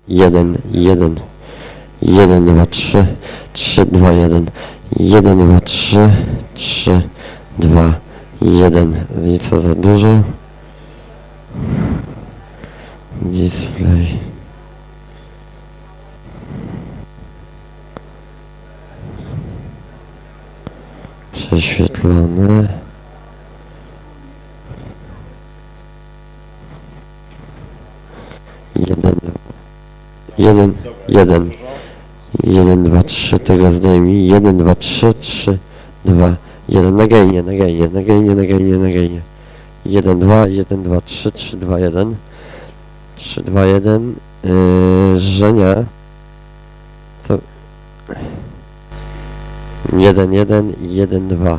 1, 1, 1, 2, 3, 3, 2, 1, 1, 2, 3, 3, 2, 1. I co za dużo? Display. Prześwietlone. 1, 1, 1, 2, 3, tego zdejmij, 1, 2, 3, 3, 2, 1, na gainie, 1, 2, 1, 2, 3, 3, 2, 1, 3, 2, 1, Żenia, co, 1, 1, 1, 2,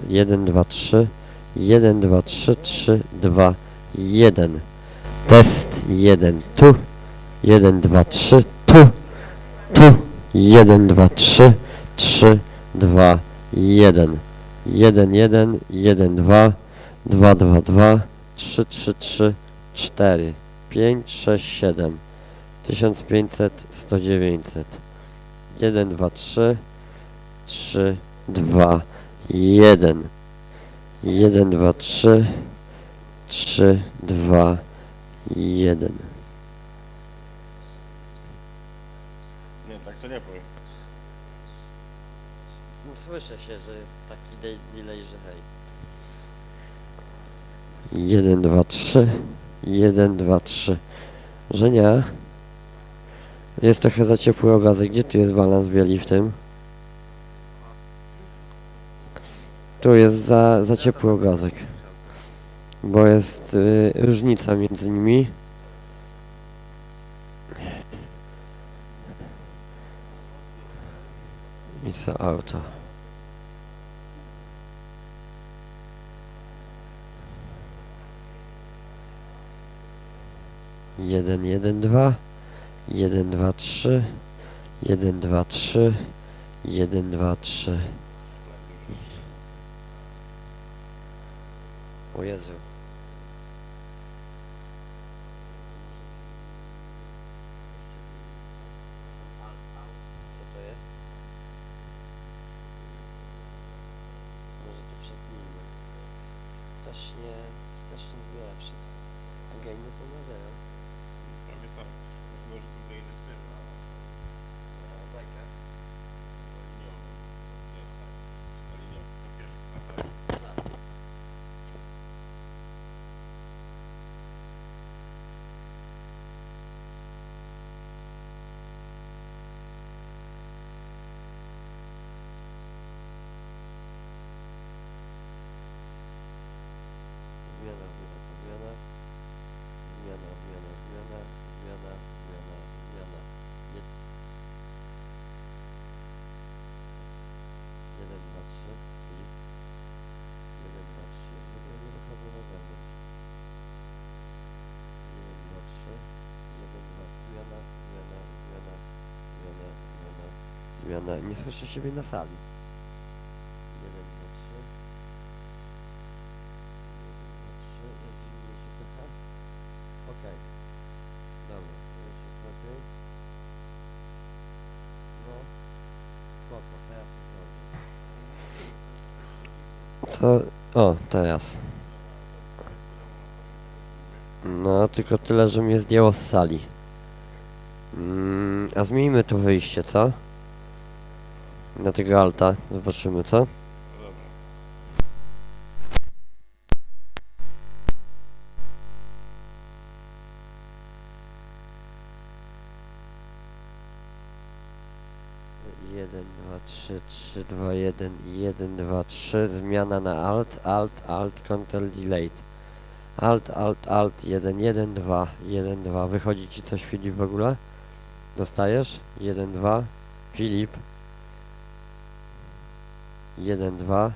1, 2, 3, 1, 2, 3, 3, 2, 1, test 1, tu, 1, 2, 3, tu, 1, 2, 3, 3, 2, 1, 1, 1, 1, 2, 2, 2, 2, 3, 3, 3, 4, 5, 6, 7, 1500, 100, 900, 1, 2, 3, 3, 2, 1, 1, 2, 3, 3, 2, 1. Nie, tak to nie powiem. Słyszę się, że jest taki delay, że hej. 1, 2, 3, 1, 2, 3. Żenia? Jest trochę za ciepły obrazek. Gdzie tu jest balans bieli w tym? Tu jest za ciepły obrazek. Bo jest różnica między nimi. I co auto. Jeden, 1, 2, 1, 2, 3, 1, 2, 3, 1, 2, 3. O Jezu. Co to jest? Może to przetnijmy. Strasznie wiele wszystko. A gainy są na zero. Prawie tak. Może są to inne firmy, ale... A bajka? Liniowy. Nie, tak. Liniowy. Po pierwszych latach. Zmiana. 1, 2, 3, Filip. 1, 2, 3, w ogóle nie wychodzę na zewnątrz. 1, 2, 3, 1, 2, zmiana. Nie słyszę siebie na sali. 1, 2, 3. 1, 2, 3, jest zimniejszy trochę. Okej. Dobra, już jest lepiej. No. Spoko, teraz jest dobrze. Co? O, teraz. No, tylko tyle, że mnie zdjęło z sali. A zmienimy tu wyjście, co? Na tego alta. Zobaczymy, co? No dobra. Jeden, 2, 3, 3, 2, 1, 1, 2, 3, zmiana na alt, Ctrl delete. Alt, 1, 1, 2, 1, 2. Wychodzi ci coś, Filip, w ogóle? Dostajesz? 1, 2. Filip. 1, 2.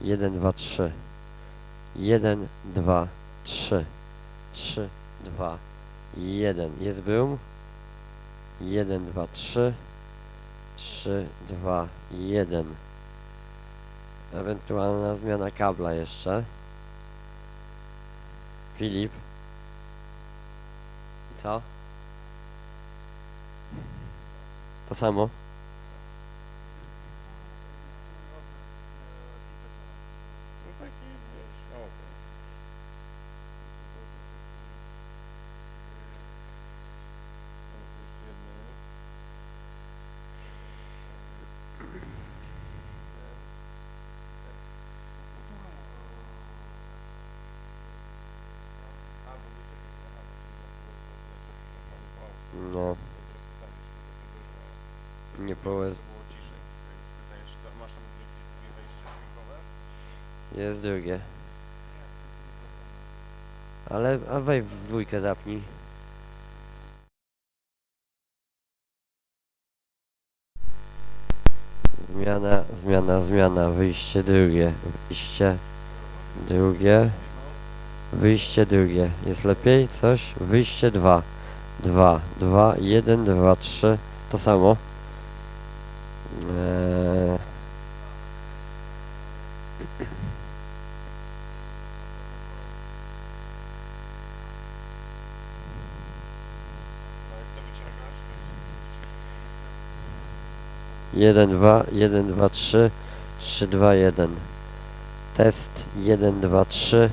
1, 2, 3. 1, 2, 3. 3, 2, 1. Jest boom. 1, 2, 3. 3, 2, 1. Ewentualna zmiana kabla jeszcze. Filip. Co? To samo? No taki, wiesz, o to. O, to jeszcze jedno jest. A, bo do tego, aha, bo to nie masz No, teraz pytanie jeszcze do tego, że nie to połe... było ciszej, więc pytanie, czy to masz tam jakieś drugie wejście dźwiękowe? Jest drugie. Ale, a weź w dwójkę zapnij. Zmiana, wyjście drugie, wyjście drugie. Jest lepiej? Coś? Wyjście 2, 1, 2, 3. To samo. No jak to wyciągasz, to jest... 1, 2, 1, 2, 3, 3, 2, 1. Test 1, 2, 3,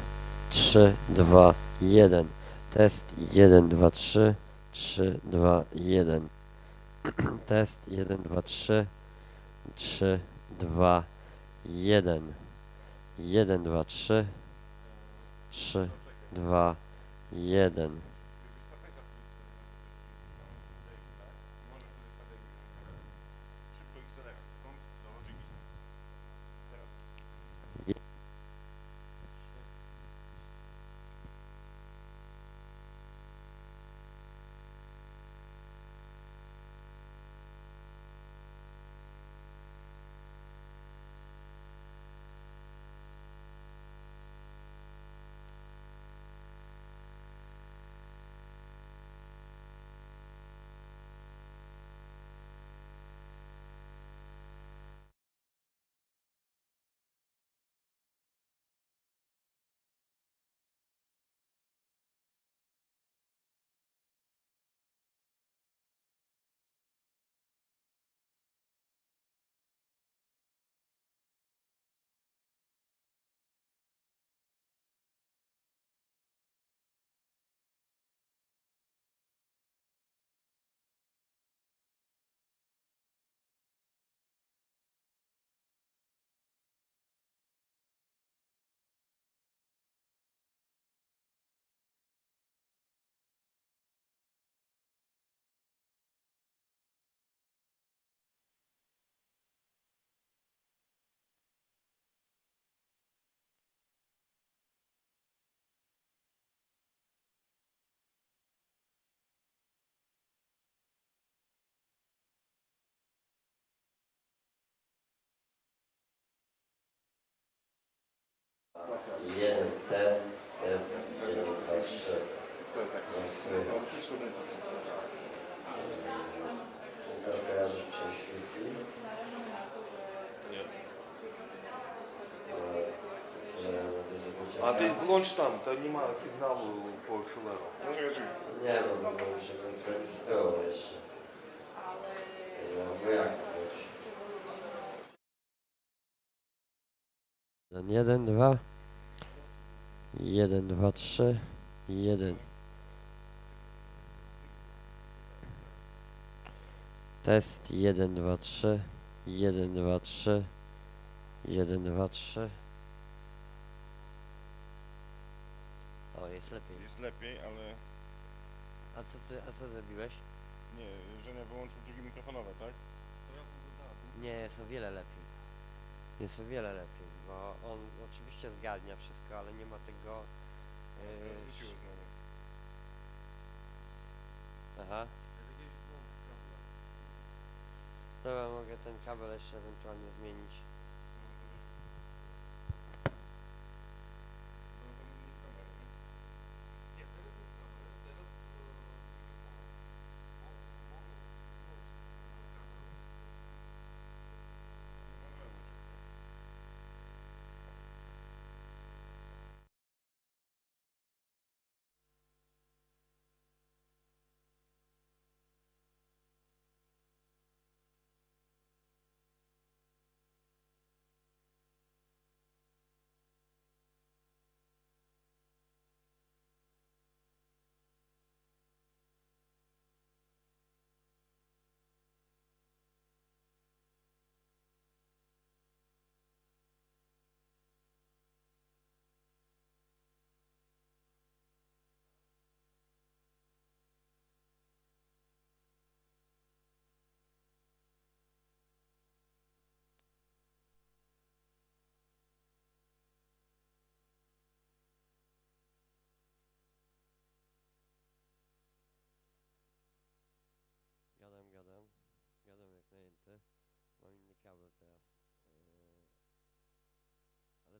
3, 2, 1. Test 1, 2, 3, 3, 2, 1. Test 1, 2, 3, 3, 2, 1. 1, 2, 3, 3, 2, 1. Wiesz co, weź zapnij XLR, tak? I możesz wtedy stawiać szybko XLR. Stąd dochodzi gisa. Teraz. Jeden test, 1, 2, 3. Co kojarzysz prześwitki? Nie. А ти вłącz там, то немає сигналу по XLR. No czekaj. Nie, bo muszę kontrolować jeszcze. Bo jak być? 1, 2. 1, 2, 3. 1. Test 1, 2, 3. 1, 2, 3. 1, 2, 3. O, jest lepiej. Jest lepiej, ale A co zrobiłeś? nie, że nie wyłączył drugi mikrofonowe, tak? Nie, jest o wiele lepiej. Jest o wiele lepiej, bo on oczywiście zgadnia wszystko, ale nie ma tego... Teraz wróciło znowu. Aha. Dobra, mogę ten kabel jeszcze ewentualnie zmienić.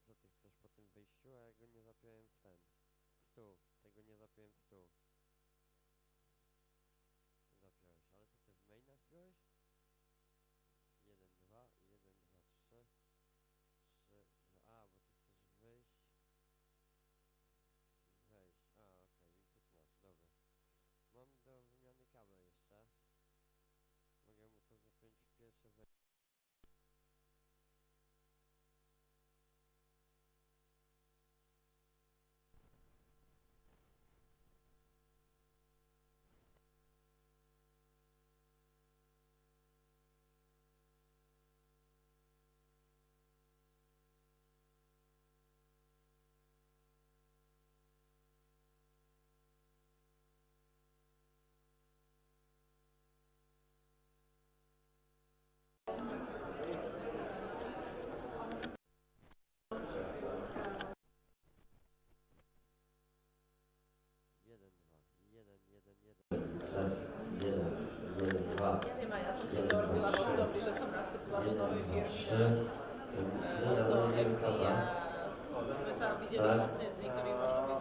co ty chcesz po tym wyjściu, a ja go nie zapiąłem w ten stół. Tego nie zapiąłem w stół. Zapiąłeś, ale co ty w maina wpiąłeś? 1, 2, 1, 2, 3 3, 2, a bo ty chcesz wyjść. Wejść, a okej, input masz, dobra. Mam do wymiany kabel jeszcze. Mogę mu to zapiąć w pierwsze wejście. Jeden, dwa, jeden, jeden, jeden. Raz, jeden, jeden, dwa. Ja wiem, a ja sam sobie to robiła, bo dobry, że sam następowała do nowej firmy, do MD, żeby sam widzieć do klasy, z niektórymi można było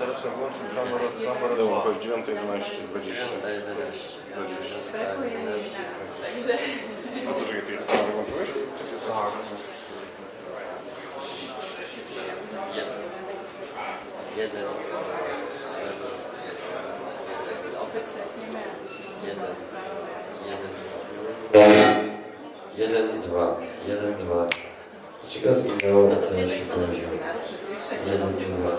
teraz trzeba włączyć kamerę. Dobra, po 9, 11, 20. 11. 20. Tak, 11. A to, że ty jest kamerę włączyłeś? Jeden. Jeden, dwa. Jeden, dwa. Ci go zginęło, na co jest się powiedział. Jeden, dwa.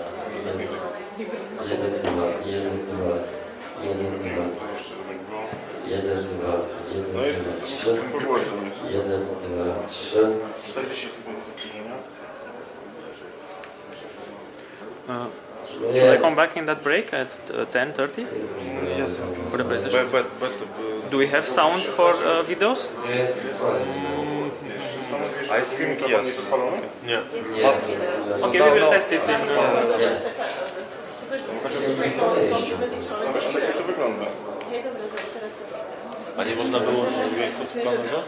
Jeden, dwa. Jeden, dwa. Jeden, dwa. Jeden, dwa. Jeden, No jest dwa, z trzy. tym pogłosem jest. Jeden, dwa, trzy. 40 sekund zapóźnienia. Should I come back in that break at 10:30 for the presentation? Do we have sound for videos? I think yes. Jest spalony? Nie. Okay, we will test it in. No właśnie tak jak to wygląda. A nie można wyłączyć dźwięku z planerza?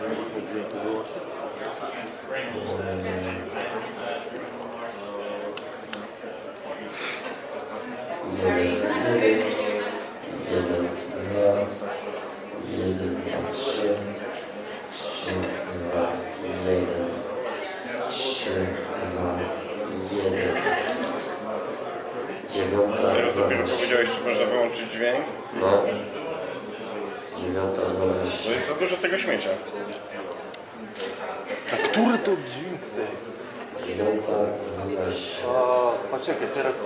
Nie można dźwięku wyłączyć? Jeden, dwa, jeden, dwa, trzy, trzy, dwa, jeden, trzy, dwa, jeden. Dziewiąta, Teraz dopiero powiedziałeś, że można wyłączyć dźwięk. no. Dziewiąta, To 12. jest za dużo tego śmiecia. A który to dźwięk? Dziewiąta, 12. Poczekaj, teraz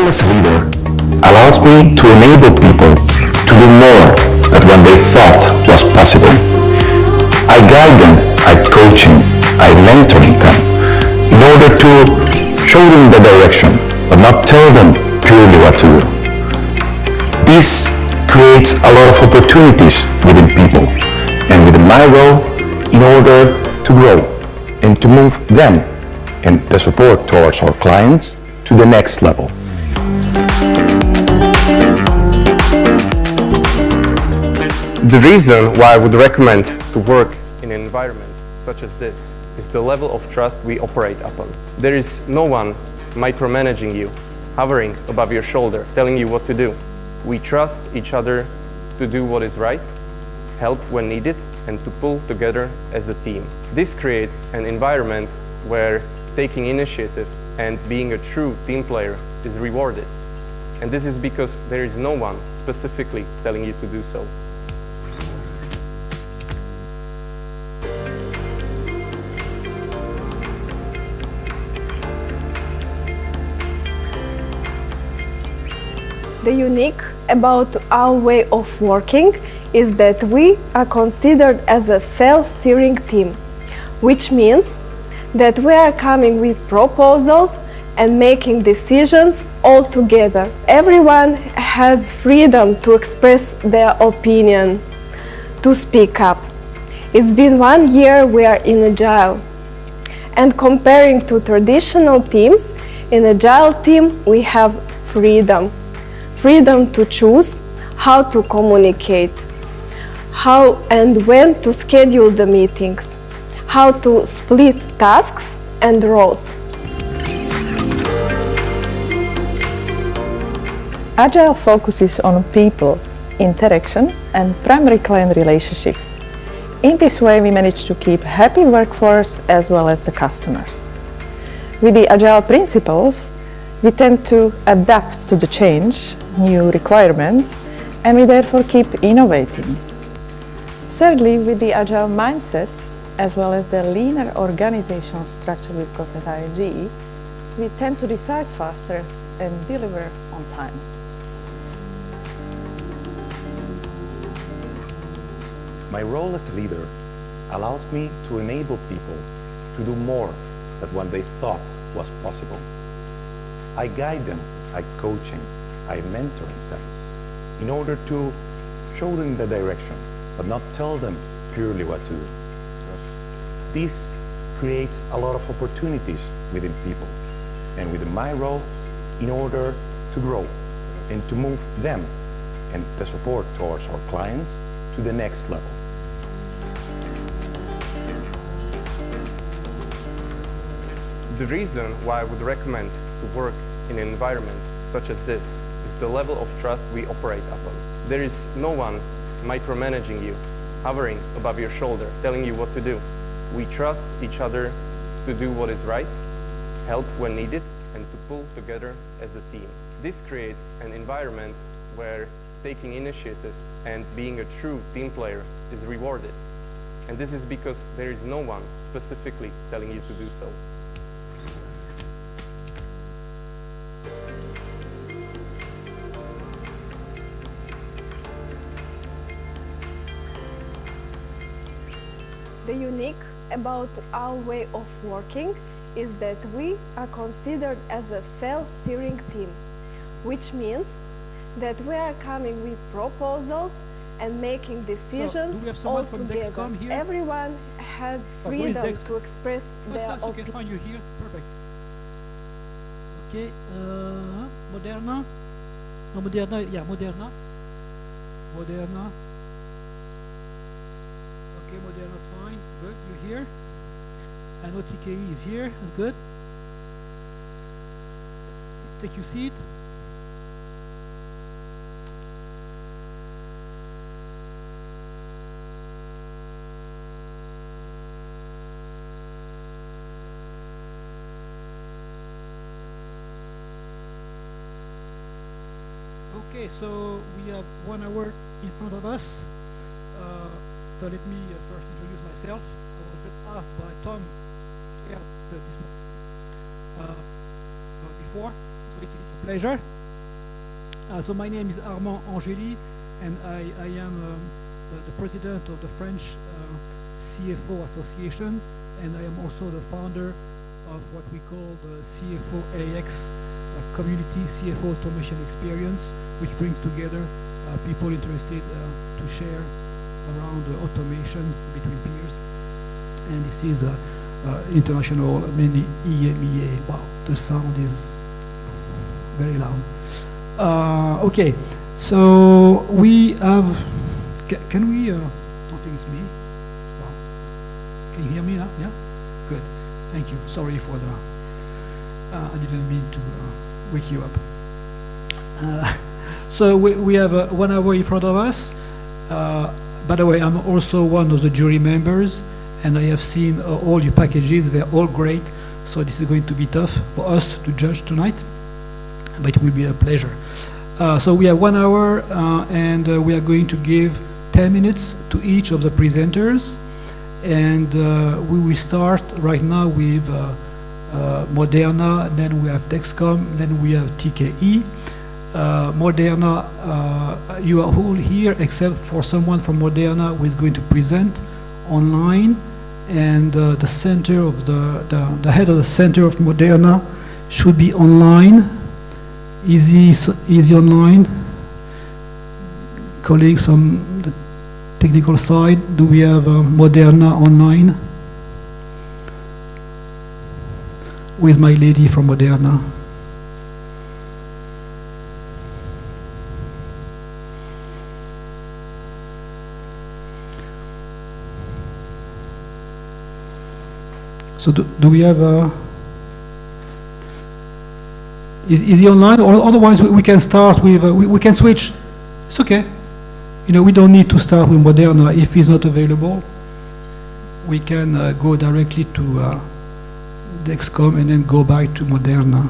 role as a leader allows me to enable people to do more than what they thought was possible. I guide them, I coach them, I mentor them in order to show them the direction, but not tell them purely what to do. This creates a lot of opportunities within people and within my role in order to grow and to move them and the support towards our clients to the next level. The reason why I would recommend to work in an environment such as this is the level of trust we operate upon. There is no one micromanaging you, hovering above your shoulder, telling you what to do. We trust each other to do what is right, help when needed, and to pull together as a team. This creates an environment where taking initiative and being a true team player is rewarded. And this is because there is no one specifically telling you to do so. The unique about our way of working is that we are considered as a self-steering team, which means that we are coming with proposals and making decisions all together. Everyone has freedom to express their opinion, to speak up. It's been 1 year we are in Agile. And comparing to traditional teams, in Agile team we have freedom. Freedom to choose how to communicate, how and when to schedule the meetings, how to split tasks and roles. Agile focuses on people, interaction and primary client relationships. In this way we manage to keep happy workforce as well as the customers. With the Agile principles, we tend to adapt to the change, new requirements, and we therefore keep innovating. Thirdly, with the Agile mindset, as well as the leaner organizational structure we've got at ING, we tend to decide faster and deliver on time. My role as a leader allows me to enable people to do more than what they thought was possible. I guide them, I coach them, I mentor them in order to show them the direction, but not tell them purely what to do. This creates a lot of opportunities within people and within my role in order to grow and to move them and the support towards our clients to the next level. The reason why I would recommend to work in an environment such as this is the level of trust we operate upon. There is no one micromanaging you, hovering above your shoulder, telling you what to do. We trust each other to do what is right, help when needed, and to pull together as a team. This creates an environment where taking initiative and being a true team player is rewarded. And this is because there is no one specifically telling you to do so. The unique about our way of working is that we are considered as a self-steering team, which means that we are coming with proposals and making decisions all together. Everyone has freedom to express their opinion. Okay, fine, you're here, perfect. Okay, Moderna. No, Moderna, yeah, Moderna. Moderna. Okay, Moderna's fine, good, you're here. I know TKE is here, that's good. Take your seat. Okay, so we have 1 hour in front of us. So let me first introduce myself. I was asked by Tom before, So it's a pleasure. So my name is Armand Angeli, and I am the president of the French CFO Association, and I am also the founder of what we call the CFO AX Community CFO Automation Experience, which brings together people interested to share around automation between peers. And this is international, mainly EMEA. Wow, the sound is very loud. Okay, so we have, can we, I don't think it's me. Wow. Can you hear me now? Yeah? Good, thank you. Sorry for the, I didn't mean to wake you up. So we have 1 hour in front of us. By the way, I'm also one of the jury members, and I have seen all your packages. They're all great. So this is going to be tough for us to judge tonight, but it will be a pleasure. So we have 1 hour, and we are going to give 10 minutes to each of the presenters. And we will start right now with Moderna, then we have Dexcom, then we have TKE. Moderna, you are all here except for someone from Moderna who is going to present online, and the center of the head of the center of Moderna should be online. Easy online. Colleagues from the technical side, do we have Moderna online? Who is my lady from Moderna? So do we have is he online, or otherwise we can start with we can switch. It's okay. You know, we don't need to start with Moderna. If he's not available, we can go directly to Dexcom and then go back to Moderna.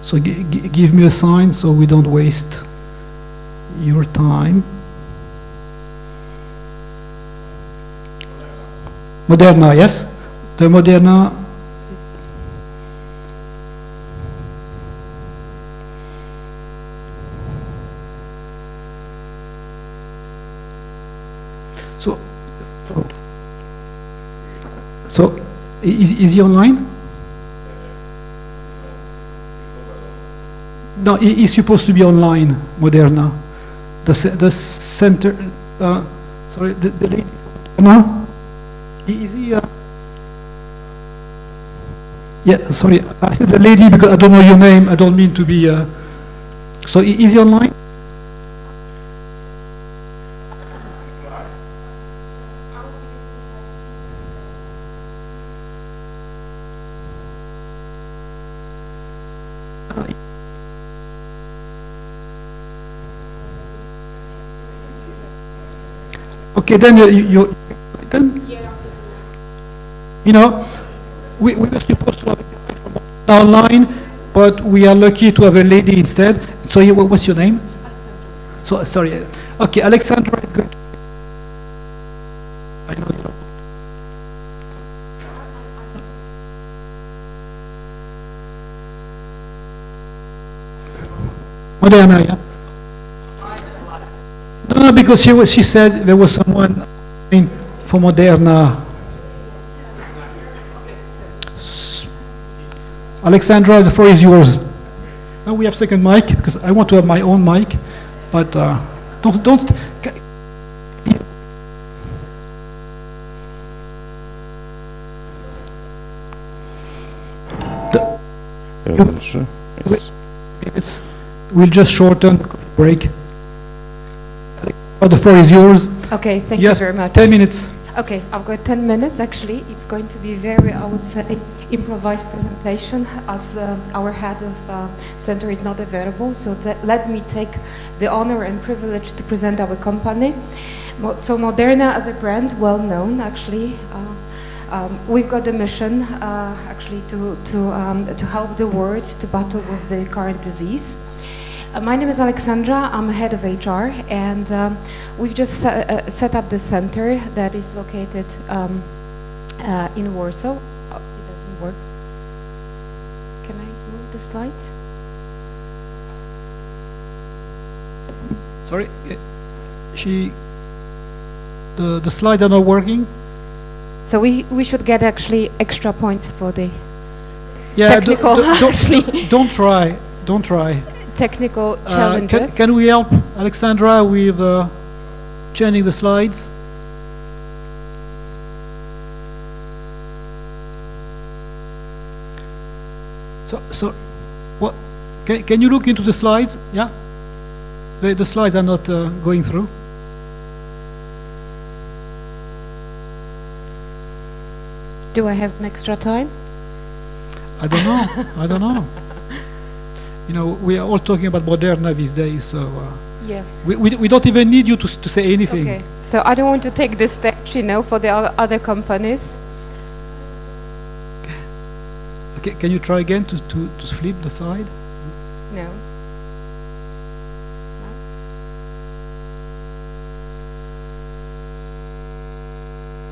So give me a sign so we don't waste your time. Moderna, yes? The Moderna. So is he online? No, he's supposed to be online, Moderna. The center, sorry, the lady, no? Is he, yeah, sorry, I said the lady because I don't know your name, I don't mean to be, so is he online? Okay, then you know, we were supposed to have it online, but we are lucky to have a lady instead. So what's your name? Alexandra. So sorry. Okay, Alexandra is good. I know you know. Moderna, yeah. No, because she said there was someone for Moderna. Alexandra, the floor is yours. Now we have second mic because I want to have my own mic, but don't. We'll just shorten break. The floor is yours. Okay, thank you very much. 10 minutes. Okay, I've got 10 minutes actually. It's going to be very, I would say, improvised presentation as our head of center is not available. So let me take the honor and privilege to present our company. So Moderna as a brand, well known actually. We've got the mission actually to help the world to battle with the current disease. My name is Alexandra, I'm head of HR, and we've just set up the center that is located in Warsaw. Oh, it doesn't work. the slides? Sorry, the slides are not working. So we should get actually extra points for the Yeah, technical don't try. Don't try. technical challenges. Can we help Alexandra with changing the slides? So what? Can you look into the slides? Yeah, the slides are not going through. Do I have an extra time? I don't know. I don't know. You know, we are all talking about Moderna these days, so yeah. We don't even need you to say anything. Okay. So I don't want to take this stage, you know, for the other companies. Okay, can you try again to flip the slide? No.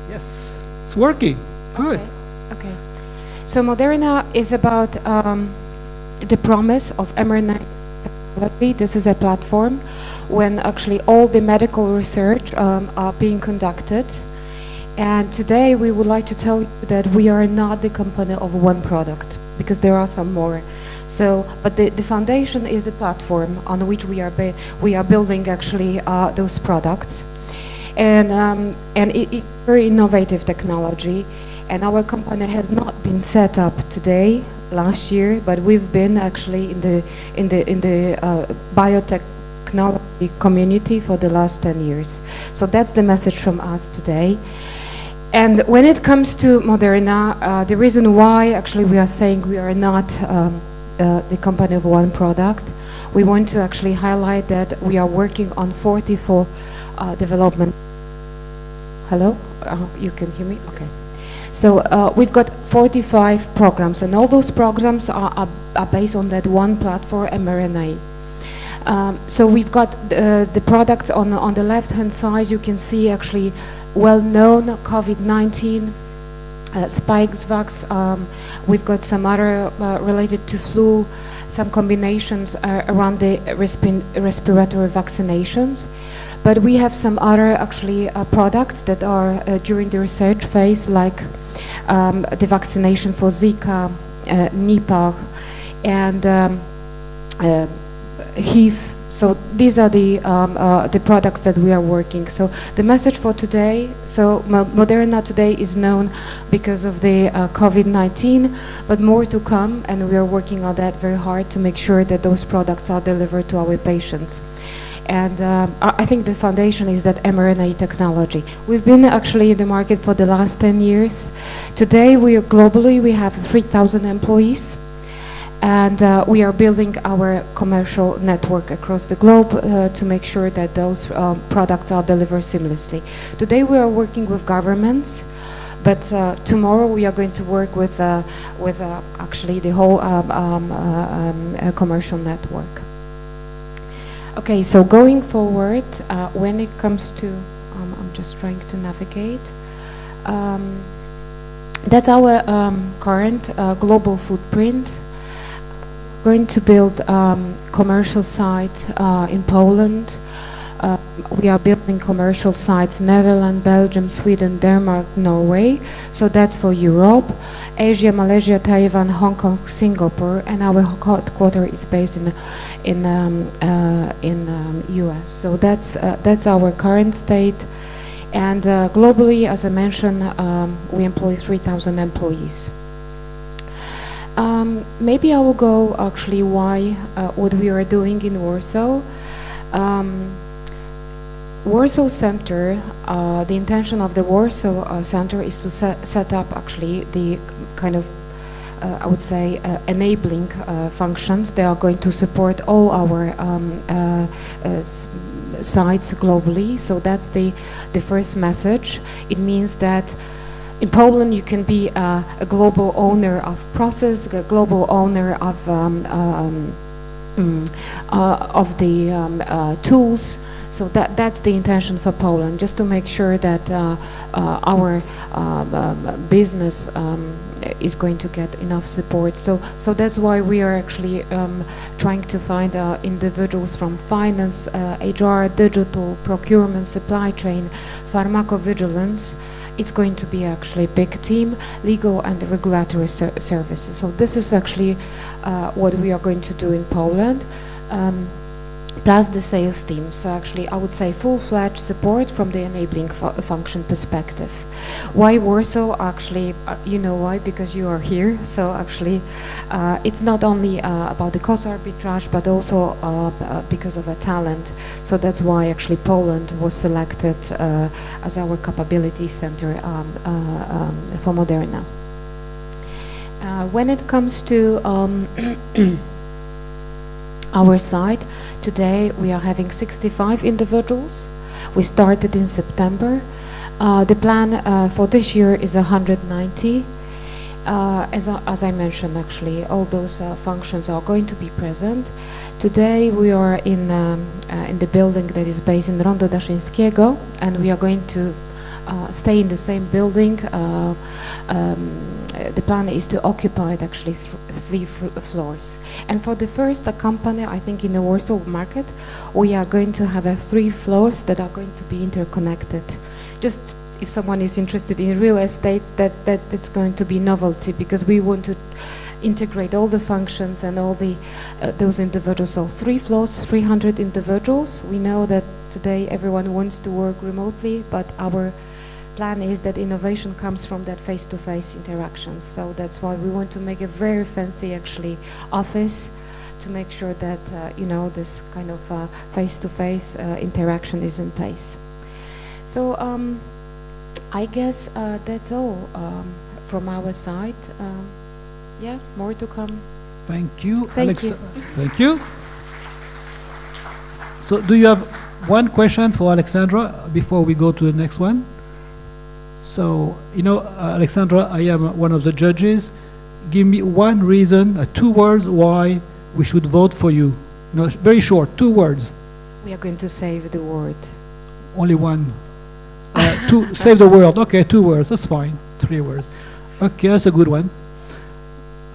Yes, it's working. Good. Okay. So Moderna is about the promise of mRNA technology. This is a platform when actually all the medical research are being conducted. And today we would like to tell you that we are not the company of one product, because there are some more. So, but the foundation is the platform on which we are building actually those products. And it's very innovative technology. And our company has not been set up today, last year, but we've been actually in the biotechnology community for the last 10 years. So that's the message from us today. And when it comes to Moderna, the reason why actually we are saying we are not the company of one product, we want to actually highlight that we are working on 44 development. Hello? You can hear me? Okay. So we've got 45 programs, and all those programs are based on that one platform, mRNA. So we've got the products on the left-hand side. You can see actually well-known COVID-19, Spikevax. We've got some other related to flu, some combinations around the respiratory vaccinations. But we have some other actually products that are during the research phase, like the vaccination for Zika, Nipah, and HIV. So these are the products that we are working. So the message for today, so Moderna today is known because of the COVID-19, but more to come, and we are working on that very hard to make sure that those products are delivered to our patients. And I think the foundation is that mRNA technology. We've been actually in the market for the last 10 years. Today, globally, we have 3,000 employees. And we are building our commercial network across the globe to make sure that those products are delivered seamlessly. Today, we are working with governments. But tomorrow we are going to work with actually the whole commercial network. Okay, so going forward, when it comes to, I'm just trying to navigate. That's our current global footprint. Going to build commercial site in Poland. We are building commercial sites Netherlands, Belgium, Sweden, Denmark, Norway. So that's for Europe, Asia, Malaysia, Taiwan, Hong Kong, Singapore, and our headquarters is based in US. So that's our current state. And globally, as I mentioned, we employ 3,000 employees. Maybe I will go actually why what we are doing in Warsaw. Warsaw Center, the intention of the Warsaw Center is to set up actually the kind of, I would say, enabling functions. They are going to support all our sites globally. So that's the first message. It means that in Poland, you can be a global owner of process, a global owner of the tools. So that's the intention for Poland, just to make sure that our business is going to get enough support. So that's why we are actually trying to find individuals from finance, HR, digital, procurement, supply chain, pharmacovigilance. It's going to be actually a big team, legal and regulatory services. So this is actually what we are going to do in Poland. Plus the sales team. So actually I would say full-fledged support from the enabling function perspective. Why Warsaw? Actually, you know why, because you are here. So actually it's not only about the cost arbitrage, but also because of a talent. So that's why actually Poland was selected as our capability center for Moderna. When it comes to our site, today we are having 65 individuals. We started in September. The plan for this year is 190. As I mentioned, actually, all those functions are going to be present. Today we are in the building that is based in Rondo Daszyńskiego, and we are going to stay in the same building. The plan is to occupy it actually 3 floors. And for the first company, I think in the Warsaw market, we are going to have 3 floors that are going to be interconnected. Just if someone is interested in real estate, that it's going to be novelty, because we want to integrate all the functions and all the those individuals. So 3 floors, 300 individuals. We know that today everyone wants to work remotely, but our plan is that innovation comes from that face-to-face interactions. So that's why we want to make a very fancy actually office to make sure that you know, this kind of face-to-face interaction is in place. So I guess that's all from our side. Yeah, more to come. Thank you, Thank you. Thank you. So do you have one question for Alexandra before we go to the next one? So, you know, Alexandra, I am one of the judges. Give me one reason, 2 words, why we should vote for you. You know, very short, 2 words. We are going to save the world. Only one. To save the world. Okay, 2 words. That's fine. 3 words. Okay, that's a good one.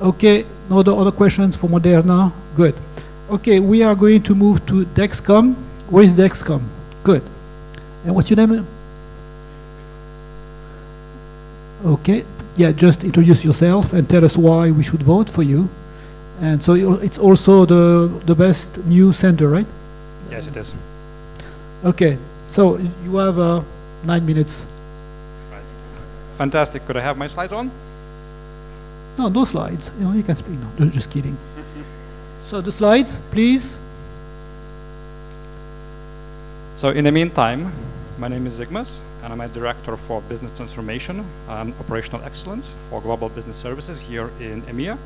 Okay, no other questions for Moderna? Good. Okay, we are going to move to Dexcom. Where is Dexcom? Good. And what's your name? Okay, yeah, just introduce yourself and tell us why we should vote for you. And so it's also the best new center, right? Yes, it is. Okay, so you have 9 minutes. Right. Fantastic. Could I have my slides on? No, no slides. You know, you can speak. No, just kidding. So the slides, please. So in the meantime, my name is Zigmas, and I'm a director for business transformation and operational excellence for global business services here in EMEA.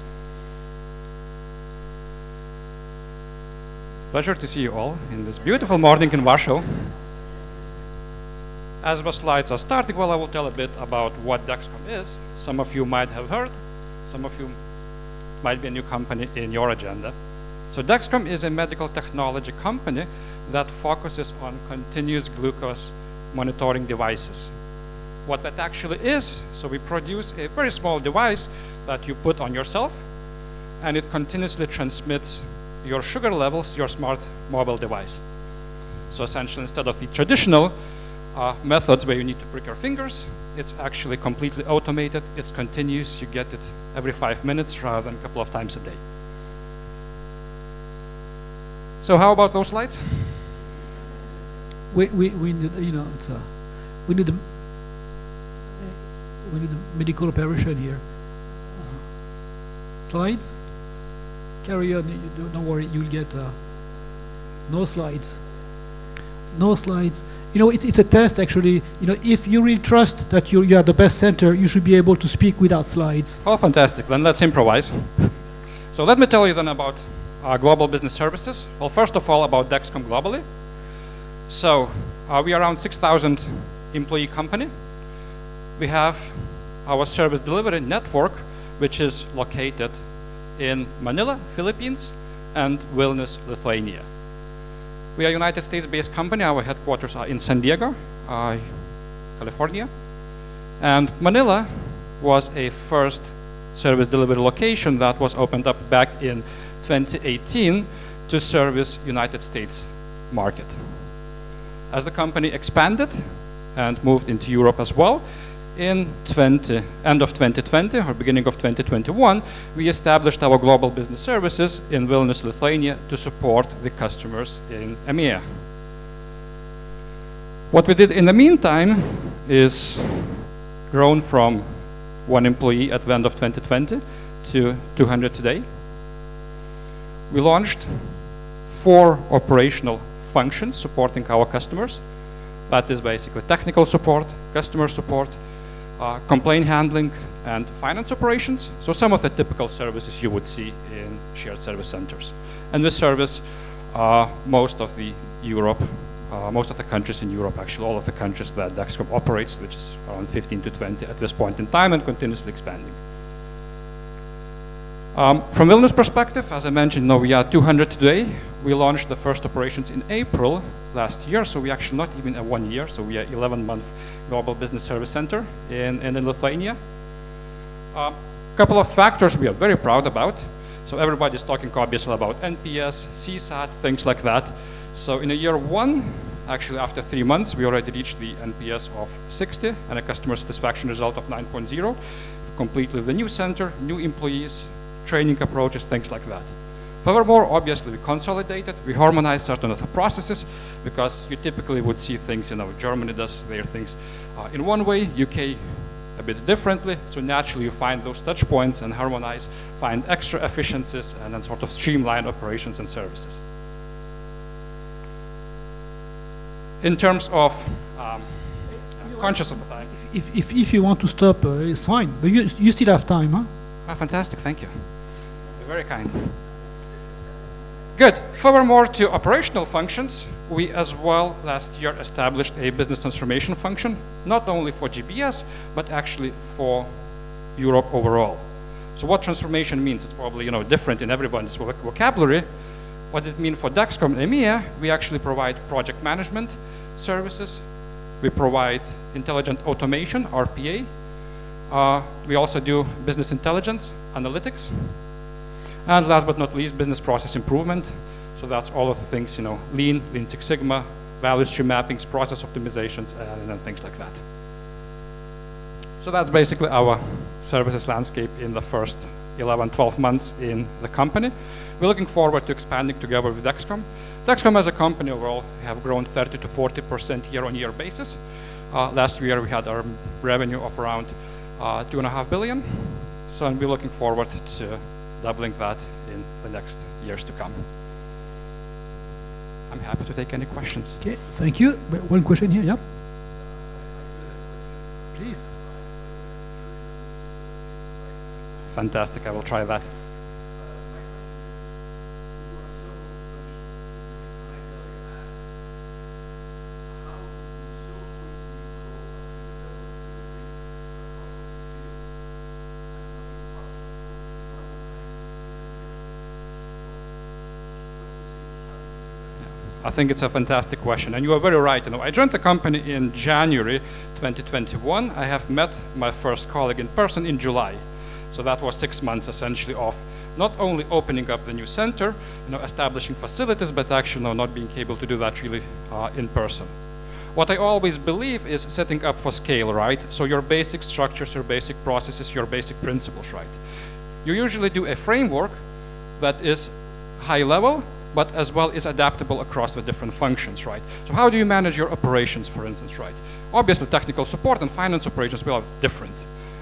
Pleasure to see you all in this beautiful morning in Warsaw. As the slides are starting, well, I will tell a bit about what Dexcom is. Some of you might have heard, some of you might be a new company in your agenda. So Dexcom is a medical technology company that focuses on continuous glucose monitoring devices. What that actually is, so we produce a very small device that you put on yourself, and it continuously transmits your sugar levels to your smart mobile device. So essentially, instead of the traditional methods where you need to prick your fingers, it's actually completely automated. It's continuous. You get it every 5 minutes rather than a couple of times a day. So how about those slides? We need, you know, it's we need a medical operation here. Slides. Carry on. Don't worry. You'll get no slides. No slides. You know, it's a test actually. You know, if you really trust that you are the best center, you should be able to speak without slides. Oh, fantastic. Then let's improvise. So let me tell you then about global business services. Well, first of all, about Dexcom globally. So we are around 6,000 employee company. We have our service delivery network, which is located in Manila, Philippines, and Vilnius, Lithuania. We are a United States-based company. Our headquarters are in San Diego, California. And Manila was a first service delivery location that was opened up back in 2018 to service United States market. As the company expanded and moved into Europe as well, in end of 2020 or beginning of 2021, we established our global business services in Vilnius, Lithuania to support the customers in EMEA. What we did in the meantime is grown from 1 employee at the end of 2020 to 200 today. We launched 4 operational functions supporting our customers. That is basically technical support, customer support, complaint handling, and finance operations. So some of the typical services you would see in shared service centers. And we service most of the countries in Europe, actually all of the countries that Dexcom operates, which is around 15 to 20 at this point in time and continuously expanding. From Vilnius perspective, as I mentioned, we are 200 today. We launched the first operations in April last year, so we actually not even 1 year, so we are 11-month global business service center in Lithuania. A couple of factors we are very proud about. So everybody's talking obviously about NPS, CSAT, things like that. So in year 1, actually after 3 months, we already reached the NPS of 60 and a customer satisfaction result of 9.0. Completely the new center, new employees, training approaches, things like that. Furthermore, obviously we consolidated, we harmonized certain of the processes because you typically would see things, Germany does their things in one way, UK a bit differently, so naturally you find those touch points and harmonize, find extra efficiencies, and then sort of streamline operations and services. In terms of conscious of the time. If you want to stop, it's fine, but you still have time, huh? Ah, fantastic, thank you. You're very kind. Good. Furthermore, to operational functions, we as well last year established a business transformation function, not only for GBS, but actually for Europe overall. So what transformation means, it's probably different in everyone's vocabulary. What it means for Dexcom and EMEA, we actually provide project management services. We provide intelligent automation, RPA. We also do business intelligence, analytics. And last but not least, business process improvement. So that's all of the things, Lean Six Sigma, value stream mappings, process optimizations, and things like that. So that's basically our services landscape in the first 11, 12 months in the company. We're looking forward to expanding together with Dexcom. Dexcom as a company overall have grown 30 to 40% year-on-year basis. Last year we had our revenue of around 2.5 billion. So we're looking forward to doubling that in the next years to come. I'm happy to take any questions. Okay, thank you. One question here, yeah? Please. Fantastic, I will try that. I think it's a fantastic question, and you are very right. I joined the company in January 2021. I have met my first colleague in person in July. So that was 6 months essentially of not only opening up the new center, establishing facilities, but actually not being able to do that really in person. What I always believe is setting up for scale, right? So your basic structures, your basic processes, your basic principles, right? You usually do a framework that is high level, but as well is adaptable across the different functions, right? So how do you manage your operations, for instance, right? Obviously, technical support and finance operations will have different.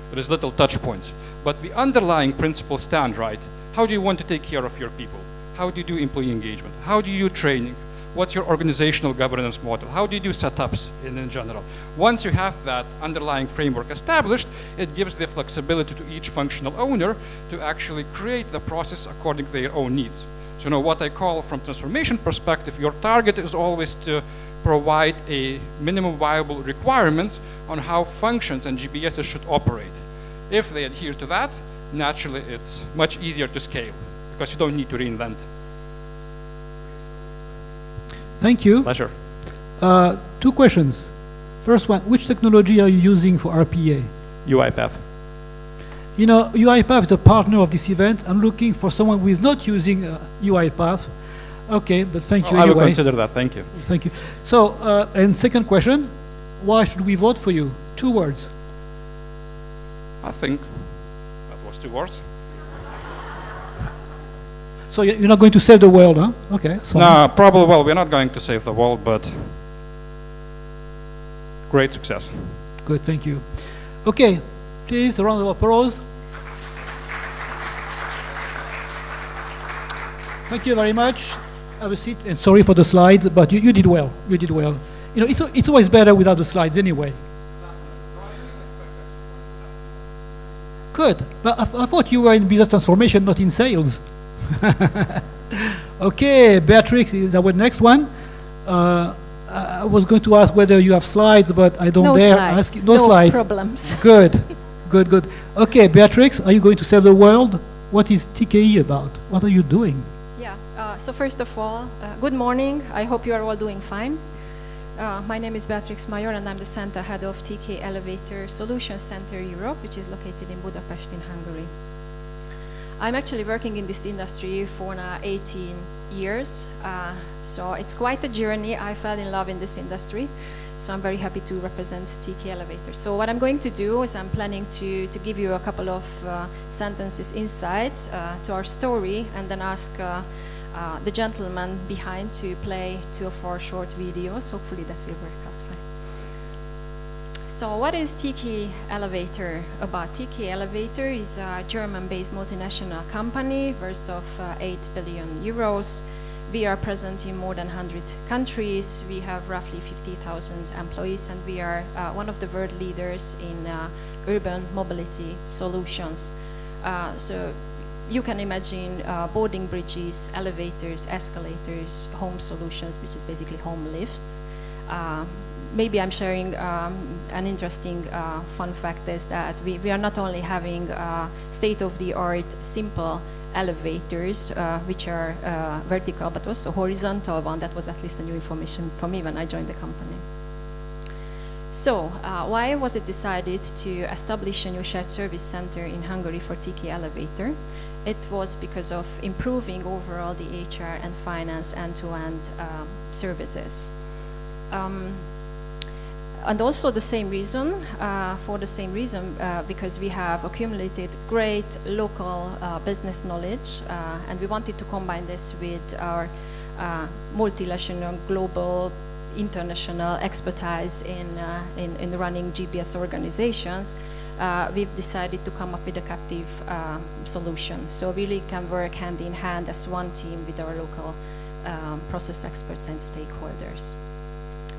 There is little touch points, but the underlying principles stand, right? How do you want to take care of your people? How do you do employee engagement? How do you do training? What's your organizational governance model? How do you do setups in general? Once you have that underlying framework established, it gives the flexibility to each functional owner to actually create the process according to their own needs. So what I call from transformation perspective, your target is always to provide a minimum viable requirements on how functions and GBSs should operate. If they adhere to that, naturally it's much easier to scale because you don't need to reinvent. Thank you. Pleasure. 2 questions. First one, which technology are you using for RPA? UiPath. you know, UiPath is a partner of this event. I'm looking for someone who is not using UiPath. Okay, but thank you I anyway. will consider that, thank you. Thank you. So, and second question, why should we vote for you? 2 words. I think that was 2 words. So you're not going to save the world, huh? Okay. No, probably, well, we're not going to save the world, but great success. Good, thank you. Okay, please, a round of applause. Thank you very much. Have a seat, and sorry for the slides, but you did well. You did well. You know, it's always better without the slides anyway. Good, but I thought you were in business transformation, not in sales. Okay, Beatrix is our next one. I was going to ask whether you have slides, but I don't dare ask. No slides. No problems. Good, good, good. Okay, Beatrix, are you going to save the world? What is TKE about? What are you doing? Yeah, so first of all, good morning. I hope you are all doing fine. My name is Beatrix Major, and I'm the Center Head of TK Elevator Solutions Center Europe, which is located in Budapest in Hungary. I'm actually working in this industry for now 18 years, so it's quite a journey. I fell in love in this industry, so I'm very happy to represent TK Elevator. So what I'm going to do is I'm planning to give you a couple of sentences insight to our story, and then ask the gentleman behind to play 2 or 4 short videos. Hopefully that will work out fine. So what is TK Elevator about? TK Elevator is a German-based multinational company worth of 8 billion euros. We are present in more than 100 countries. We have roughly 50,000 employees, and we are one of the world leaders in urban mobility solutions. So you can imagine boarding bridges, elevators, escalators, home solutions, which is basically home lifts. Maybe I'm sharing an interesting fun fact is that we are not only having state-of-the-art simple elevators, which are vertical, but also horizontal one. That was at least a new information for me when I joined the company. So why was it decided to establish a new shared service center in Hungary for TK Elevator? It was because of improving overall the HR and finance end-to-end services. And also the same reason, because we have accumulated great local business knowledge, and we wanted to combine this with our multinational, global, international expertise in running GBS organizations. We've decided to come up with a captive solution. So really can work hand in hand as one team with our local process experts and stakeholders.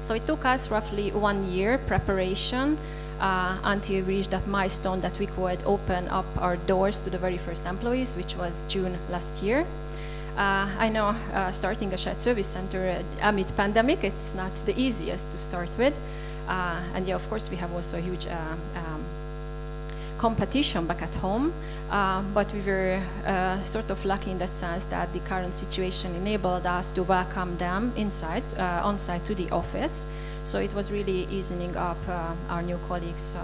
So it took us roughly 1 year preparation until we reached that milestone that we could open up our doors to the very first employees, which was June last year. I know starting a shared service center amid pandemic, it's not the easiest to start with. And yeah, of course, we have also a huge competition back at home, but we were sort of lucky in the sense that the current situation enabled us to welcome them inside, on-site to the office. So it was really easing up our new colleagues,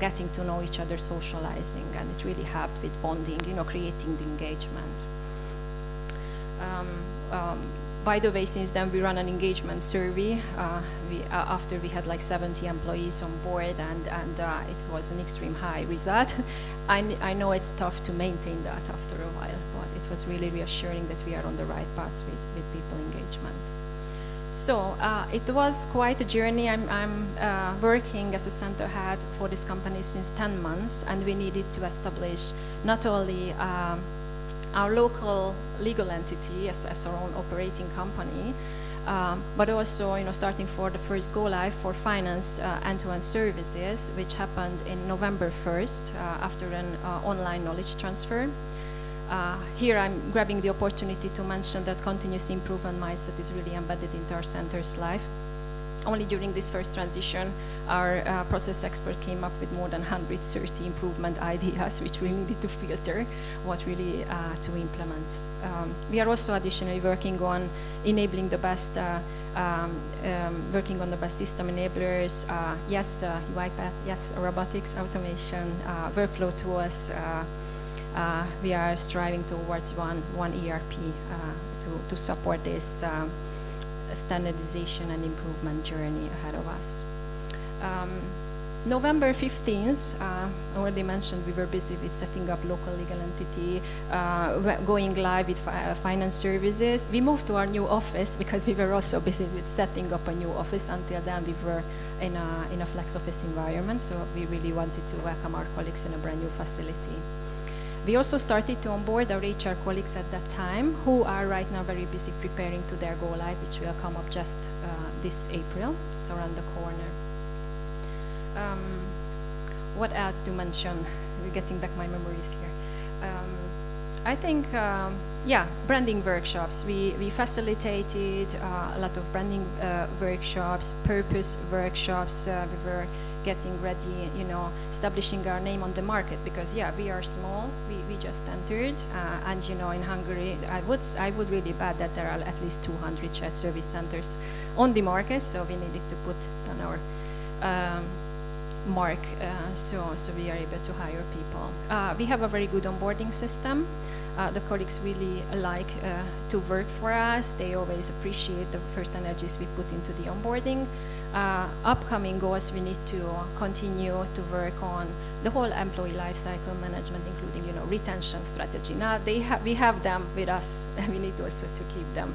getting to know each other, socializing, and it really helped with bonding, creating the engagement. By the way, since then we run an engagement survey after we had like 70 employees on board, and it was an extreme high result. I know it's tough to maintain that after a while, but it was really reassuring that we are on the right path with people engagement. So it was quite a journey. I'm working as a center head for this company since 10 months, and we needed to establish not only our local legal entity as our own operating company, but also starting for the first go live for finance end-to-end services, which happened in November 1st after an online knowledge transfer. Here I'm grabbing the opportunity to mention that continuous improvement mindset is really embedded into our center's life. only during this first transition, our process expert came up with more than 130 improvement ideas, which we needed to filter what really to implement. We are also additionally working on enabling the best, working on the best system enablers, yes, UiPath, yes, robotics, automation, workflow tools. We are striving towards one ERP to support this standardization and improvement journey ahead of us. November 15th, I already mentioned we were busy with setting up local legal entity, going live with finance services. We moved to our new office because we were also busy with setting up a new office. Until then, we were in a flex office environment, so we really wanted to welcome our colleagues in a brand new facility. We also started to onboard our HR colleagues at that time, who are right now very busy preparing to their go live, which will come up just this April. It's around the corner. What else to mention? Getting back my memories here. I think, yeah, branding workshops. We facilitated a lot of branding workshops, purpose workshops. We were getting ready, you know, establishing our name on the market, because yeah, we are small. We just entered, and you know, in Hungary, I would really bet that there are at least 200 shared service centers on the market. So we needed to put on our mark, so we are able to hire people. We have a very good onboarding system. The colleagues really like to work for us. They always appreciate the first energies we put into the onboarding. Upcoming goals, we need to continue to work on the whole employee lifecycle management, including, you know, retention strategy. Now we have them with us, and we need also to keep them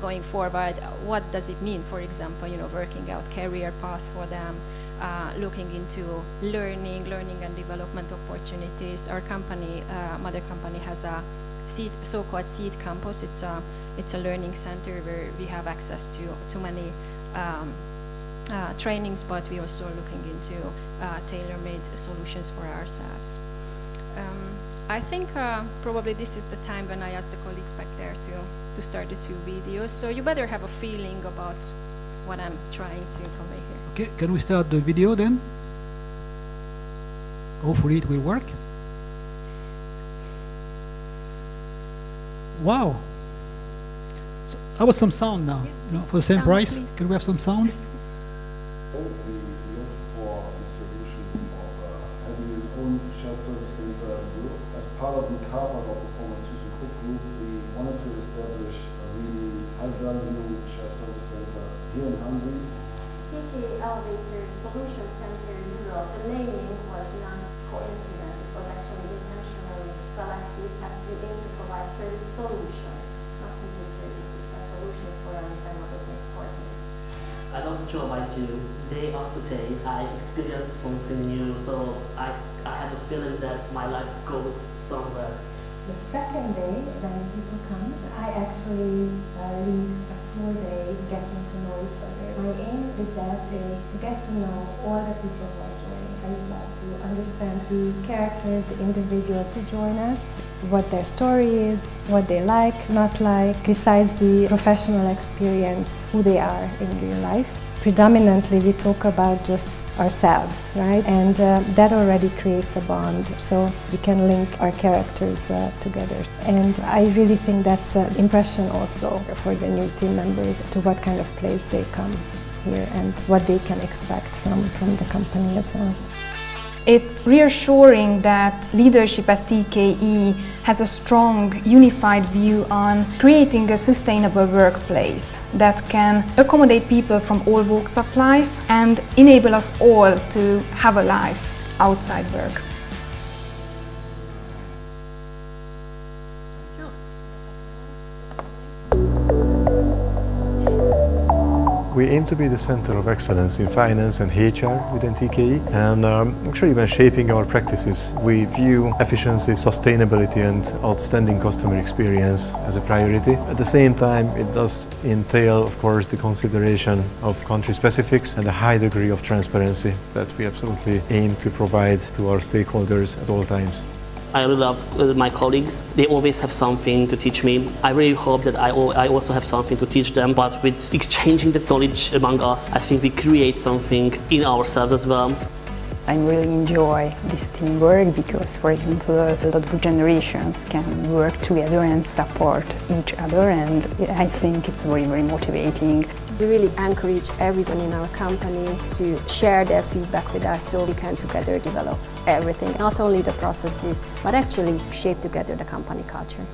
going forward. What does it mean, for example, you know, working out career path for them, looking into learning and development opportunities. Our company, mother company, has a so-called CEE campus. It's a learning center where we have access to many trainings, but we also looking into tailor-made solutions for ourselves. I think probably this is the time when I ask the colleagues back there to start the 2 videos. So you better have a feeling about what I'm trying to convey here. Okay, can we start the video then? Hopefully it will work. Wow. So how about some sound now? Yeah, you know, for the same sound, price, please. can we have some sound? We look for the solution of having your own shared service center in Europe. As part of the carve-out of the former ThyssenKrupp group, we wanted to establish a really high-value shared service center here in Hungary. TK Elevator Solution Center Europe, the naming was not coincidence. It was actually intentionally selected as we aim to provide service solutions, not simply services, but solutions for our internal business partners. I love the job I do. Day after day, I experience something new, so I have a feeling that my life goes somewhere. The second day, when people come, I actually lead a full day getting to know each other. My aim with that is to get to know all the people who are joining. I would like to understand the characters, the individuals who join us, what their story is, what they like, not like, besides the professional experience, who they are in real life. Predominantly, we talk about just ourselves, right? And that already creates a bond, so we can link our characters together. And I really think that's an impression also for the new team members to what kind of place they come here and what they can expect from the company as well. It's reassuring that leadership at TKE has a strong, unified view on creating a sustainable workplace that can accommodate people from all walks of life and enable us all to have a life outside work. We aim to be the center of excellence in finance and HR within TKE, and actually when shaping our practices, we view efficiency, sustainability and outstanding customer experience as a priority. At the same time, it does entail, of course, the consideration of country specifics and a high degree of transparency that we absolutely aim to provide to our stakeholders at all times. I really love my colleagues. They always have something to teach me. I really hope that I also have something to teach them, but with exchanging the knowledge among us, I think we create something in ourselves as well. I really enjoy this teamwork because, for example, a lot of generations can work together and support each other, and I think it's very, very motivating. We really encourage everyone in our company to share their feedback with us so we can together develop everything, not only the processes, but actually shape together the company culture.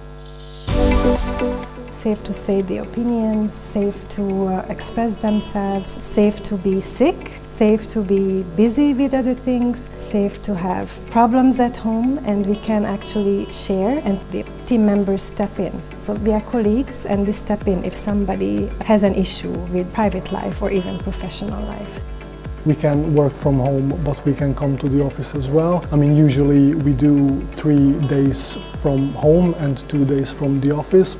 Safe to say the opinions, safe to express themselves, safe to be sick, safe to be busy with other things, safe to have problems at home, and we can actually share and the team members step in. So we are colleagues and we step in if somebody has an issue with private life or even professional life. We can work from home, but we can come to the office as well. I mean, usually we do 3 days from home and 2 days from the office.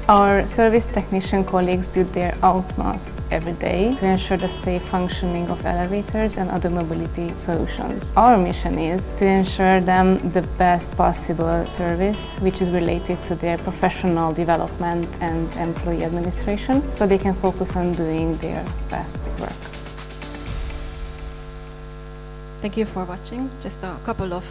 Our service technician colleagues do their utmost every day to ensure the safe functioning of elevators and other mobility solutions. Our mission is to ensure them the best possible service, which is related to their professional development and employee administration, so they can focus on doing their best work. Thank you for watching. Just a couple of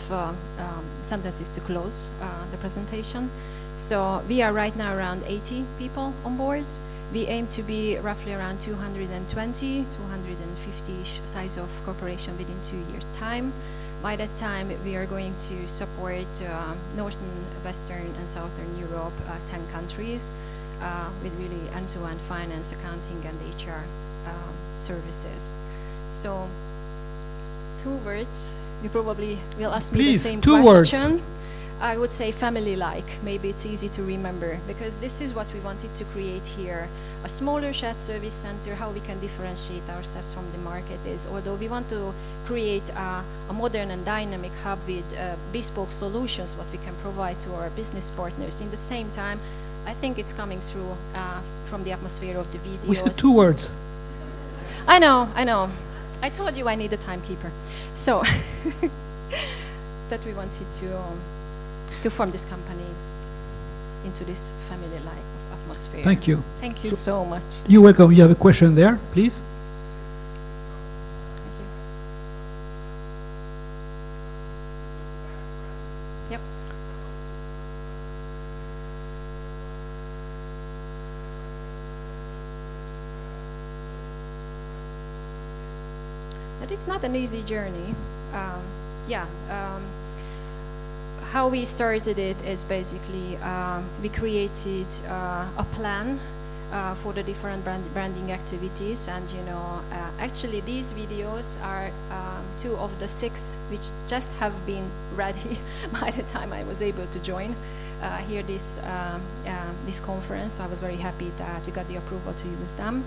sentences to close the presentation. So we are right now around 80 people on board. We aim to be roughly around 220, 250-ish size of corporation within 2 years' time. By that time, we are going to support Northern, Western, and Southern Europe, 10 countries, with really end-to-end finance, accounting, and HR services. So, 2 words. You probably will ask me the same question. Words. I would say family-like. Maybe it's easy to remember, because this is what we wanted to create here. A smaller shared service center. How we can differentiate ourselves from the market is, although we want to create a modern and dynamic hub with bespoke solutions, what we can provide to our business partners. In the same time, I think it's coming through from the atmosphere of the videos. We said 2 words. I know. I told you I need a timekeeper. So that we wanted to form this company into this family-like atmosphere. Thank you. Thank you so much. You're welcome. You have a question there, please? Thank you. Yep. But it's not an easy journey. How we started it is basically we created a plan for the different branding activities, and actually these videos are 2 of the 6 which just have been ready by the time I was able to join here this conference. So I was very happy that we got the approval to use them.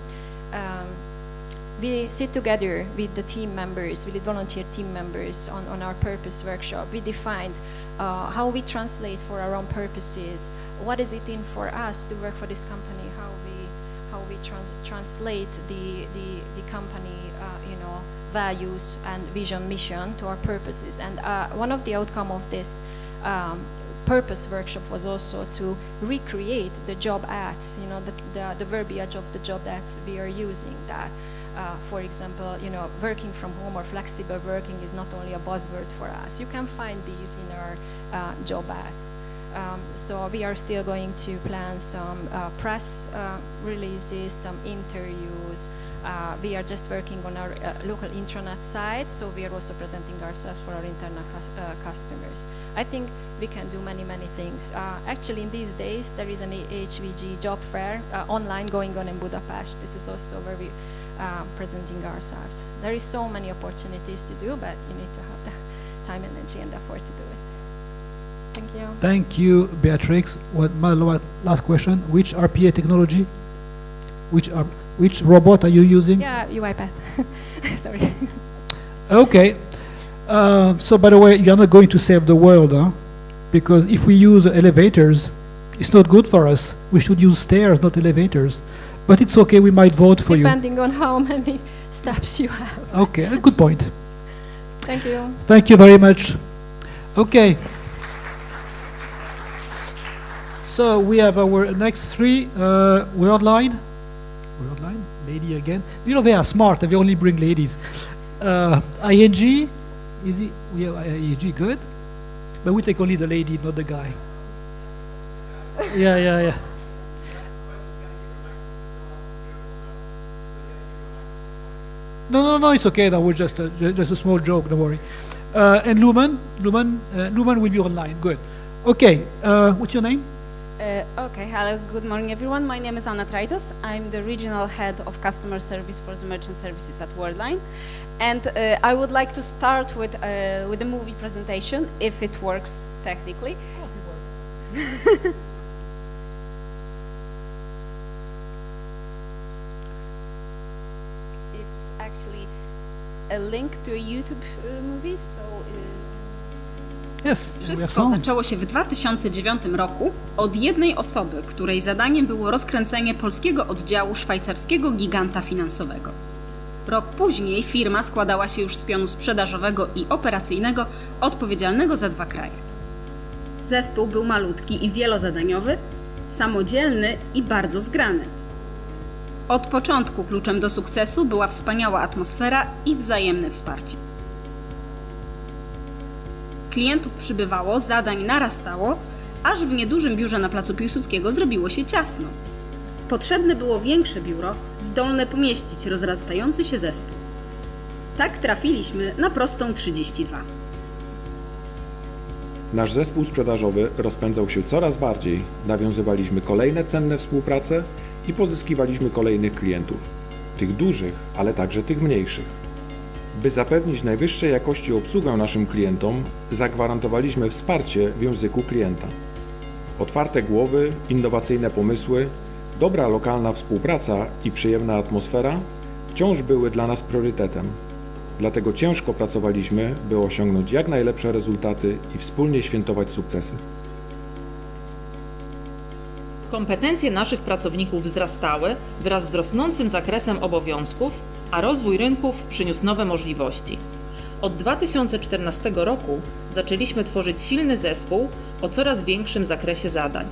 We sit together with the team members, with the volunteer team members on our purpose workshop. We defined how we translate for our own purposes. What is it in for us to work for this company? How we translate the company, values and vision, mission to our purposes. And one of the outcome of this purpose workshop was also to recreate the job ads, the verbiage of the job ads we are using. That, for example, working from home or flexible working is not only a buzzword for us. You can find these in our job ads. So we are still going to plan some press releases, some interviews. We are just working on our local intranet site, so we are also presenting ourselves for our internal customers. I think we can do many things. Actually, in these days, there is an HVG job fair online going on in Budapest. This is also where we presenting ourselves. There is so many opportunities to do, but you need to have the time, energy, and effort to do it. Thank you. Thank you, Beatrix. My last question: which RPA technology? Which robot are you using? Yeah, UiPath. Sorry. Okay. So, by the way, you're not going to save the world, huh? Because if we use elevators, it's not good for us. We should use stairs, not elevators. But it's okay. We might vote for you. Depending on how many steps you have. Okay, good point. Thank you. Thank you very much. Okay. So we have our next three. We're online. We're online. Lady again. You know they are smart. They only bring ladies. ING. Is it? We have ING. Good. But we take only the lady, not the guy. Yeah. No, it's okay. That was just a small joke. Don't worry. And Lumen will be online. Good. Okay. What's your name? Okay, hello, good morning everyone. My name is Anna Traitos. I'm the regional head of customer service for the merchant services at Worldline. And I would like to start with the movie presentation, if it works technically. Of course it works. It's actually a link to a YouTube movie, so... Yes, Wszystko zaczęło się w 2009 roku od jednej osoby, której zadaniem było rozkręcenie polskiego oddziału szwajcarskiego giganta finansowego. Rok później firma składała się już z pionu sprzedażowego i operacyjnego odpowiedzialnego za 2 kraje. Zespół był malutki i wielozadaniowy, samodzielny i bardzo zgrany. Od początku kluczem do sukcesu była wspaniała atmosfera i wzajemne wsparcie. Klientów przybywało, zadań narastało, aż w niedużym biurze na placu Piłsudskiego zrobiło się ciasno. Potrzebne było większe biuro, zdolne pomieścić rozrastający się zespół. Tak trafiliśmy na prostą 32. Nasz zespół sprzedażowy rozpędzał się coraz bardziej, nawiązywaliśmy kolejne cenne współprace i pozyskiwaliśmy kolejnych klientów. Tych dużych, ale także tych mniejszych. By zapewnić najwyższej jakości obsługę naszym klientom, zagwarantowaliśmy wsparcie w języku klienta. Otwarte głowy, innowacyjne pomysły, dobra lokalna współpraca i przyjemna atmosfera wciąż były dla nas priorytetem. Dlatego ciężko pracowaliśmy, by osiągnąć jak najlepsze rezultaty i wspólnie świętować sukcesy. Kompetencje naszych pracowników wzrastały wraz z rosnącym zakresem obowiązków, a rozwój rynków przyniósł nowe możliwości. Od 2014 roku zaczęliśmy tworzyć silny zespół o coraz większym zakresie zadań.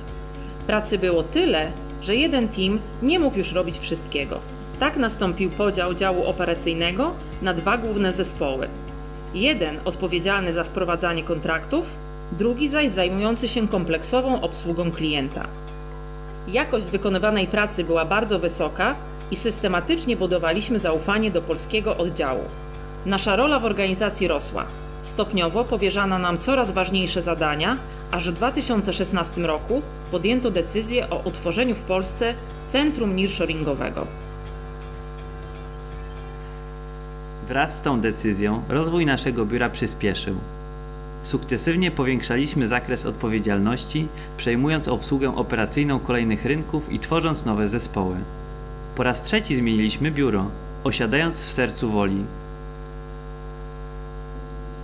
Pracy było tyle, że jeden team nie mógł już robić wszystkiego. Tak nastąpił podział działu operacyjnego na 2 główne zespoły. Jeden odpowiedzialny za wprowadzanie kontraktów, drugi zaś zajmujący się kompleksową obsługą klienta. Jakość wykonywanej pracy była bardzo wysoka i systematycznie budowaliśmy zaufanie do polskiego oddziału. Nasza rola w organizacji rosła. Stopniowo powierzano nam coraz ważniejsze zadania, aż w 2016 roku podjęto decyzję o utworzeniu w Polsce Centrum Nearshoringowego. Wraz z tą decyzją rozwój naszego biura przyspieszył. Sukcesywnie powiększaliśmy zakres odpowiedzialności, przejmując obsługę operacyjną kolejnych rynków i tworząc nowe zespoły. Po raz trzeci zmieniliśmy biuro, osiadając w sercu Woli.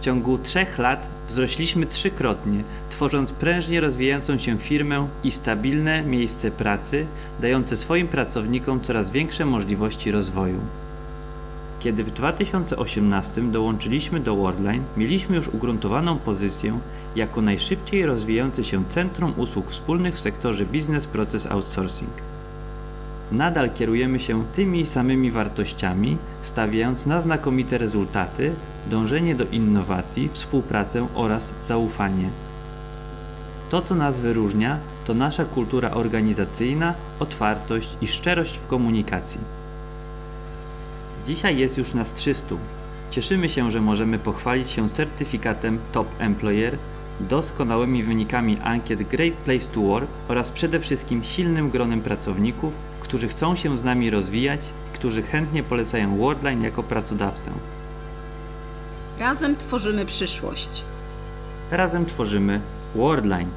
W ciągu 3 lat wzrośliśmy 3-krotnie, tworząc prężnie rozwijającą się firmę i stabilne miejsce pracy, dające swoim pracownikom coraz większe możliwości rozwoju. Kiedy w 2018 dołączyliśmy do Worldline, mieliśmy już ugruntowaną pozycję jako najszybciej rozwijające się centrum usług wspólnych w sektorze Business Process Outsourcing. Nadal kierujemy się tymi samymi wartościami, stawiając na znakomite rezultaty, dążenie do innowacji, współpracę oraz zaufanie. To, co nas wyróżnia, to nasza kultura organizacyjna, otwartość i szczerość w komunikacji. Dzisiaj jest już nas 300. Cieszymy się, że możemy pochwalić się certyfikatem Top Employer, doskonałymi wynikami ankiet Great Place to Work oraz przede wszystkim silnym gronem pracowników, którzy chcą się z nami rozwijać, którzy chętnie polecają Worldline jako pracodawcę. Razem tworzymy przyszłość. Razem tworzymy Worldline.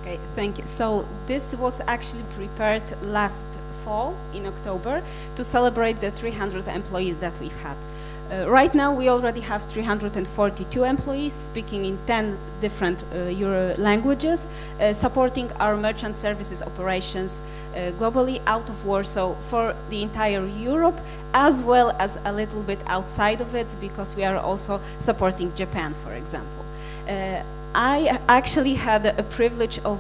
Okay, thank you. So this was actually prepared last fall in October to celebrate the 300 employees that we've had. Right now, we already have 342 employees speaking in 10 different Euro languages, supporting our merchant services operations globally out of Warsaw for the entire Europe, as well as a little bit outside of it, because we are also supporting Japan, for example. I actually had a privilege of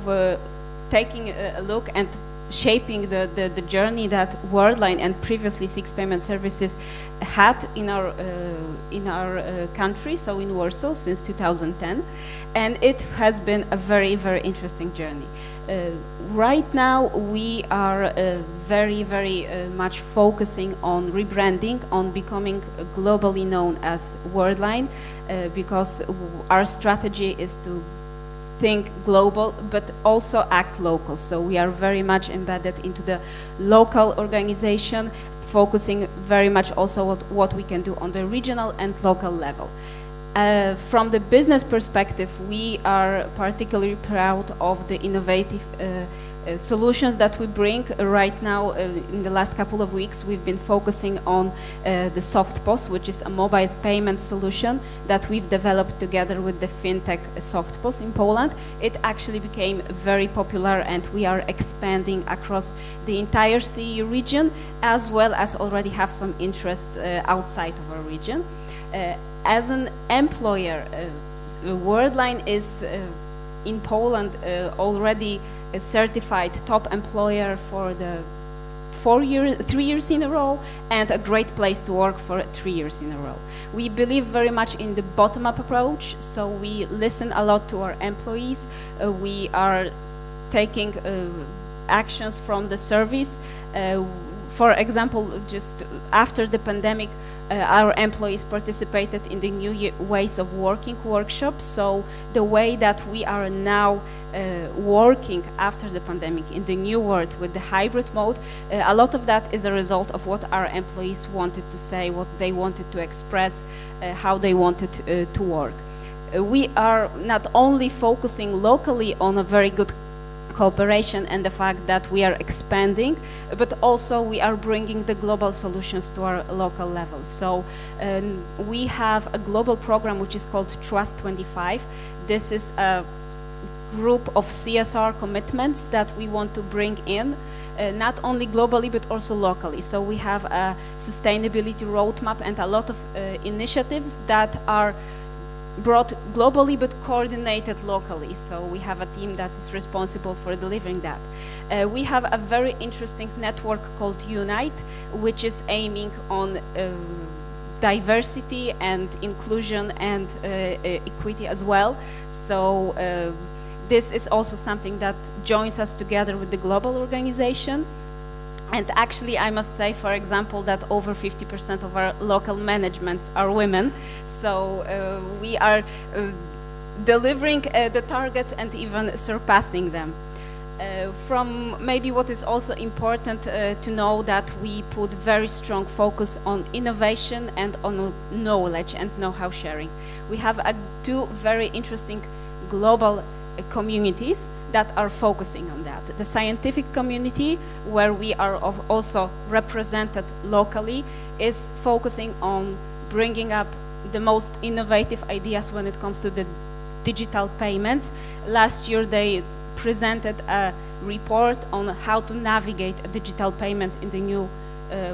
taking a look and shaping the journey that Worldline and previously SIX Payment Services had in our country, so in Warsaw, since 2010, and it has been a very, very interesting journey. Right now, we are very much focusing on rebranding, on becoming globally known as Worldline, because our strategy is to think global, but also act local. So we are very much embedded into the local organization, focusing very much also what we can do on the regional and local level. From the business perspective, we are particularly proud of the innovative solutions that we bring. Right now, in the last couple of weeks, we've been focusing on the SoftPOS, which is a mobile payment solution that we've developed together with the fintech SoftPOS in Poland. It actually became very popular, and we are expanding across the entire CEE region, as well as already have some interest outside of our region. As an employer, Worldline is in Poland already a certified top employer for the 3 years in a row, and a great place to work for 3 years in a row. We believe very much in the bottom-up approach, so we listen a lot to our employees. We are taking actions from the service. For example, just after the pandemic, our employees participated in the new ways of working workshops. So the way that we are now working after the pandemic in the new world with the hybrid mode, a lot of that is a result of what our employees wanted to say, what they wanted to express, how they wanted to work. We are not only focusing locally on a very good cooperation and the fact that we are expanding, but also we are bringing the global solutions to our local level. So we have a global program which is called Trust 25. This is a group of CSR commitments that we want to bring in, not only globally but also locally. So we have a sustainability roadmap and a lot of initiatives that are brought globally but coordinated locally. So we have a team that is responsible for delivering that. We have a very interesting network called Unite, which is aiming on diversity and inclusion and equity as well. So this is also something that joins us together with the global organization. And actually, I must say, for example, that over 50% of our local managements are women. So we are delivering the targets and even surpassing them. From maybe what is also important to know that we put very strong focus on innovation and on knowledge and know-how sharing. We have two very interesting global communities that are focusing on that. The scientific community, where we are also represented locally, is focusing on bringing up the most innovative ideas when it comes to the digital payments. Last year they presented a report on how to navigate a digital payment in the new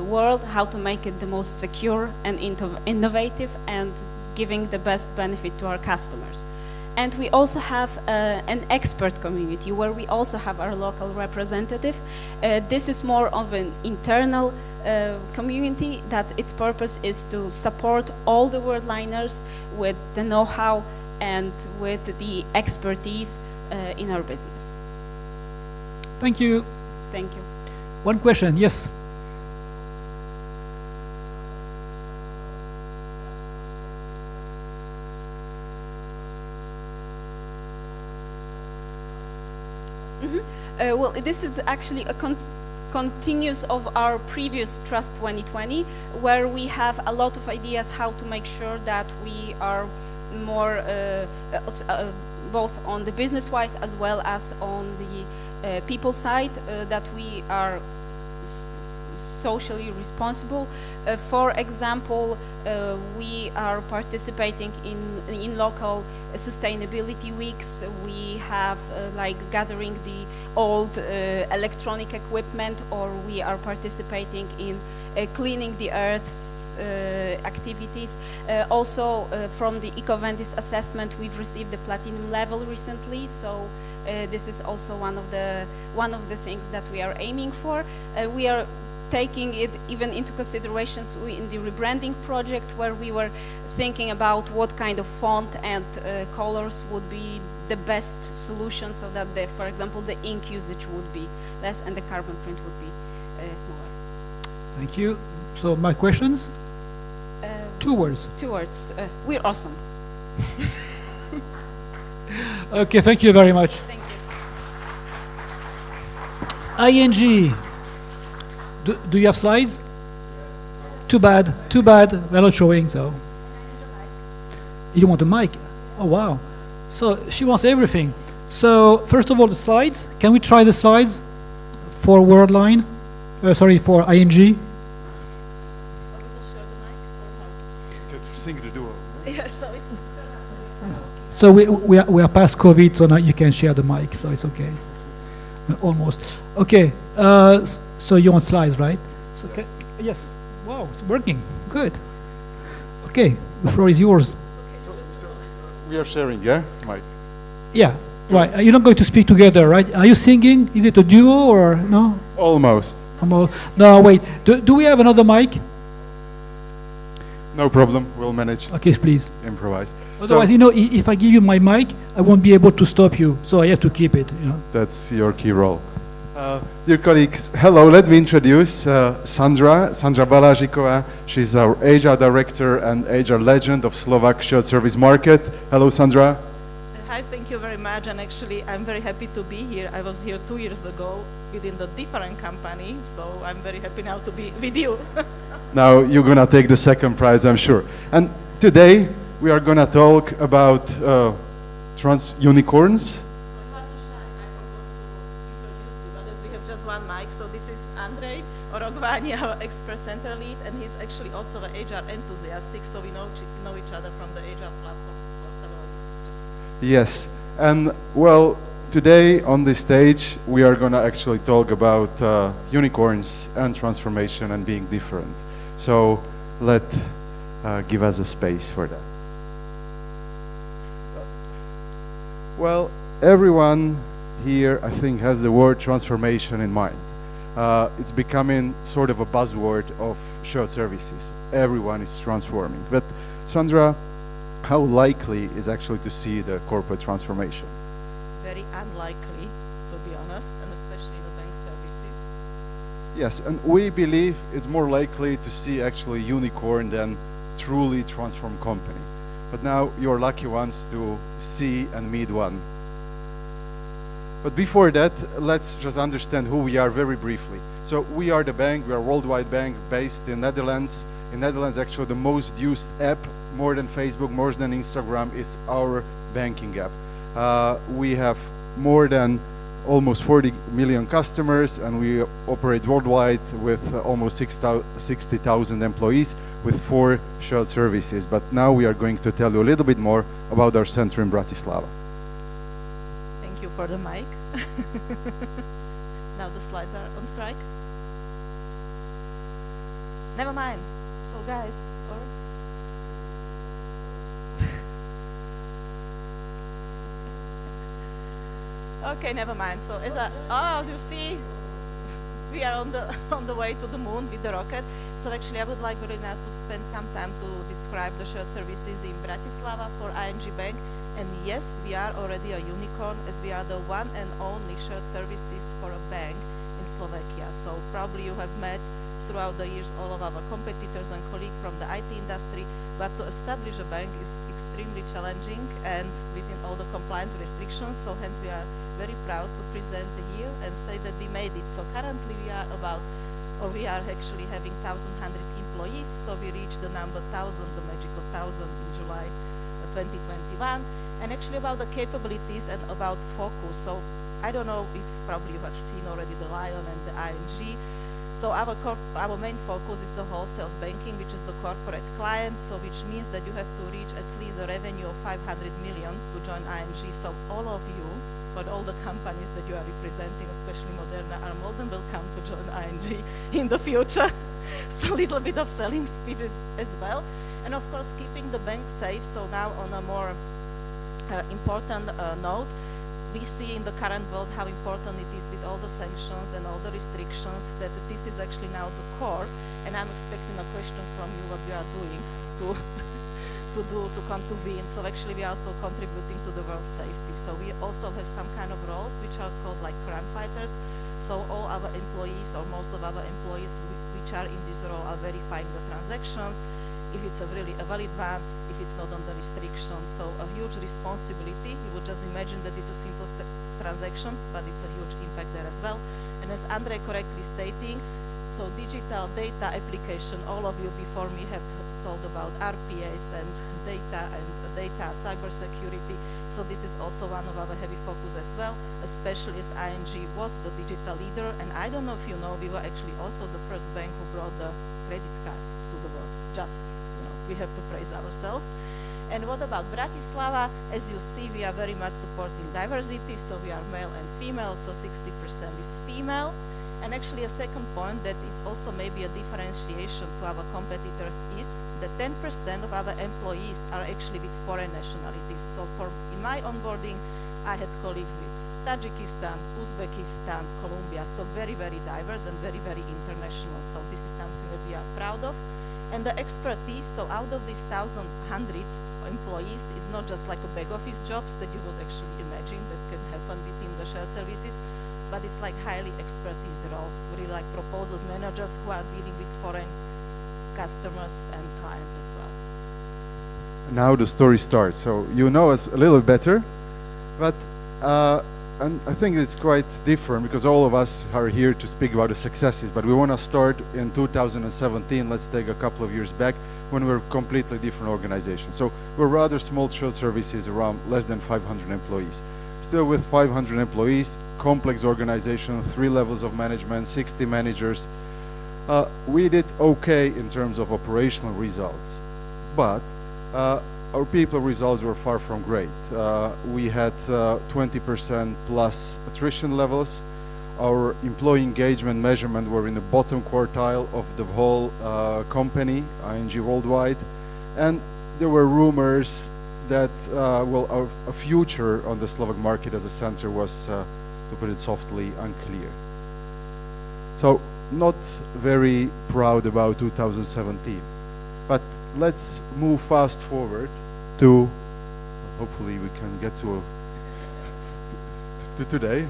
world, how to make it the most secure and innovative and giving the best benefit to our customers. And we also have an expert community where we also have our local representative. This is more of an internal community that its purpose is to support all the Worldliners with the know-how and with the expertise in our business. Thank you. Thank you. One question, yes. Well, this is actually a continuous of our previous Trust 2020, where we have a lot of ideas how to make sure that we are more both on the business-wise as well as on the people side, that we are socially responsible. For example, we are participating in local sustainability weeks. We have like gathering the old electronic equipment, or we are participating in cleaning the earth's activities. Also from the Ecoventis assessment, we've received the platinum level recently, so this is also one of the things that we are aiming for. We are taking it even into considerations in the rebranding project, where we were thinking about what kind of font and colors would be the best solution, so that, for example, the ink usage would be less and the carbon print would be smaller. Thank you. So my questions? 2 words. 2 words. We're awesome. Okay, thank you very much. Thank you. ING. Do you have slides? Yes. Too bad. They're not showing, so. You want a mic? Oh, wow. So she wants everything. So first of all, the slides. Can we try the slides for Worldline? For ING? Because sing the duo. Yeah, so So we are past COVID, so now you can share the mic, so it's okay. Almost. Okay. So you want slides, right? So yes. Wow, it's working. Good. Okay, the floor is yours. So we are sharing, yeah, Mike? Yeah. Right. You're not going to speak together, right? Are you singing? Is it a duo or no? Almost. No, wait. Do we have another mic? No problem. We'll manage. Okay, please. Improvise. Otherwise, if I give you my mic, I won't be able to stop you. So I have to keep it. That's your key role. Dear colleagues, hello. Let me introduce Sandra Balazsikova. She's our HR director and HR legend of Slovak shared service market. Hello, Sandra. Hi, thank you very much. And actually, I'm very happy to be here. I was here 2 years ago within the different company, so I'm very happy now to be with you. Now you're gonna take the second prize, I'm sure. And today we are gonna talk about unicorns. Just one mic. So this is Andrej Orogvani, our expert center lead, and he's actually also an HR enthusiastic. So we know each other from the HR platforms for several years. Yes, and well, today on this stage we are going to actually talk about unicorns and transformation and being different. So give us a space for that. Well, everyone here, I think, has the word transformation in mind. It's becoming sort of a buzzword of shared services. Everyone is transforming. But Sandra, how likely is actually to see the corporate transformation? Very unlikely, to be honest, and especially in the bank services. Yes, and we believe it's more likely to see actually unicorn than truly transformed company. But now you're lucky ones to see and meet one. But before that, let's just understand who we are very briefly. So we are the bank, we are a worldwide bank based in Netherlands. In Netherlands, actually the most used app, more than Facebook, more than Instagram, is our banking app. We have more than almost 40 million customers, and we operate worldwide with almost 60,000 employees with 4 shared services. But now we are going to tell you a little bit more about our center in Bratislava. Thank you for the mic. Now the slides are on strike. Never mind. So guys, okay, never mind. So as you see, we are on the way to the moon with the rocket. So actually, I would like really now to spend some time to describe the shared services in Bratislava for ING Bank. And yes, we are already a unicorn, as we are the one and only shared services for a bank in Slovakia. So probably you have met throughout the years all of our competitors and colleagues from the IT industry, but to establish a bank is extremely challenging and within all the compliance restrictions. So hence we are very proud to present here and say that we made it. So currently we are actually having 1,100 employees. So we reached the number 1,000, the magical 1,000 in July 2021. And actually about the capabilities and about focus. So I don't know if probably you have seen already the Lion and the ING. So our main focus is the wholesale banking, which is the corporate clients, so which means that you have to reach at least a revenue of 500 million to join ING. So all of you, but all the companies that you are representing, especially Moderna, are more than welcome to join ING in the future. So a little bit of selling speeches as well. And of course, keeping the bank safe. So now on a more important note, we see in the current world how important it is with all the sanctions and all the restrictions that this is actually now the core. And I'm expecting a question from you what we are doing to come to win. So actually we are also contributing to the world safety. So we also have some kind of roles which are called like crime fighters. So all our employees or most of our employees which are in this role are verifying the transactions, if it's a really a valid one, if it's not under restriction. So a huge responsibility. You would just imagine that it's a simple transaction, but it's a huge impact there as well. And as Andre correctly stating, so digital data application, all of you before me have told about RPAs and data cybersecurity. So this is also one of our heavy focus as well, especially as ING was the digital leader. And I don't know if you know, we were actually also the first bank who brought the credit card to the world. Just, we have to praise ourselves. And what about Bratislava? As you see, we are very much supporting diversity, so we are male and female, so 60% is female. And actually a second point that is also maybe a differentiation to our competitors is that 10% of our employees are actually with foreign nationalities. So in my onboarding, I had colleagues with Tajikistan, Uzbekistan, Colombia, so very, very diverse and very, very international. So this is something that we are proud of. And the expertise, so out of these 1,100 employees, it's not just like a back office jobs that you would actually imagine that can happen within the shared services, but it's like highly expertise roles, really like proposals managers who are dealing with foreign customers and clients as well. Now the story starts. So you know us a little better, but and I think it's quite different because all of us are here to speak about the successes, but we want to start in 2017. Let's take a couple of years back when we were a completely different organization. So we're rather small shared services around less than 500 employees. Still with 500 employees, complex organization, 3 levels of management, 60 managers. We did okay in terms of operational results, but our people results were far from great. We had 20% plus attrition levels. Our employee engagement measurement were in the bottom quartile of the whole company, ING worldwide. And there were rumors that our future on the Slovak market as a center was, to put it softly, unclear. So not very proud about 2017. But let's move fast forward to, hopefully we can get to today.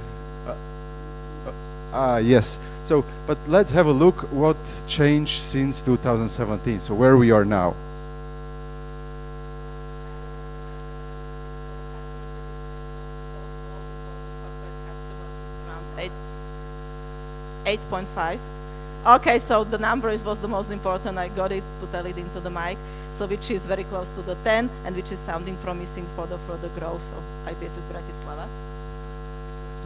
Yes. So, but let's have a look what changed since 2017. So where we are now. Around 8.5. Okay, so the number was the most important. I got it to tell it into the mic. So which is very close to the 10 and which is sounding promising for the further growth of IPSS Bratislava.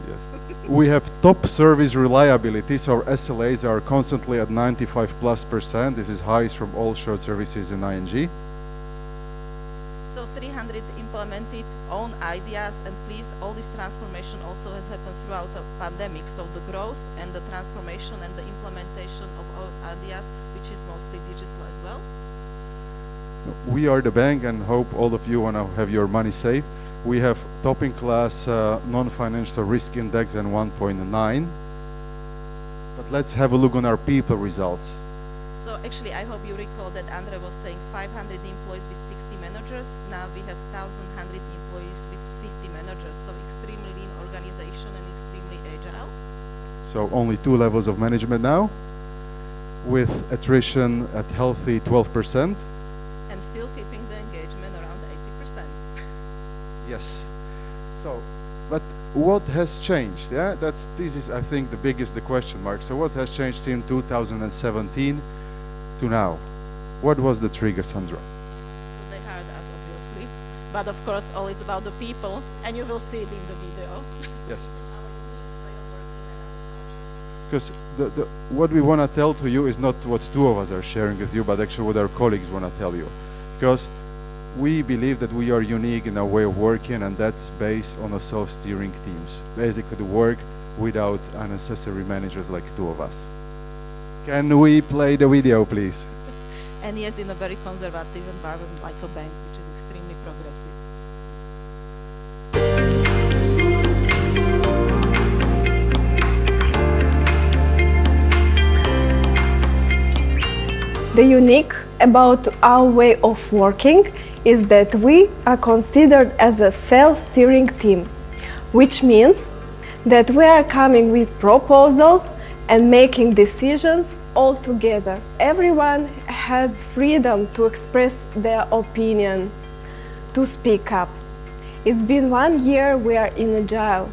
Yes. We have top service reliability, so our SLAs are constantly at 95+%. This is highest from all shared services in ING. So 300 implemented own ideas, and please, all this transformation also has happened throughout the pandemic. So the growth and the transformation and the implementation of all ideas, which is mostly digital as well. We are the bank and hope all of you want to have your money safe. We have top in class non-financial risk index and 1.9. But let's have a look on our people results. So actually, I hope you recall that Andre was saying 500 employees with 60 managers. Now we have 1,100 employees with 50 managers. So extremely lean organization and extremely agile. So only 2 levels of management now, with attrition at healthy 12%. And still keeping the engagement around 80%. Yes. So, but what has changed? Yeah, this is I think the question mark. So what has changed since 2017 to now? What was the trigger, Sandra? So they hired us, obviously, but of course, all is about the people, and you will see it in the video. Yes. because what we want to tell to you is not what two of us are sharing with you, but actually what our colleagues want to tell you. Because we believe that we are unique in our way of working, and that's based on a self-steering teams. Basically, the work without unnecessary managers like two of us. Can we play the video, please? And yes, in a very conservative environment like a bank, which is extremely progressive. The unique about our way of working is that we are considered as a self-steering team, which means that we are coming with proposals and making decisions all together. Everyone has freedom to express their opinion, to speak up. It's been 1 year we are in Agile.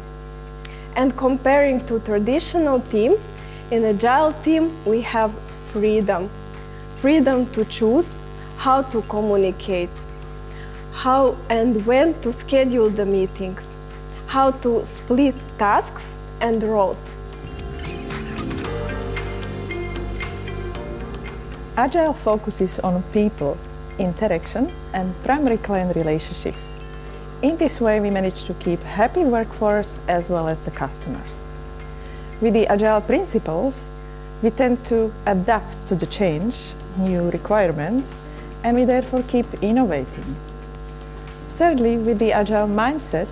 And comparing to traditional teams, in Agile team we have freedom. Freedom to choose how to communicate, how and when to schedule the meetings, how to split tasks and roles. Agile focuses on people, interaction, and primary client relationships. In this way, we manage to keep happy workforce as well as the customers. With the Agile principles, we tend to adapt to the change, new requirements, and we therefore keep innovating. Thirdly, with the Agile mindset,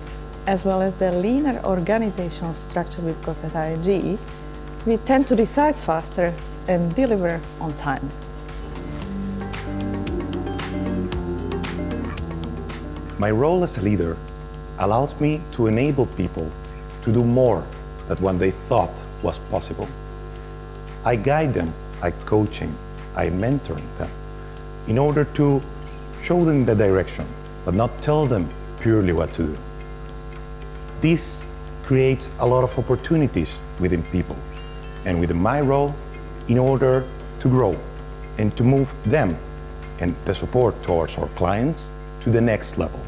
as well as the leaner organizational structure we've got at ING, we tend to decide faster and deliver on time. My role as a leader allows me to enable people to do more than what they thought was possible. I guide them, I coaching, I mentoring them in order to show them the direction, but not tell them purely what to do. This creates a lot of opportunities within people and within my role in order to grow and to move them and the support towards our clients to the next level.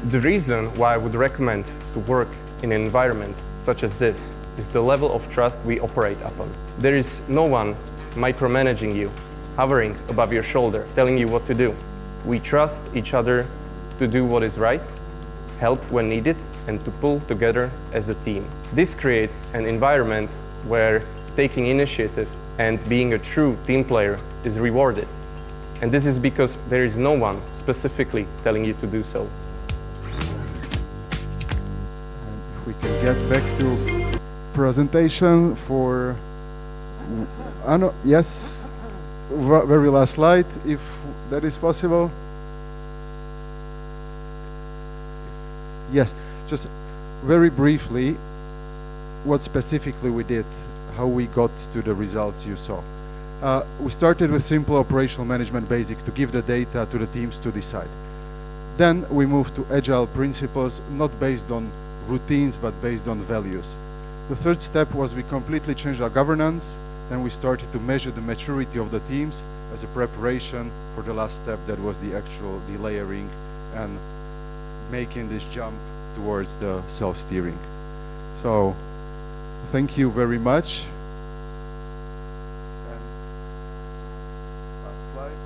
The reason why I would recommend to work in an environment such as this is the level of trust we operate upon. There is no one micromanaging you, hovering above your shoulder, telling you what to do. We trust each other to do what is right, help when needed, and to pull together as a team. This creates an environment where taking initiative and being a true team player is rewarded. And this is because there is no one specifically telling you to do so. We can get back to presentation for yes, very last slide, if that is possible. Yes, just very briefly, what specifically we did, how we got to the results you saw. We started with simple operational management basics to give the data to the teams to decide. Then we moved to Agile principles, not based on routines, but based on values. The third step was we completely changed our governance, and we started to measure the maturity of the teams as a preparation for the last step, that was the actual delayering and making this jump towards the self-steering. So, thank you very much. And last slide.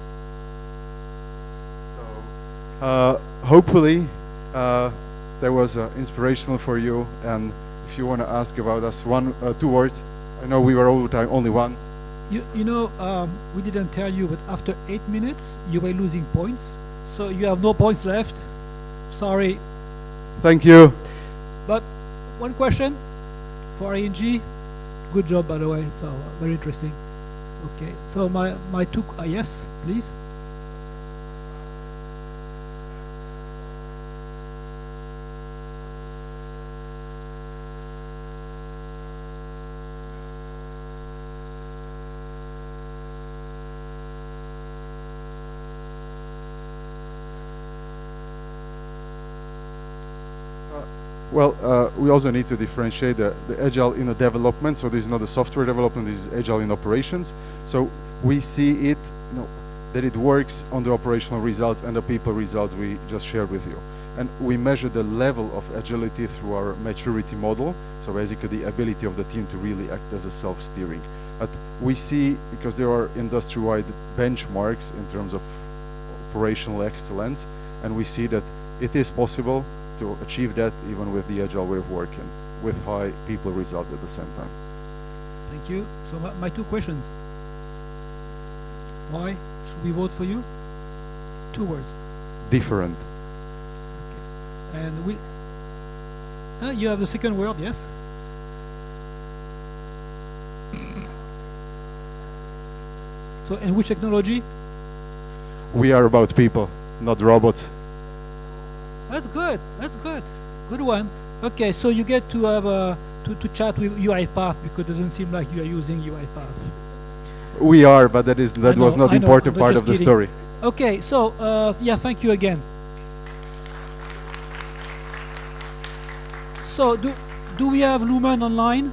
So, hopefully, that was inspirational for you, and if you want to ask about us two words, I know we were all the time only one. You know, we didn't tell you, but after 8 minutes, you were losing points, so you have no points left. Sorry. Thank you. But one question for ING. Good job, by the way. So very interesting. Okay. So my two yes, please. Well, we also need to differentiate the Agile in a development. So this is not a software development, this is Agile in operations. So we see it, that it works on the operational results and the people results we just shared with you. And we measure the level of agility through our maturity model. So basically the ability of the team to really act as a self-steering. But we see, because there are industry-wide benchmarks in terms of operational excellence, and we see that it is possible to achieve that even with the agile way of working, with high people results at the same time. Thank you. So my two questions. Why should we vote for you? 2 words. Different. Okay. And you have the second word, yes? So, and which technology? We are about people, not robots. That's good. That's good. Good one. Okay, so you get to have to chat with UiPath because it doesn't seem like you are using UiPath. We are, but that was not the important part of the story. Okay, so yeah, thank you again. So do we have Lumen online?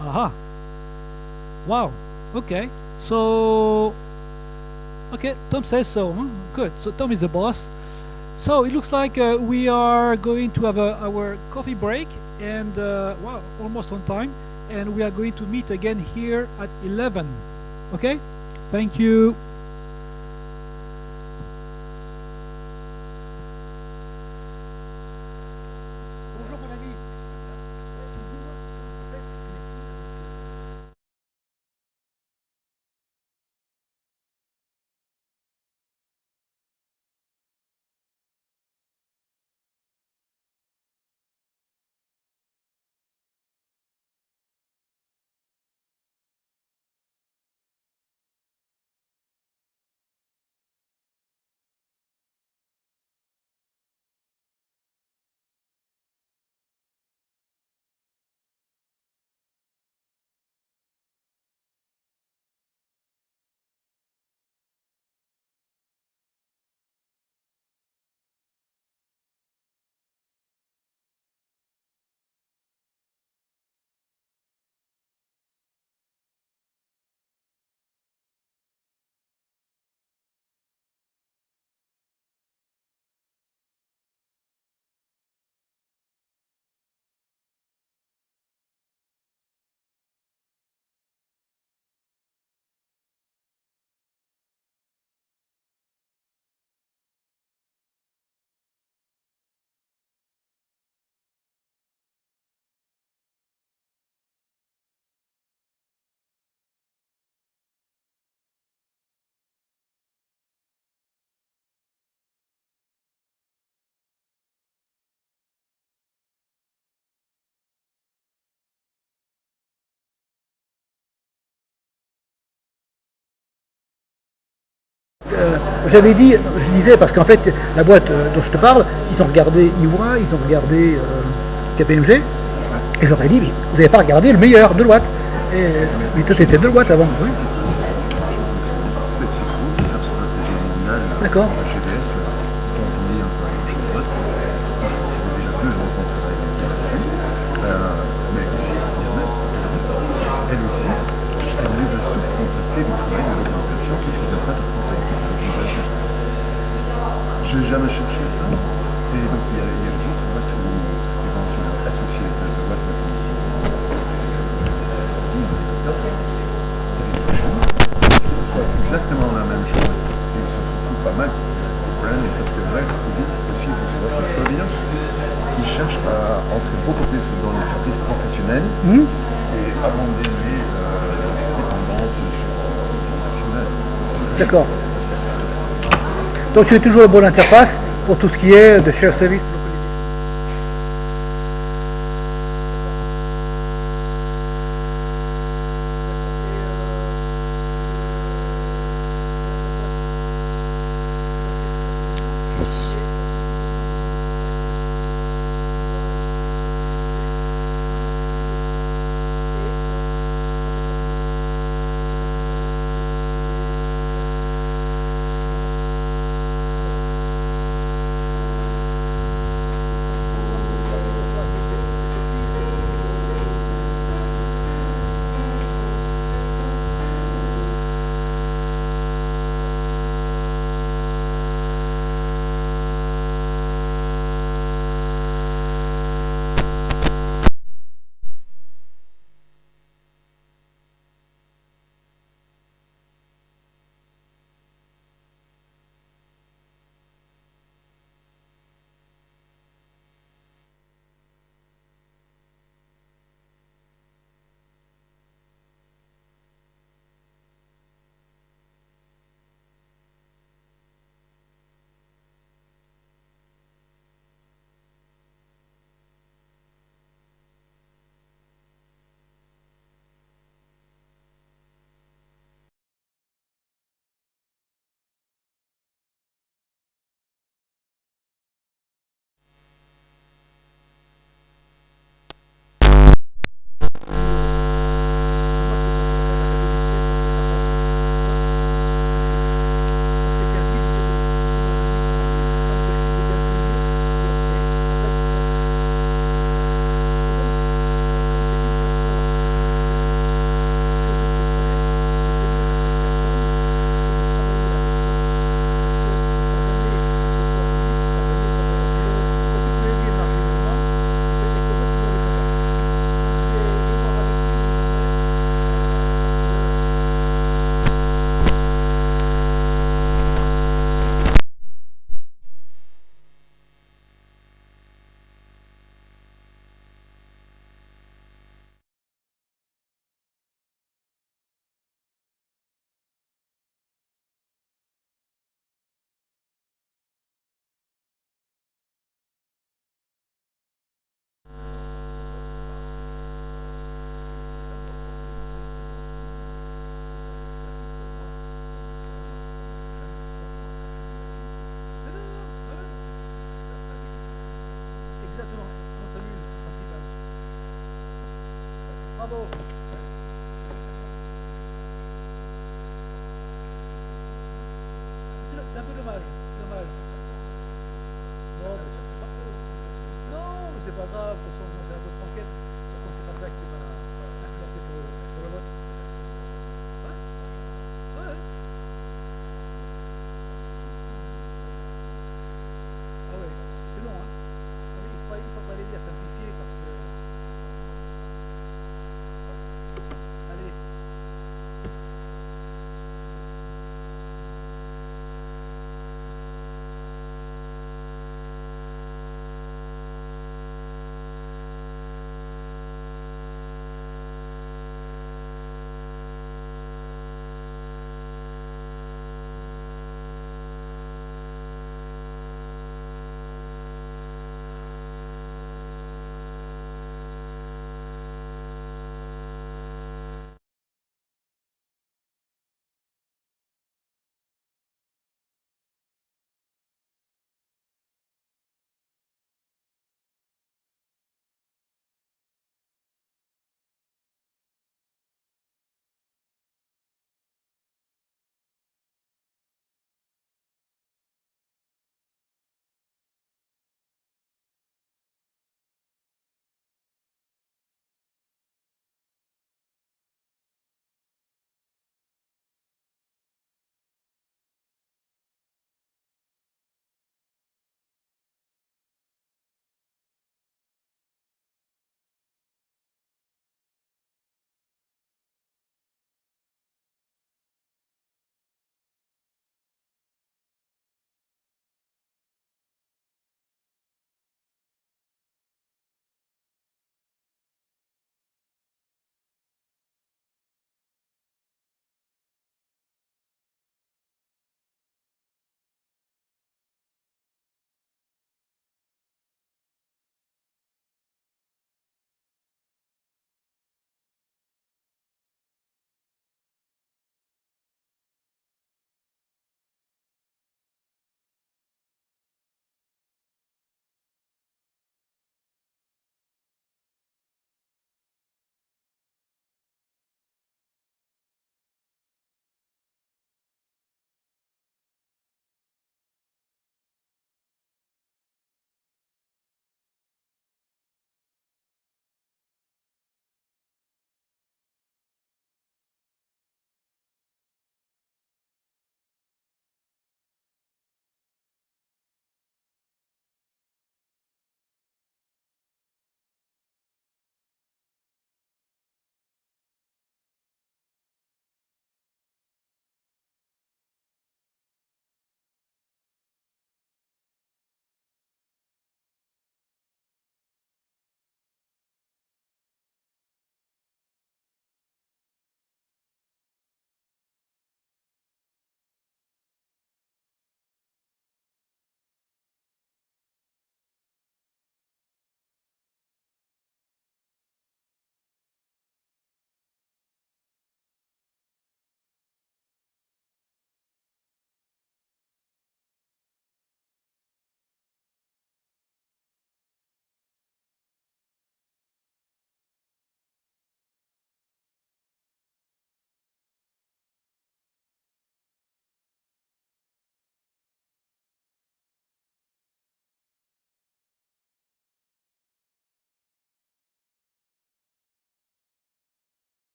Aha. Wow. Okay. So okay, Tom says so. Huh? Good. So Tom is the boss. So it looks like we are going to have our coffee break, and wow, almost on time. And we are going to meet again here at 11. Okay? Thank you. J'avais dit, je disais, parce qu'en fait, la boîte dont je te parle, ils ont regardé EY, ils ont regardé KPMG, et je leur ai dit, mais vous n'avez pas regardé le meilleur, Deloitte. Mais toi, tu étais Deloitte avant, oui. D'accord. Elle aussi, elle ne veut sous-contracter le travail de l'organisation puisqu'ils n'ont pas de contractuel d'organisation. Je n'ai jamais cherché ça. Et donc il y a des autres boîtes où les anciens associés de boîtes maintenant sont parce qu'ils reçoivent exactement la même chose et ils se foutent pas mal. Le problème est parce que là, aussi, il faut savoir que le Covid, ils cherchent à entrer beaucoup plus dans les services professionnels. Et abandonner les dépendances transactionnelles. D'accord. Donc tu es toujours la bonne interface pour tout ce qui est de share service. Yes. Bravo. C'est un peu dommage, c'est dommage. Non, mais je sais pas. Non, mais c'est pas grave, de toute façon, c'est un peu franquette. De toute façon, c'est pas ça qui m'a influencé sur le vote. Ouais. Ouais. Ah ouais, c'est long, hein. Il faudrait l'aider à simplifier parce que. Allez.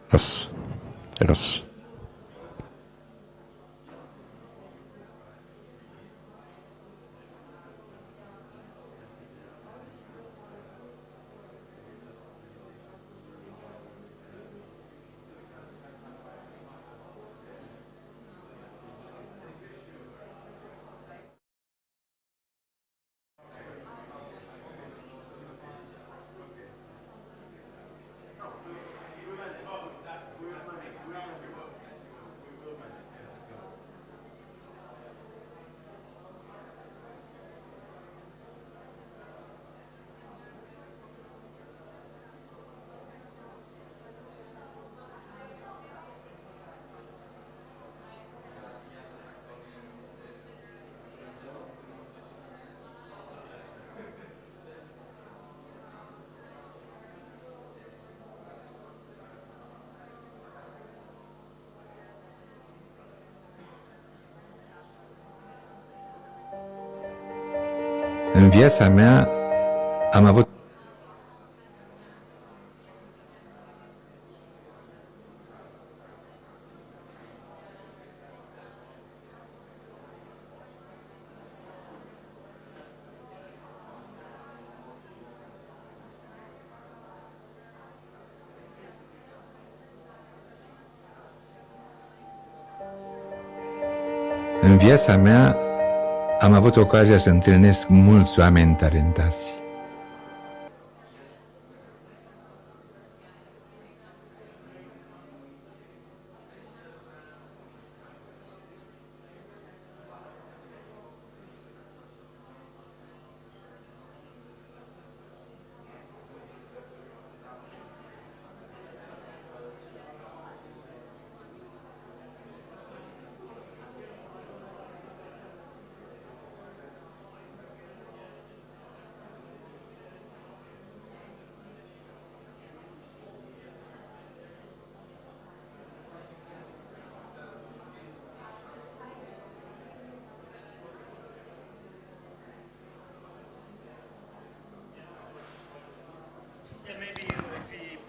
Raz. Raz. În viața mea am avut În viața mea am avut ocazia să întâlnesc mulți oameni talentați.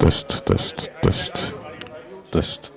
Test, test, test, test.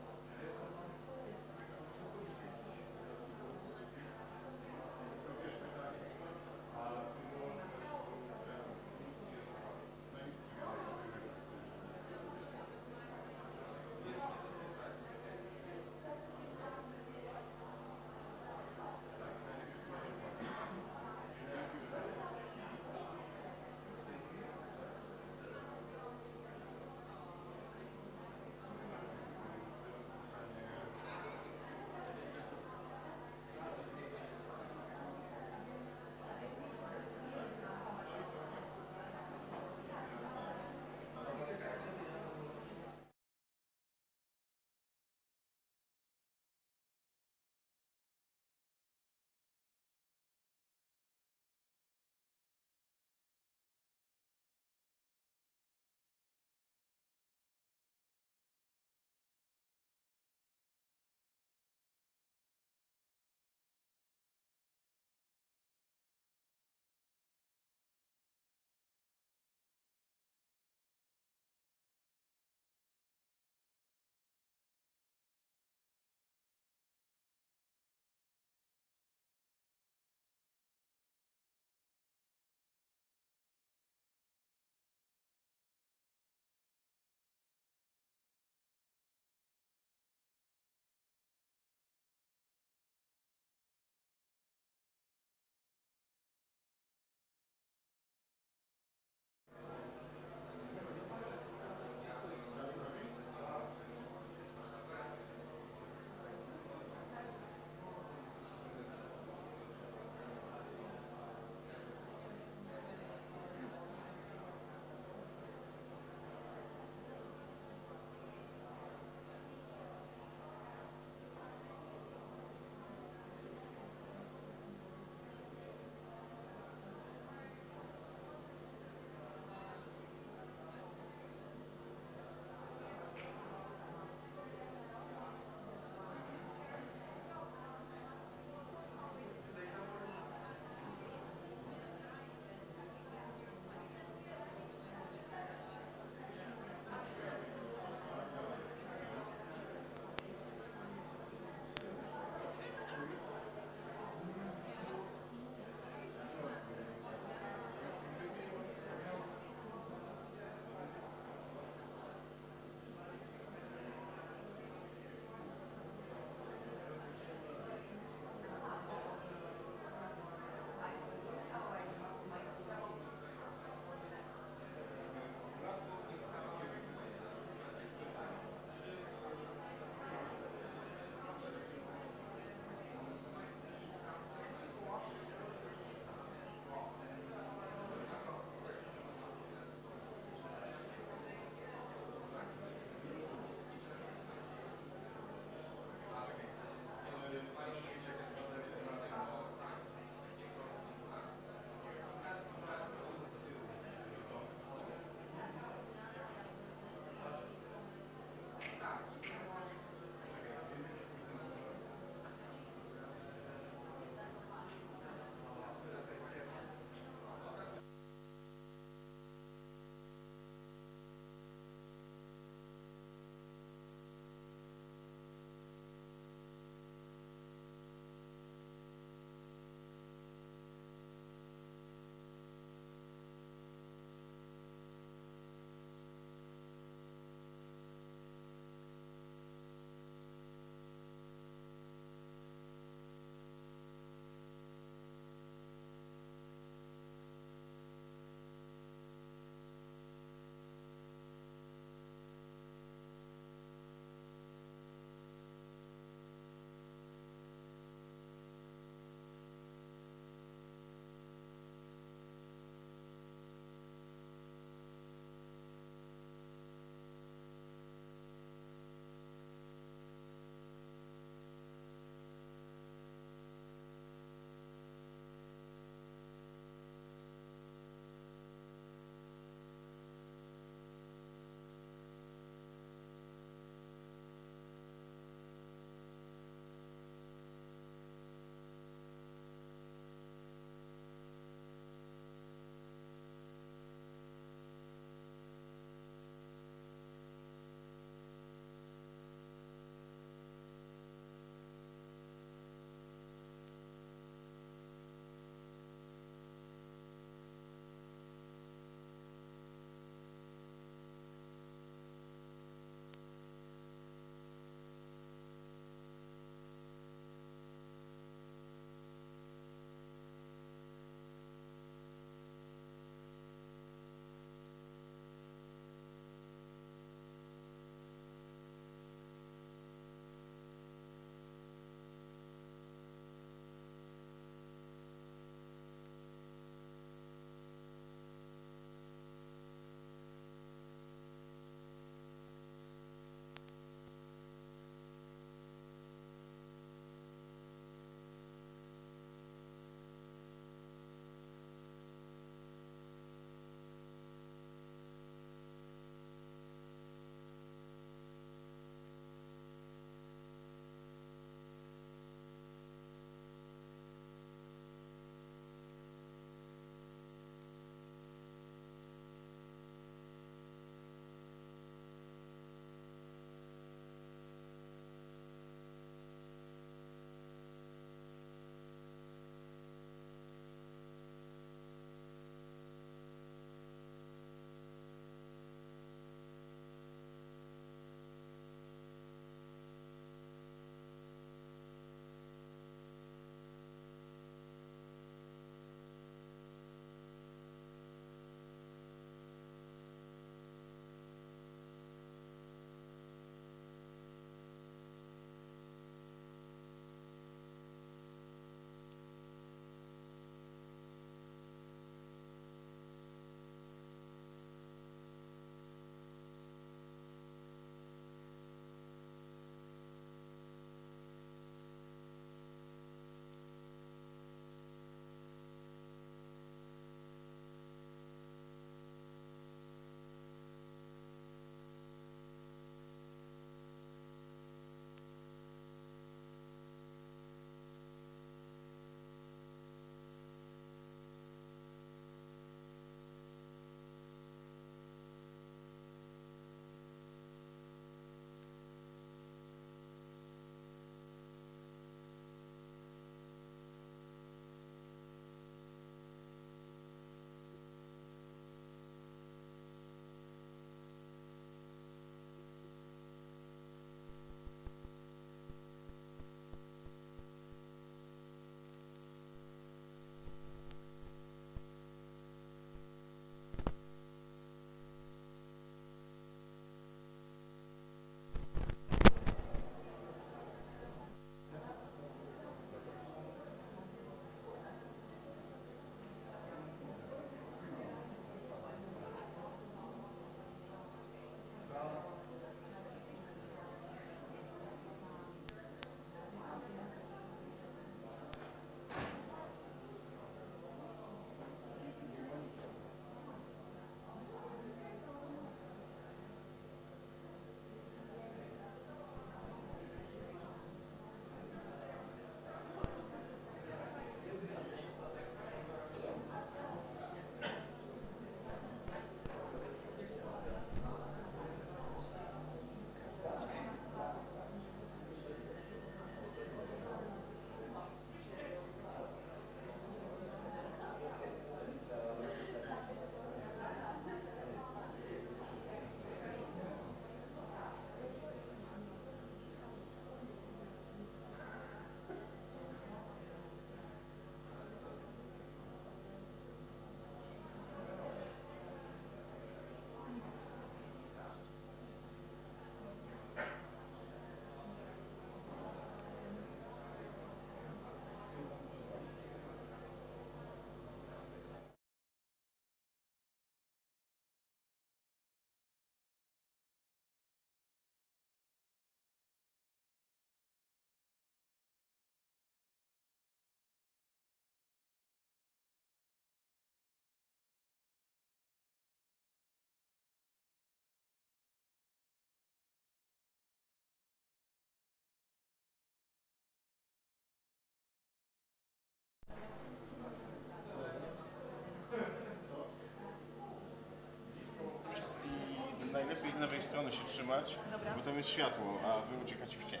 Najlepiej lewej strony się trzymać, bo tam jest światło, a wy uciekacie w cień.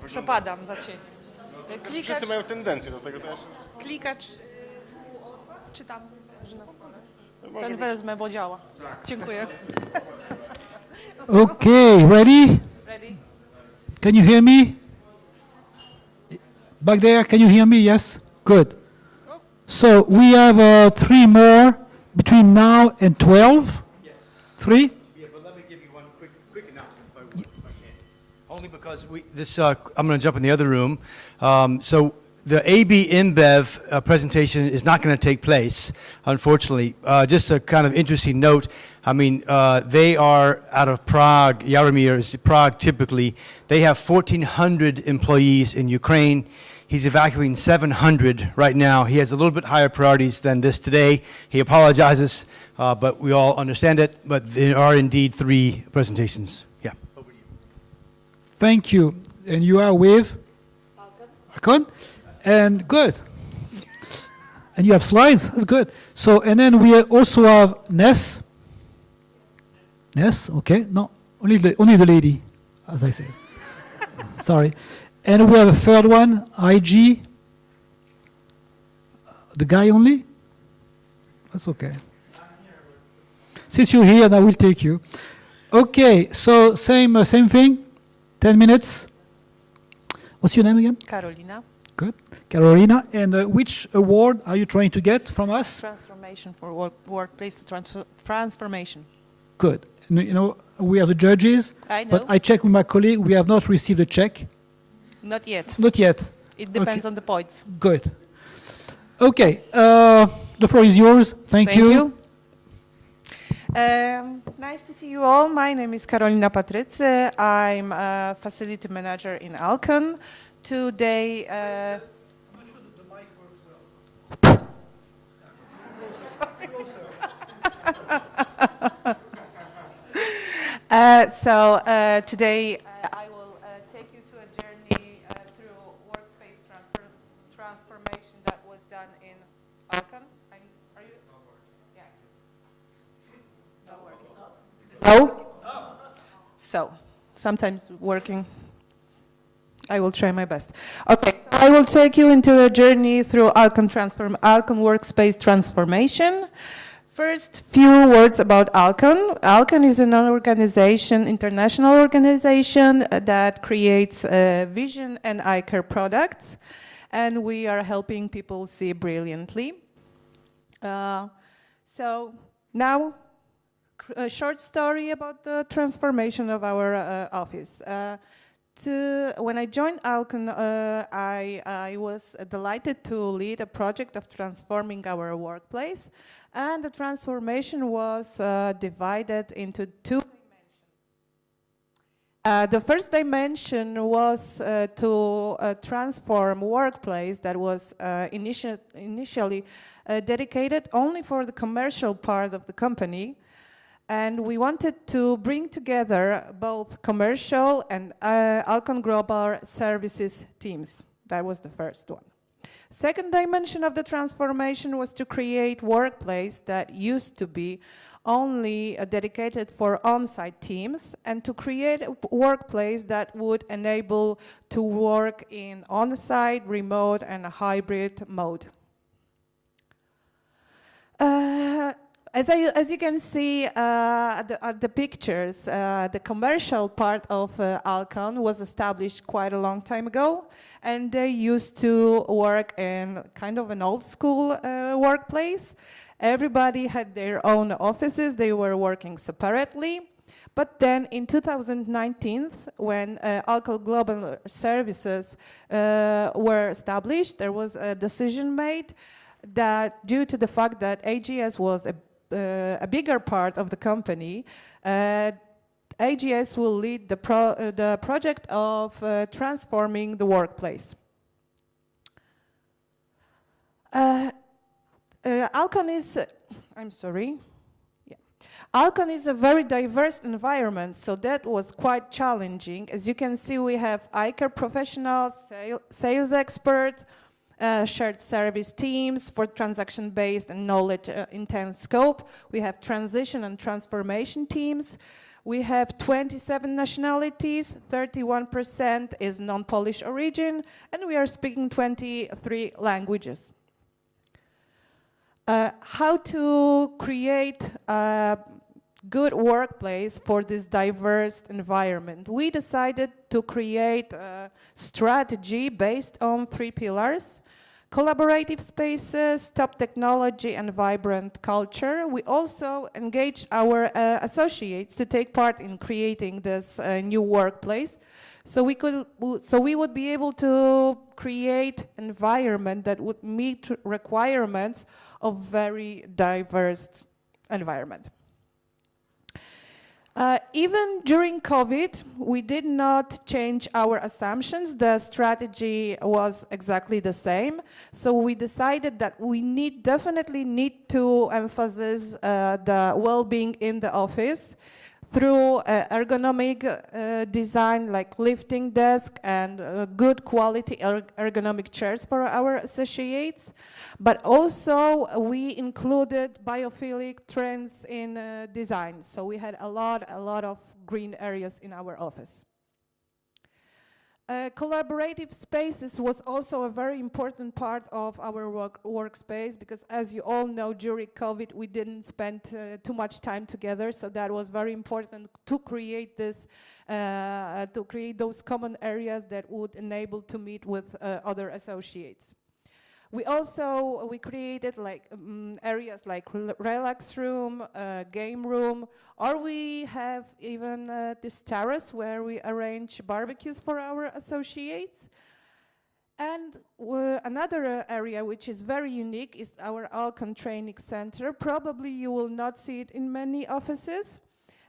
Przepadam za cień. Wszyscy mają tendencję do tego też. Klikacz czy tam? Że na stole. Może Ten być. wezmę, bo działa. Dziękuję. Okay, ready? Ready? Can you hear me? Back there, can you hear me? Yes? Good. So we have 3 more between now and 12. Yes. 3? Yeah, but let me give you one quick announcement if I can. Only because I'm going to jump in the other room. So the AB InBev presentation is not going to take place, unfortunately. Just a kind of interesting note. I mean, they are out of Prague. Jaromir is Prague typically. They have 1,400 employees in Ukraine. He's evacuating 700 right now. He has a little bit higher priorities than this today. He apologizes, but we all understand it. But there are indeed 3 presentations. Yeah. Thank you. And you are with? Alcon. And good. And you have slides? That's good. So, and then we also have Ness. Ness, okay. No, only the lady, as I say. Sorry. And we have a third one, IG. The guy only? That's okay. Since you're here, I will take you. Okay, so same thing. 10 minutes. What's your name again? Carolina. Good. Carolina. And which award are you trying to get from us? Transformation for workplace transformation. Good. You know, we are the judges. I know. But I checked with my colleague. We have not received a check. Not yet. Not yet. It depends Okay. on the points. Good. Okay. The floor is yours. Thank you. Nice to see you all. My name is Karolina Patrycy. I'm a facility manager in Alcon. Today, today I will take you to a journey through workspace transformation that was done in Alcon. Are you? Yeah. No? So, sometimes working. I will try my best. Okay, I will take you into a journey through Alcon workspace transformation. First, few words about Alcon. Alcon is an organization, international organization that creates vision and eye care products, and we are helping people see brilliantly. So now, a short story about the transformation of our office. When I joined Alcon, I was delighted to lead a project of transforming our workplace, and the transformation was divided into 2 dimensions. The first dimension was to transform workplace that was initially dedicated only for the commercial part of the company. And we wanted to bring together both commercial and Alcon Global Services teams. That was the first one. Second dimension of the transformation was to create workplace that used to be only dedicated for on-site teams, and to create a workplace that would enable to work in on-site, remote, and a hybrid mode. As you can see at the pictures, the commercial part of Alcon was established quite a long time ago, and they used to work in kind of an old school workplace. Everybody had their own offices, they were working separately. But then in 2019, when Alcon Global Services were established, there was a decision made that due to the fact that AGS was a bigger part of the company, AGS will lead the project of transforming the workplace. Alcon is, Alcon is a very diverse environment, so that was quite challenging. As you can see, we have eye care professionals, sales experts, shared service teams for transaction-based and knowledge-intense scope. We have transition and transformation teams. We have 27 nationalities, 31% is non-Polish origin, and we are speaking 23 languages. How to create a good workplace for this diverse environment? We decided to create a strategy based on 3 pillars: collaborative spaces, top technology, and vibrant culture. We also engaged our associates to take part in creating this new workplace. So we would be able to create an environment that would meet requirements of very diverse environment. Even during COVID, we did not change our assumptions. The strategy was exactly the same. So we decided that we definitely need to emphasize the well-being in the office through ergonomic design, like lifting desk and good quality ergonomic chairs for our associates. But also we included biophilic trends in design. So we had a lot of green areas in our office. Collaborative spaces was also a very important part of our workspace, because as you all know, during COVID we didn't spend too much time together, so that was very important to create this, to create those common areas that would enable to meet with other associates. We created like areas like relax room, game room, or we have even this terrace where we arrange barbecues for our associates. And another area which is very unique is our Alcon Training Center. Probably you will not see it in many offices,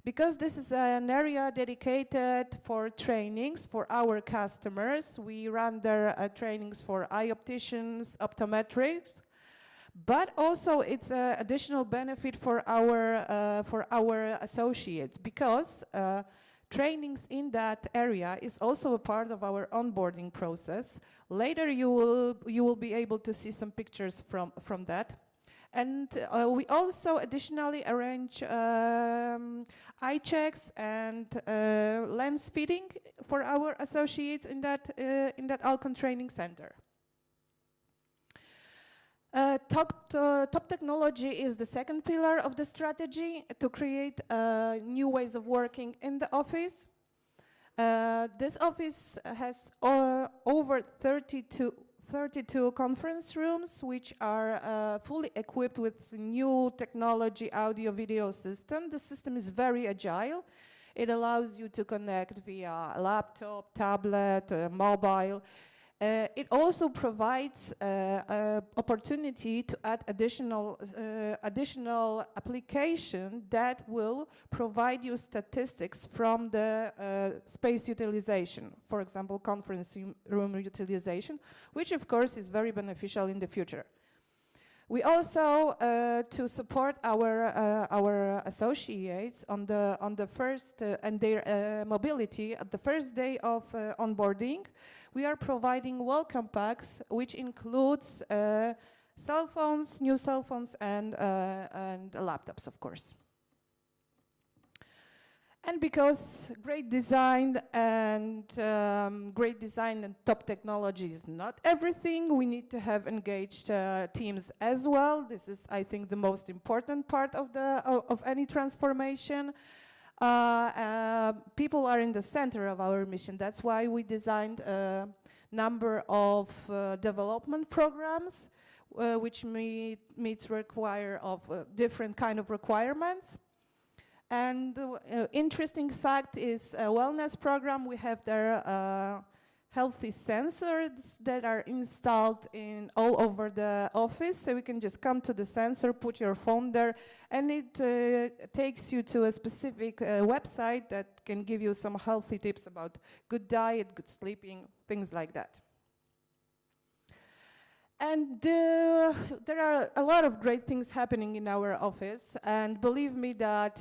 because this is an area dedicated for trainings for our customers. We run their trainings for eye opticians, optometrists, but also it's an additional benefit for our associates, because trainings in that area is also a part of our onboarding process. Later you will be able to see some pictures from that. And we also additionally arrange eye checks and lens fitting for our associates in that Alcon Training Center. Top technology is the second pillar of the strategy to create new ways of working in the office. This office has over 32 conference rooms, which are fully equipped with new technology audio-video system. The system is very agile. It allows you to connect via a laptop, tablet, mobile. It also provides opportunity to add additional application that will provide you statistics from the space utilization, for example, conference room utilization, which of course is very beneficial in the future. We also, to support our associates on the first and their mobility at the first day of onboarding, we are providing welcome packs, which includes cell phones, new cell phones, and laptops, of course. And because great design and top technology is not everything, we need to have engaged teams as well. This is, I think, the most important part of any transformation. People are in the center of our mission. That's why we designed a number of development programs, which meets different kind of requirements. And interesting fact is a wellness program. We have there healthy sensors that are installed all over the office. So we can just come to the sensor, put your phone there, and it takes you to a specific website that can give you some healthy tips about good diet, good sleeping, things like that. And there are a lot of great things happening in our office, and believe me that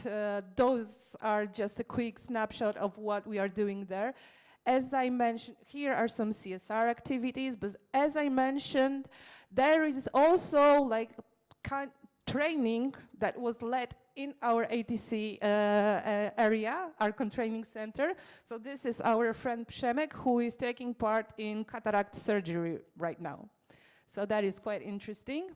those are just a quick snapshot of what we are doing there. As I mentioned, here are some CSR activities, but as I mentioned, there is also like training that was led in our ATC area, our training center. So this is our friend Przemek, who is taking part in cataract surgery right now. So that is quite interesting.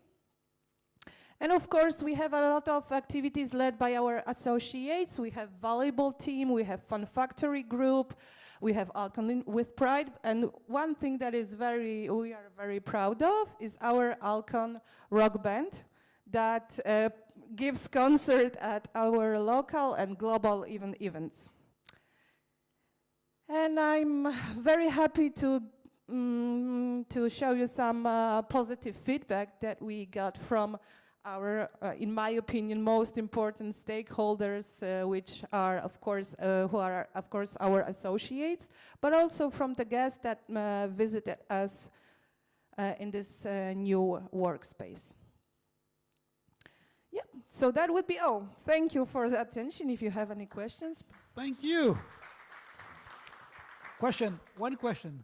And of course, we have a lot of activities led by our associates. We have volleyball team, we have Fun Factory group, we have Alcon with Pride. And one thing that is we are very proud of is our Alcon rock band that gives concert at our local and global events. And I'm very happy to show you some positive feedback that we got from our, in my opinion, most important stakeholders, which are, of course, who are, of course, our associates, but also from the guests that visited us in this new workspace. Yeah, so that would be all. Thank you for the attention. If you have any questions. Thank you. Question, one question.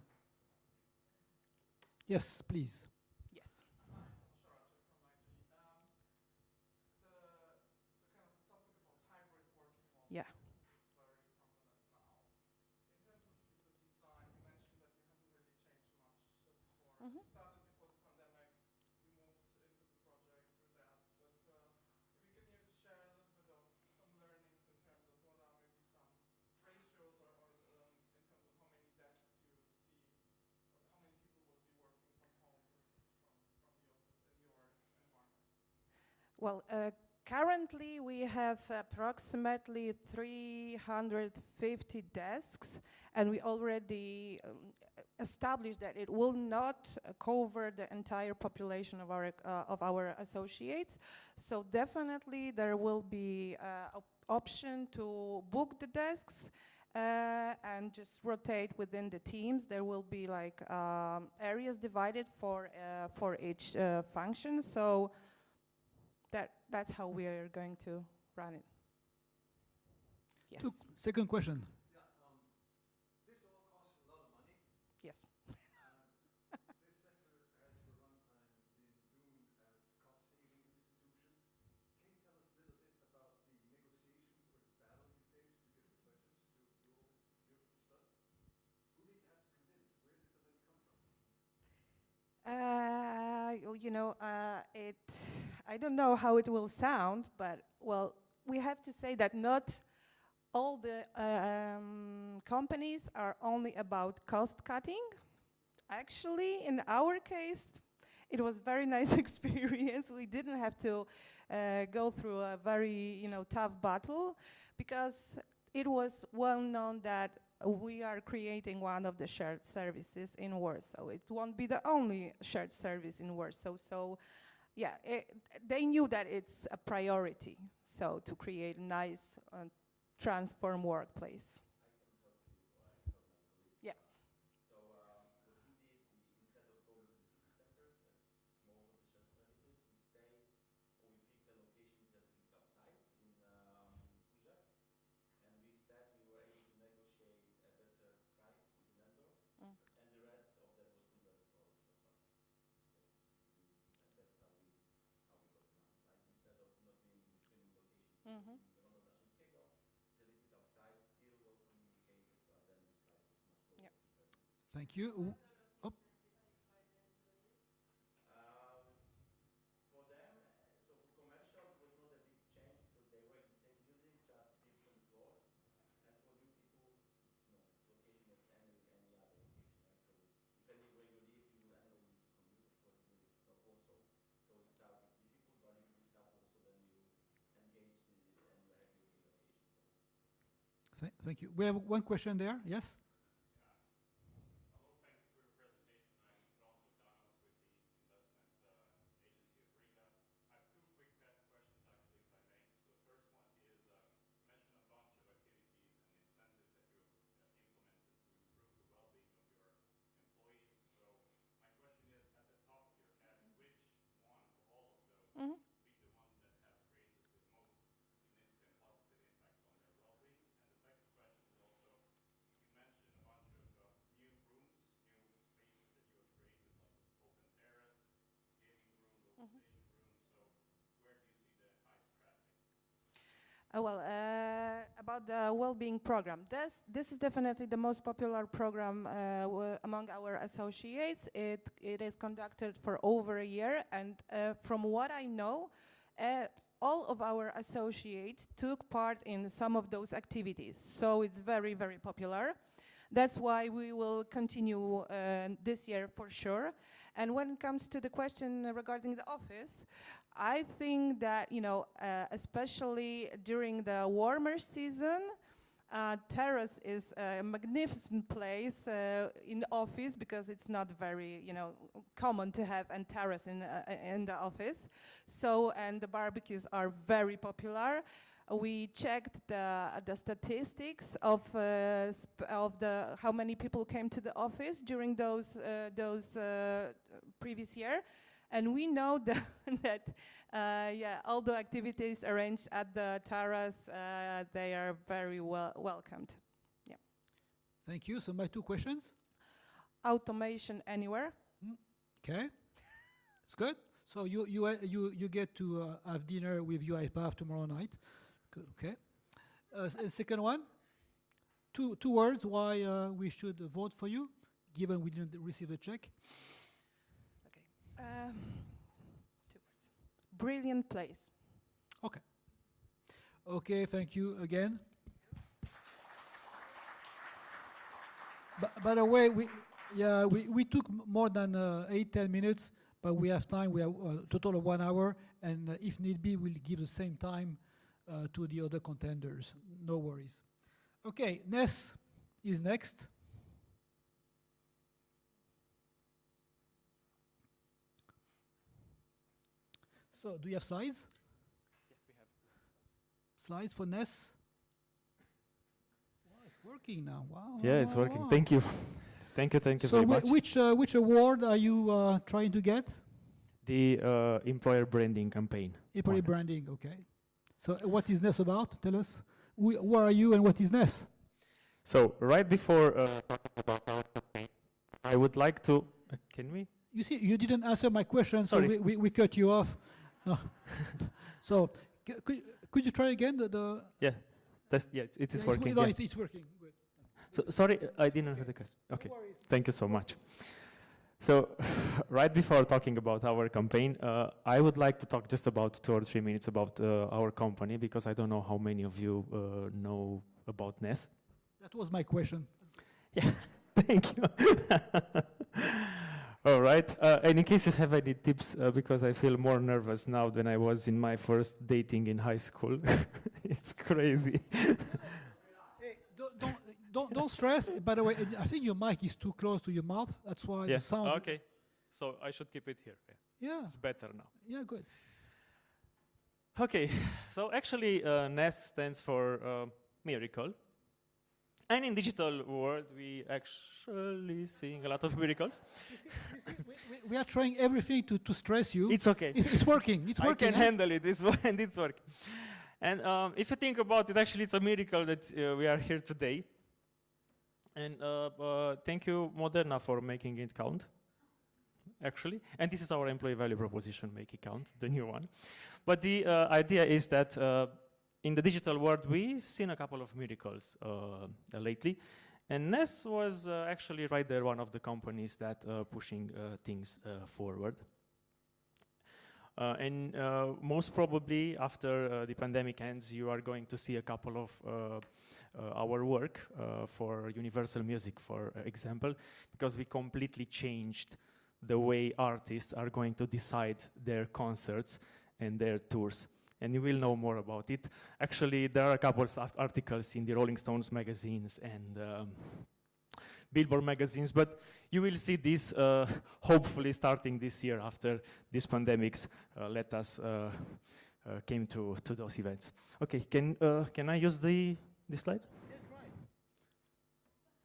Yes, please. Yes. Yeah. Mm-hmm. Started before the pandemic, we moved into the projects with that, but maybe can you share a little bit of some learnings in terms of what are maybe some ratios or in terms of how many desks you see, or how many people would be working from home versus from the office in your environment? Well, currently we have approximately 350 desks, and we already established that it will not cover the entire population of our associates. So definitely there will be option to book the desks and just rotate within the teams. There will be like areas divided for each function. So that's how we are going to run it. Yes. Second question. Yeah, this all costs a lot of money. Yes. This sector has for a long time been doomed as cost-saving institution. Can you tell us a little bit about the negotiations or the battle you faced to get the budgets to do all this beautiful stuff? Who did you have to convince? Where did the money come from? I don't know how it will sound, but well, we have to say that not all the companies are only about cost cutting. Actually, in our case, it was very nice experience. We didn't have to go through a very tough battle, because it was well known that we are creating one of the shared services in Warsaw. It won't be the only shared service in Warsaw. So yeah, they knew that it's a priority. So to create a nice, transform workplace. Yeah. So what we did, instead of going to the city center, as most of the shared services, we stayed, or we picked a location that we picked outside in Uzhev, and with that we were able to negotiate a better price with the vendor, and the rest of that was converted for our budget. So that's how we got the money, right? Instead of not being in the same location, that we picked outside, still well communicated, but then the price was much lower. Yep. Thank you. Oh. For them, so for commercial, it was not a big change because they were in the same building, just different floors. And for new people, it's location as any other location, right? So depending where you live, you will anyway need to commute. Of course, if it's not also going south, it's difficult, but if you south also, then you engage and you have your relocation. So. Thank you. We have one question there. Yes. Mentioned About the well-being program. This is definitely the most popular program among our associates. It is conducted for over a year, and from what I know, all of our associates took part in some of those activities. So it's very, very popular. That's why we will continue this year for sure. And when it comes to the question regarding the office, I think that, especially during the warmer season, terrace is a magnificent place in office because it's not very, common to have a terrace in the office. So, and the barbecues are very popular. We checked the statistics of how many people came to the office during those previous year, and we know that all the activities arranged at the terrace they are very well welcomed. Yeah. Thank you. So my two questions. Automation anywhere. Okay, it's good. So you get to have dinner with UiPath tomorrow night. Good. Okay. Second one. Two words why we should vote for you, given we didn't receive a check. Okay. 2 words. Brilliant place. Okay. Okay. Thank you again. By the way, we took more than 8-10 minutes, but we have time. We have a total of 1 hour, and if need be, we'll give the same time to the other contenders. No worries. Okay, Ness is next. So, do you have slides? Yeah, we have slides for Ness. Wow, it's working now. Wow. Yeah, it's working. Thank you. Thank you so very much. Which award are you trying to get? The employer branding campaign. Employer branding, okay. So what is Ness about? Tell us. Who are you and what is Ness? So right before talking about our campaign, I would like to. Can we? You see, you didn't answer my question, Sorry. so we cut you off. No. So could you try again? Yeah, it is working. No, yeah. it's working. Good. So sorry, I didn't hear the question. Okay, thank you so much. So, right before talking about our campaign, I would like to talk just about 2 or 3 minutes about our company, because I don't know how many of you know about Ness. That was my question. Yeah, thank you. All right, and in case you have any tips, because I feel more nervous now than I was in my first dating in high school. It's crazy. Hey, don't stress. By the way, I think your mic is too close to your mouth. That's why the sound. Okay, so I should keep it here. Yeah. It's better now. Yeah, good. Okay, so actually Ness stands for miracle. And in digital world, we actually seeing a lot of miracles. You see, we are trying everything to stress you. It's okay. It's working. It's working. I can handle it. It's working. And if you think about it, actually, it's a miracle that we are here today. And thank you, Moderna, for making it count, actually. And this is our employee value proposition, make it count, the new one. But the idea is that in the digital world, we've seen a couple of miracles lately. And Ness was actually right there, one of the companies that pushing things forward. And most probably after the pandemic ends, you are going to see a couple of our work for Universal Music, for example, because we completely changed the way artists are going to decide their concerts and their tours. And you will know more about it. Actually, there are a couple of articles in the Rolling Stones magazines and Billboard magazines, but you will see this hopefully starting this year after this pandemics let us came to those events. Okay, can I use the slide? Yeah, try.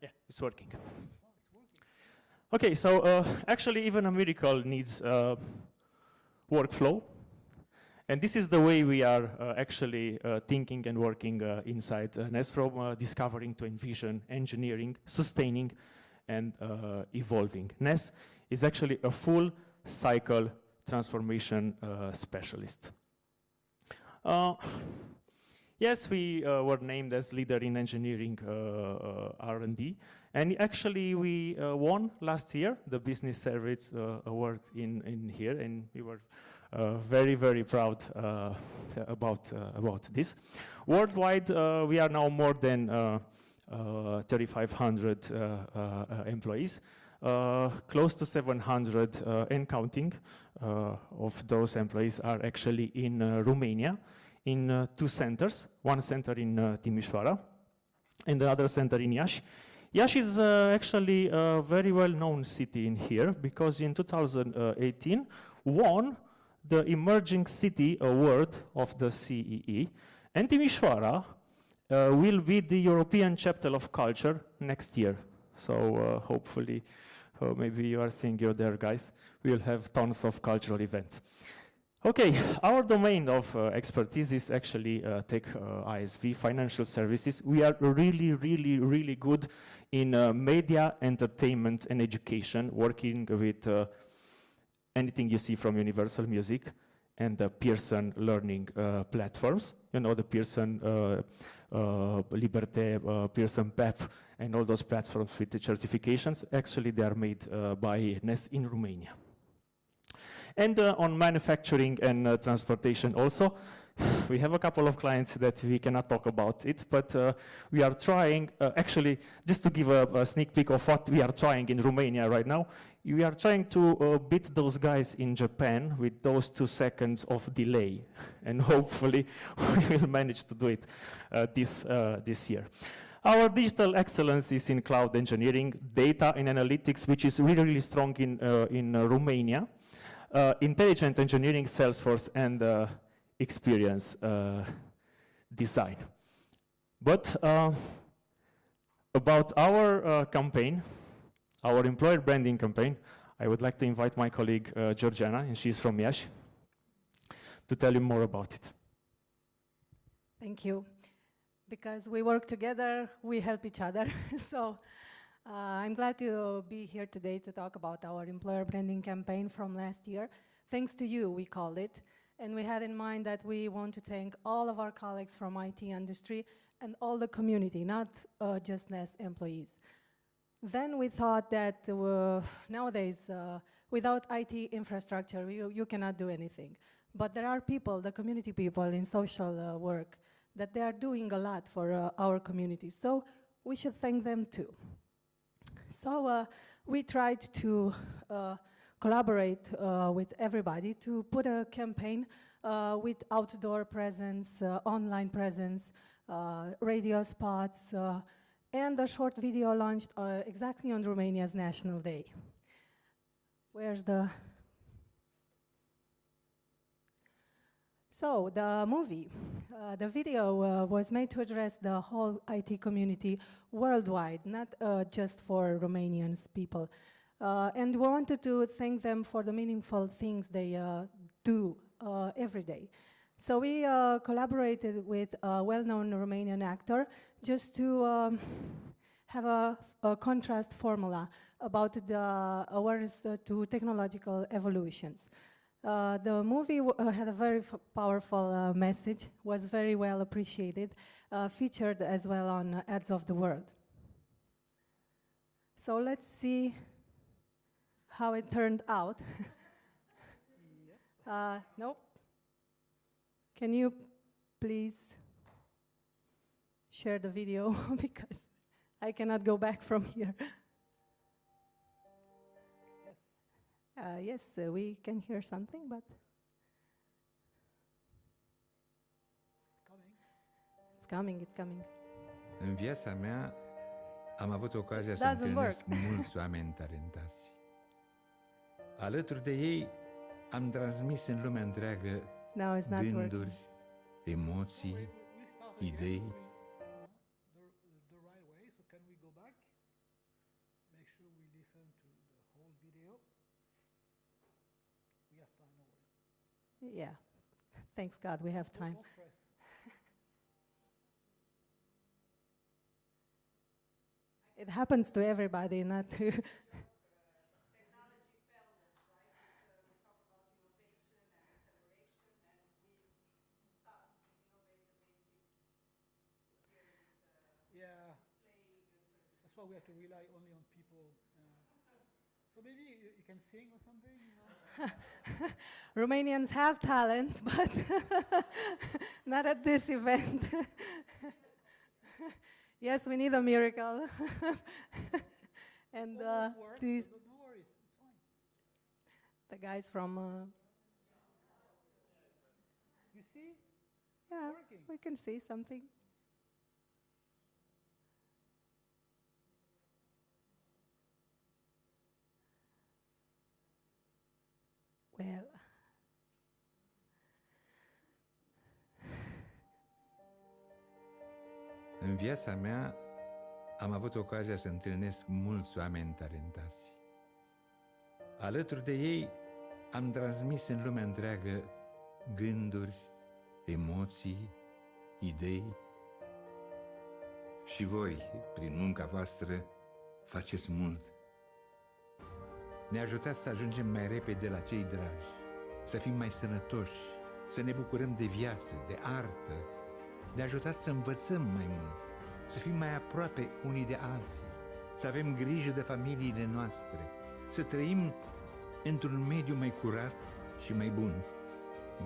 Yeah, it's working. Okay, so actually even a miracle needs workflow. And this is the way we are actually thinking and working inside Ness, from discovering to envision, engineering, sustaining, and evolving. Ness is actually a full cycle transformation specialist. Yes, we were named as leader in engineering R&D, and actually we won last year the Business Service Award in here, and we were very, very proud about this. Worldwide, we are now more than 3,500 employees. Close to 700 and counting of those employees are actually in Romania, in 2 centers, one center in Timișoara and the other center in Iași. Iași is actually a very well-known city in here because in 2018 won the Emerging City Award of the CEE, and Timișoara will be the European Chapter of Culture next year. So hopefully, maybe you are thinking you're there, guys. We will have tons of cultural events. Okay, our domain of expertise is actually tech, ISV, financial services. We are really, really, really good in media, entertainment, and education, working with anything you see from Universal Music and the Pearson learning platforms. You know, the Pearson Liberté, Pearson PEP, and all those platforms with the certifications. Actually, they are made by NES in Romania. And on manufacturing and transportation also, we have a couple of clients that we cannot talk about it, but we are trying, actually, just to give a sneak peek of what we are trying in Romania right now, we are trying to beat those guys in Japan with those 2 seconds of delay. And hopefully, we will manage to do it this year. Our digital excellence is in cloud engineering, data and analytics, which is really, really strong in Romania. Intelligent engineering, Salesforce, and experience design. But about our campaign, our employer branding campaign, I would like to invite my colleague Georgiana, and she's from Iași, to tell you more about it. Thank you. Because we work together, we help each other. So I'm glad to be here today to talk about our employer branding campaign from last year. Thanks to you, we called it. And we had in mind that we want to thank all of our colleagues from IT industry and all the community, not just NES employees. Then we thought that nowadays, without IT infrastructure, you cannot do anything. But there are people, the community people in social work, that they are doing a lot for our community. So we should thank them too. So we tried to collaborate with everybody to put a campaign with outdoor presence, online presence, radio spots, and a short video launched exactly on Romania's National Day. Where's the... So the movie, the video was made to address the whole IT community worldwide, not just for Romanian people. And we wanted to thank them for the meaningful things they do every day. So we collaborated with a well-known Romanian actor just to have a contrast formula about the awareness to technological evolutions. The movie had a very powerful message, was very well appreciated, featured as well on Ads of the World. So let's see how it turned out. Nope. Can you please share the video because I cannot go back from here. Yes, we can hear something, but it's coming, it's coming. În viața mea am avut ocazia să întâlnesc mulți oameni talentați. Alături de ei am transmis în lumea întreagă gânduri, emoții, idei. Yeah, thanks God, we have time. It happens to everybody, not to... why we have to rely only on people. So maybe you can sing or something, you know? Romanians have talent, but not at this event. Yes, we need a miracle. And these, No worries, it's fine. the guys from... You see? yeah, Working. we can see something. Well, În viața mea am avut ocazia să întâlnesc mulți oameni talentați. Alături de ei am transmis în lumea întreagă gânduri, emoții, idei. Și voi, prin munca voastră, faceți mult. Ne ajutați să ajungem mai repede la cei dragi, să fim mai sănătoși, să ne bucurăm de viață, de artă. Ne ajutați să învățăm mai mult, să fim mai aproape unii de alții, să avem grijă de familiile noastre, să trăim într-un mediu mai curat și mai bun.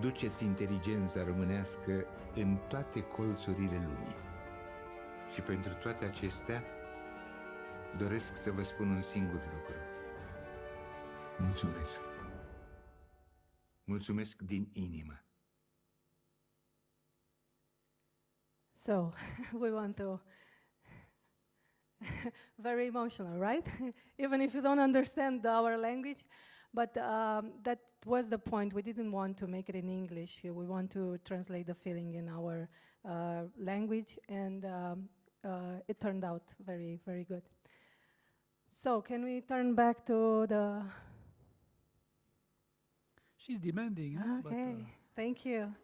Duceți inteligența românească în toate colțurile lumii. Și pentru toate acestea, doresc să vă spun un singur lucru. Mulțumesc. Mulțumesc din inimă. so we want to... Very emotional, right? Even if you don't understand our language. But that was the point. We didn't want to make it in English. We want to translate the feeling in our language, and it turned out very, very good. So can we turn back to the... She's demanding, huh? Okay, thank you.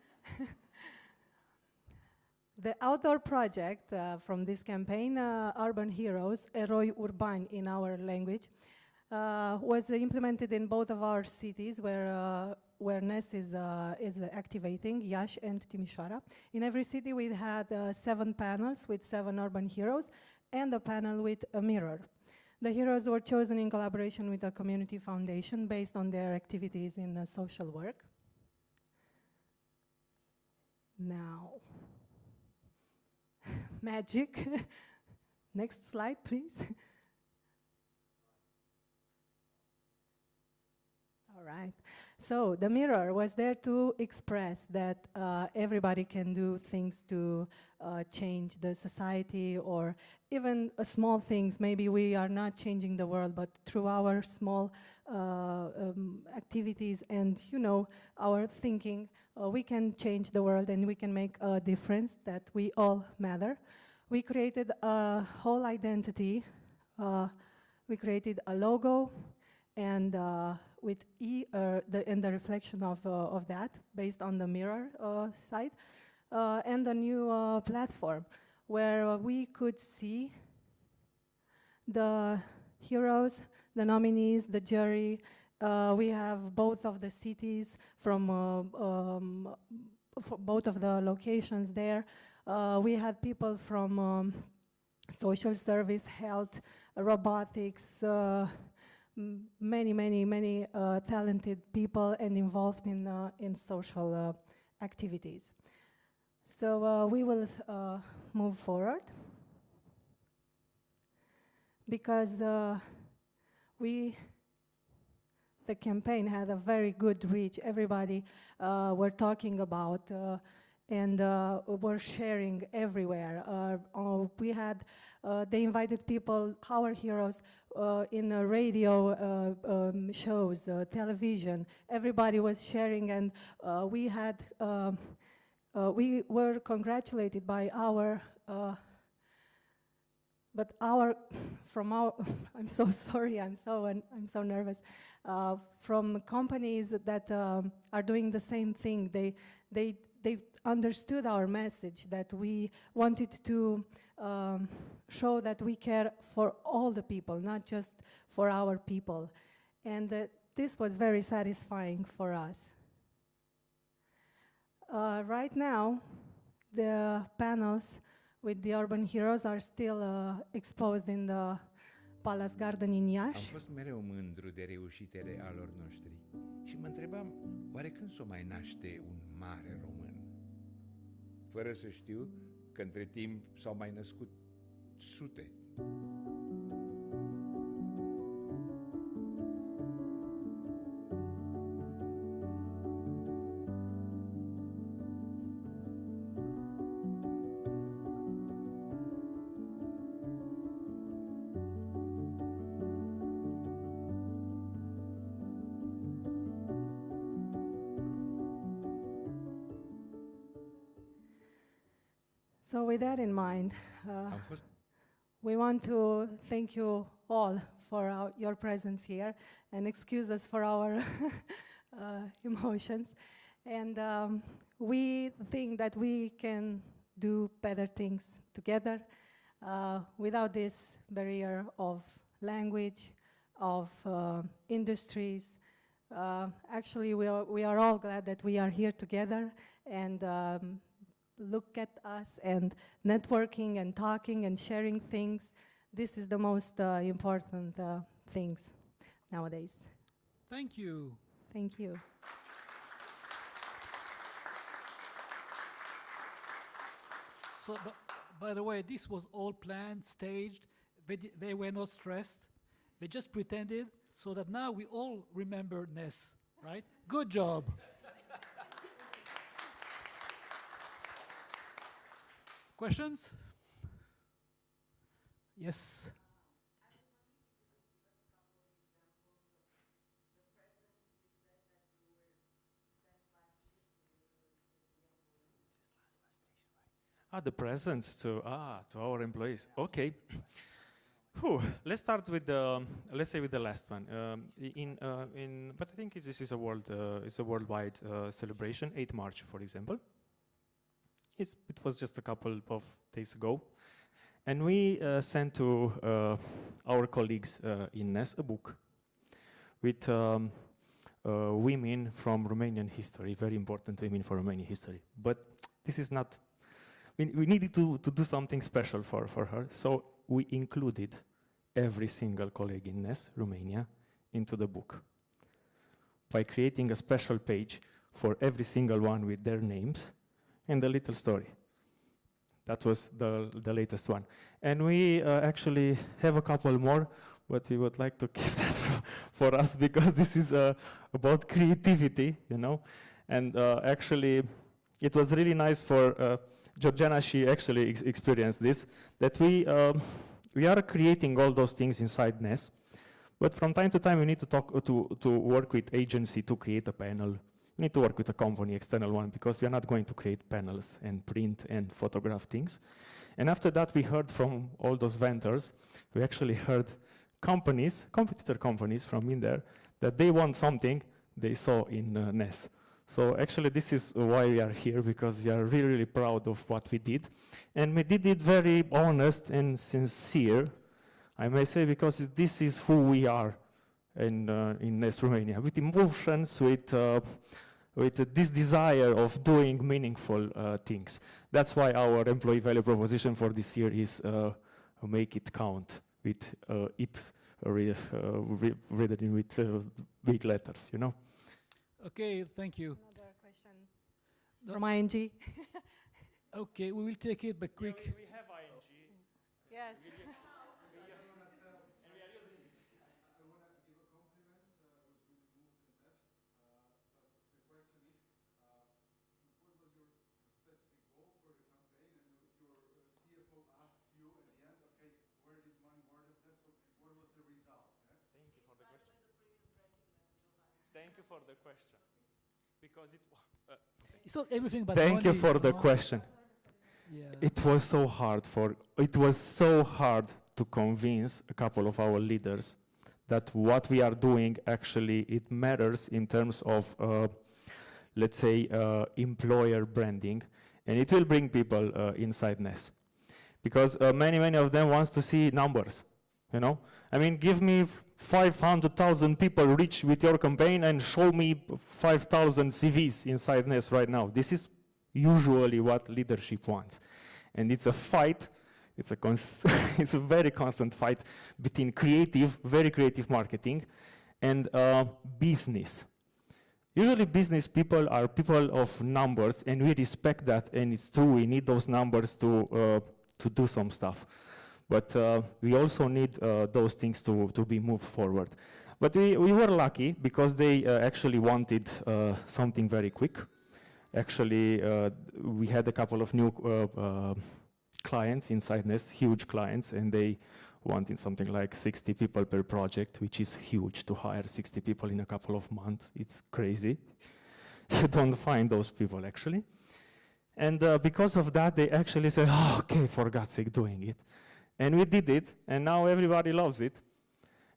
The outdoor project from this campaign, Urban Heroes, Eroi Urbani in our language, was implemented in both of our cities where NES is activating, Iași and Timișoara. In every city we had 7 panels with 7 urban heroes and a panel with a mirror. The heroes were chosen in collaboration with a community foundation based on their activities in social work. Now, magic. Next slide, please. All right. So the mirror was there to express that everybody can do things to change the society, or even small things. Maybe we are not changing the world, but through our small activities and, you know, our thinking, we can change the world and we can make a difference, that we all matter. We created a whole identity. We created a logo, and with and the reflection of that, based on the mirror side, and a new platform where we could see the heroes, the nominees, the jury. We have both of the cities from both of the locations there. We had people from social service, health, robotics, many talented people and involved in social activities. So we will move forward, because the campaign had a very good reach. Everybody were talking about and were sharing everywhere. We had, they invited people, our heroes, in radio shows, television. Everybody was sharing, and we were congratulated by our, I'm so sorry, I'm so nervous. From companies that are doing the same thing, they understood our message, that we wanted to show that we care for all the people, not just for our people. And this was very satisfying for us. Right now, the panels with the urban heroes are still exposed in the Palace Garden in Am Iași. fost mereu mândru de reușitele alor noștri și mă întrebam, oare când s-o mai naște un mare român? Fără să știu că între timp s-au mai născut sute. So with that in mind, Am fost we want to thank you all for your presence here and excuse us for our emotions. And we think that we can do better things together without this barrier of language, of industries. Actually, we are all glad that we are here together and look at us and networking and talking and sharing things. This is the most important things nowadays. Thank you. Thank you. So, by the way, this was all planned, staged. They were not stressed. They just pretended so that now we all remember Ness, right? Good job. Questions? Yes. The presents to our employees. Okay. Whew. Let's start with the with the last one. But I think this is a worldwide celebration. 8 March, for example. It was just a couple of days ago, and we sent to our colleagues in NES a book with women from Romanian history, very important women from Romanian history. But this is not. We needed to do something special for her, so we included every single colleague in NES Romania into the book by creating a special page for every single one with their names and a little story. That was the latest one. And we actually have a couple more, but we would like to keep that for us because this is about creativity, you know. And actually, it was really nice for Georgiana. She actually experienced this, that we are creating all those things inside NES, but from time to time we need to work with agency to create a panel. We need to work with a company, external one, because we are not going to create panels and print and photograph things. And after that, we heard from all those vendors, we actually heard companies, competitor companies from in there, that they want something they saw in NES. So actually, this is why we are here, because we are really, really proud of what we did. And we did it very honest and sincere, I may say, because this is who we are in NES Romania, with emotions, with this desire of doing meaningful things. That's why our employee value proposition for this year is make it count, with written with big letters, you know. Okay, thank you. Another question from ING. Okay, we will take it, but quick. Yeah, we have ING. Yes. Thank you for the question. Because It's not everything but Thank you money, for the know? question. Yeah. It was so hard to convince a couple of our leaders that what we are doing actually it matters in terms of let's say employer branding, and it will bring people inside NES, because many of them wants to see numbers. You know, I mean, give me 500,000 people reach with your campaign and show me 5,000 CVs inside NES right now. This is usually what leadership wants. And it's a fight, it's a, it's a very constant fight between creative, very creative marketing and business. Usually business people are people of numbers, and we respect that, and it's true, we need those numbers to do some stuff. But we also need those things to be moved forward. But we were lucky because they actually wanted something very quick. Actually, we had a couple of new clients inside Nest, huge clients, and they wanted something like 60 people per project, which is huge to hire 60 people in a couple of months. It's crazy. You don't find those people, actually. And because of that, they actually said, oh, okay, for God's sake, doing it. And we did it, and now everybody loves it.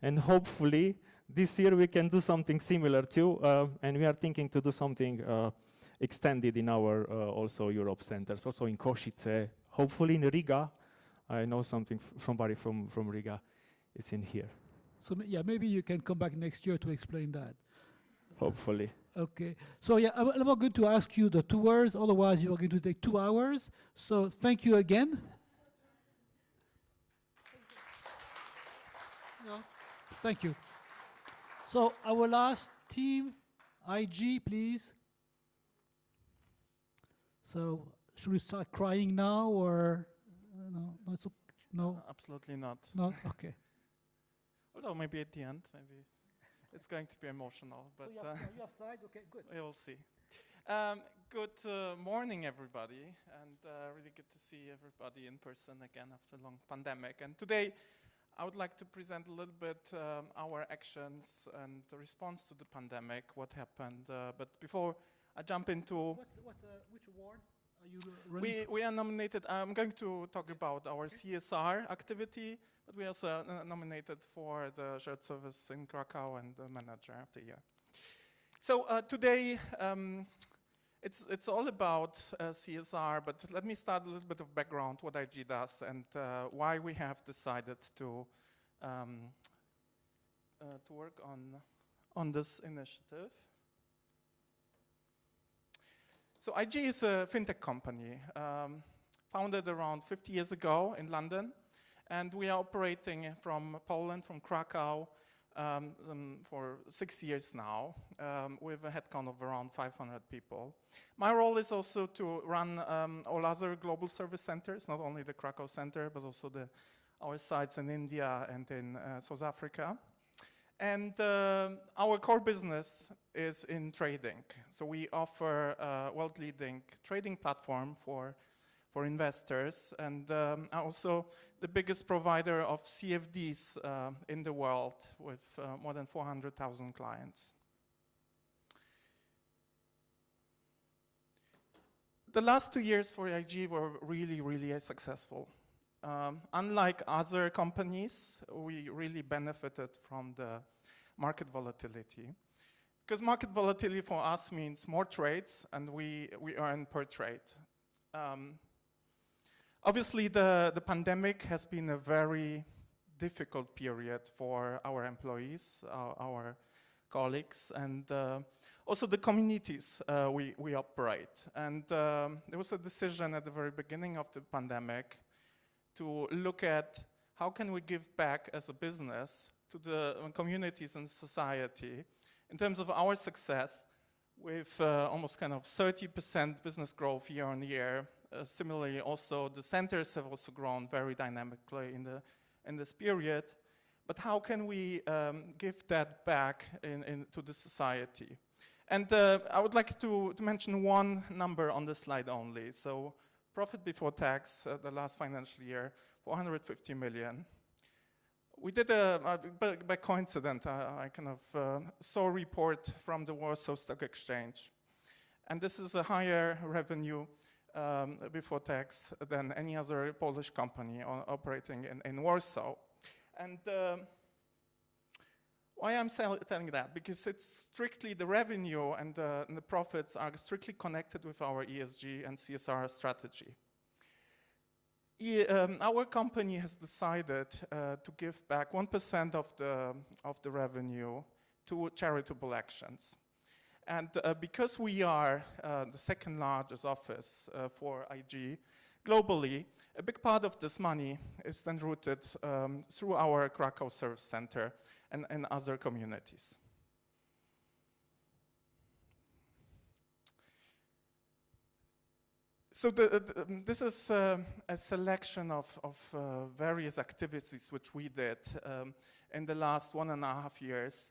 And hopefully, this year we can do something similar too, and we are thinking to do something extended in our also Europe centers, also in Košice, hopefully in Riga. I know somebody from Riga is in here. So yeah, maybe you can come back next year to explain that. Hopefully. Okay. So yeah, I'm not going to ask you the 2 hours, otherwise you are going to take 2 hours. So thank you again. No. Thank you. So our last team, IG, please. So should we start crying now, or no? No, it's okay. No. Absolutely not. No. Okay. Although maybe at the end, maybe it's going to be emotional. But you have slides. Okay, good. We will see. Good morning, everybody, and really good to see everybody in person again after a long pandemic. And today, I would like to present a little bit our actions and the response to the pandemic, what happened. But before I jump into... Which award are you running? We are nominated, I'm going to talk about our CSR activity, but we also nominated for the shared service in Krakow and the manager of the year. So today, it's all about CSR, but let me start a little bit of background, what IG does, and why we have decided to work on this initiative. So IG is a fintech company, founded around 50 years ago in London, and we are operating from Poland, from Krakow, for 6 years now, with a headcount of around 500 people. My role is also to run all other global service centers, not only the Krakow center, but also our sites in India and in South Africa. And our core business is in trading. So we offer a world-leading trading platform for investors, and also the biggest provider of CFDs in the world, with more than 400,000 clients. The last 2 years for IG were really, really successful. Unlike other companies, we really benefited from the market volatility. Because market volatility for us means more trades, and we earn per trade. Obviously, the pandemic has been a very difficult period for our employees, our colleagues, and also the communities we operate. And there was a decision at the very beginning of the pandemic to look at how can we give back as a business to the communities and society in terms of our success, with almost kind of 30% business growth year on year. Similarly, also the centers have also grown very dynamically in this period. But how can we give that back to the society? And I would like to mention one number on this slide only. So profit before tax, the last financial year, 450 million. We did by coincidence, I kind of saw a report from the Warsaw Stock Exchange. And this is a higher revenue before tax than any other Polish company operating in Warsaw. And why I'm telling that? Because it's strictly the revenue and the profits are strictly connected with our ESG and CSR strategy. Our company has decided to give back 1% of the revenue to charitable actions. And because we are the second largest office for IG, globally, a big part of this money is then routed through our Krakow Service Center and other communities. So this is a selection of various activities which we did in the last 1.5 years.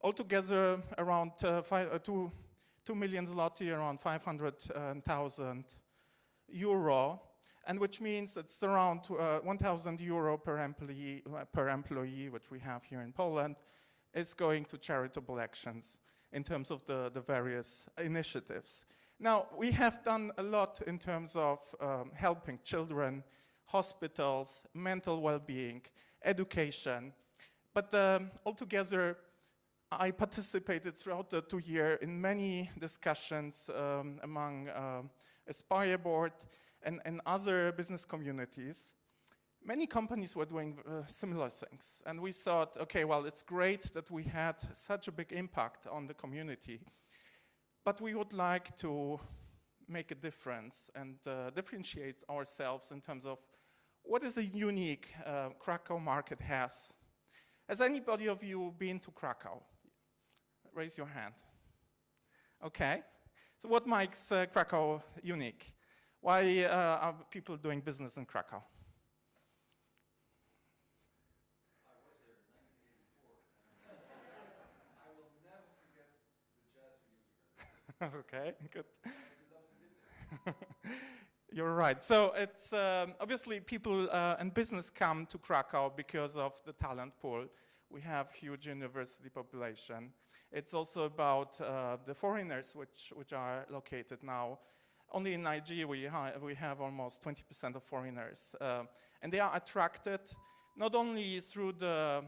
Altogether, around 2 million zloty, around 500,000 euro, and which means it's around 1,000 euro per employee, which we have here in Poland, is going to charitable actions in terms of the various initiatives. Now, we have done a lot in terms of helping children, hospitals, mental well-being, education, but altogether, I participated throughout the 2 years in many discussions among Aspire board and other business communities. Many companies were doing similar things, and we thought, okay, well, it's great that we had such a big impact on the community, but we would like to make a difference and differentiate ourselves in terms of what is a unique Krakow market has. Has anybody of you been to Krakow? Raise your hand. Okay. So what makes Krakow unique? Why are people doing business in Krakow? I was there in 1984. I will never forget the jazz music. Okay, good. You're right. So it's obviously people and business come to Krakow because of the talent pool. We have huge university population. It's also about the foreigners which are located now. Only in Nigeria we have almost 20% of foreigners, and they are attracted not only through the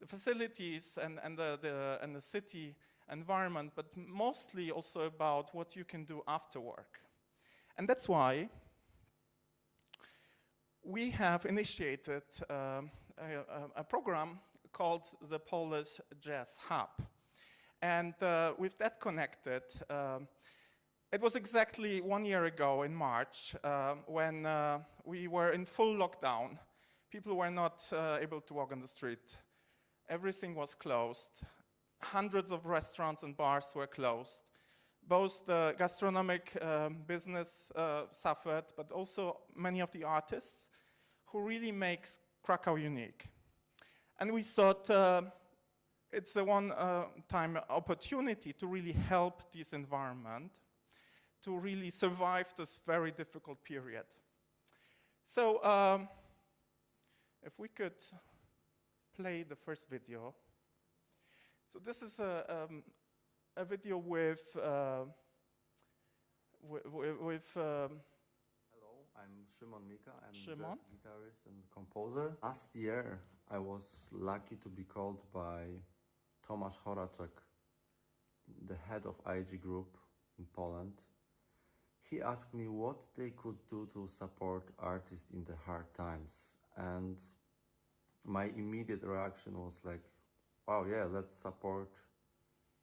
facilities and the city environment, but mostly also about what you can do after work. And that's why we have initiated a program called the Polish Jazz Hub. And with that connected, it was exactly 1 year ago in March when we were in full lockdown. People were not able to walk on the street. Everything was closed. Hundreds of restaurants and bars were closed. Both the gastronomic business suffered, but also many of the artists who really makes Krakow unique. And we thought it's a one-time opportunity to really help this environment to really survive this very difficult period. So if we could play the first video. So this is a video with Hello, I'm Szymon Mika. I'm Szymon? jazz guitarist and composer. Last year, I was lucky to be called by Tomasz Horaczek, the head of IG Group in Poland. He asked me what they could do to support artists in the hard times. And my immediate reaction was like, wow, yeah, let's support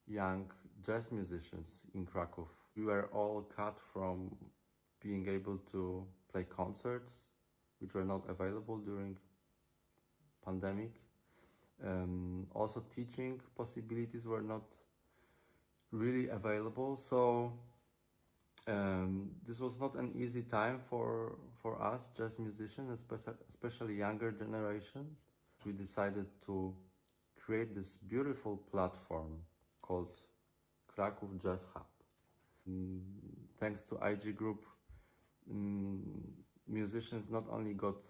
young jazz musicians in Krakow. We were all cut from being able to play concerts, which were not available during pandemic. Also teaching possibilities were not really available. So this was not an easy time for us jazz musicians, especially younger generation. We decided to create this beautiful platform called Krakow Jazz Hub. Thanks to IG Group, musicians not only got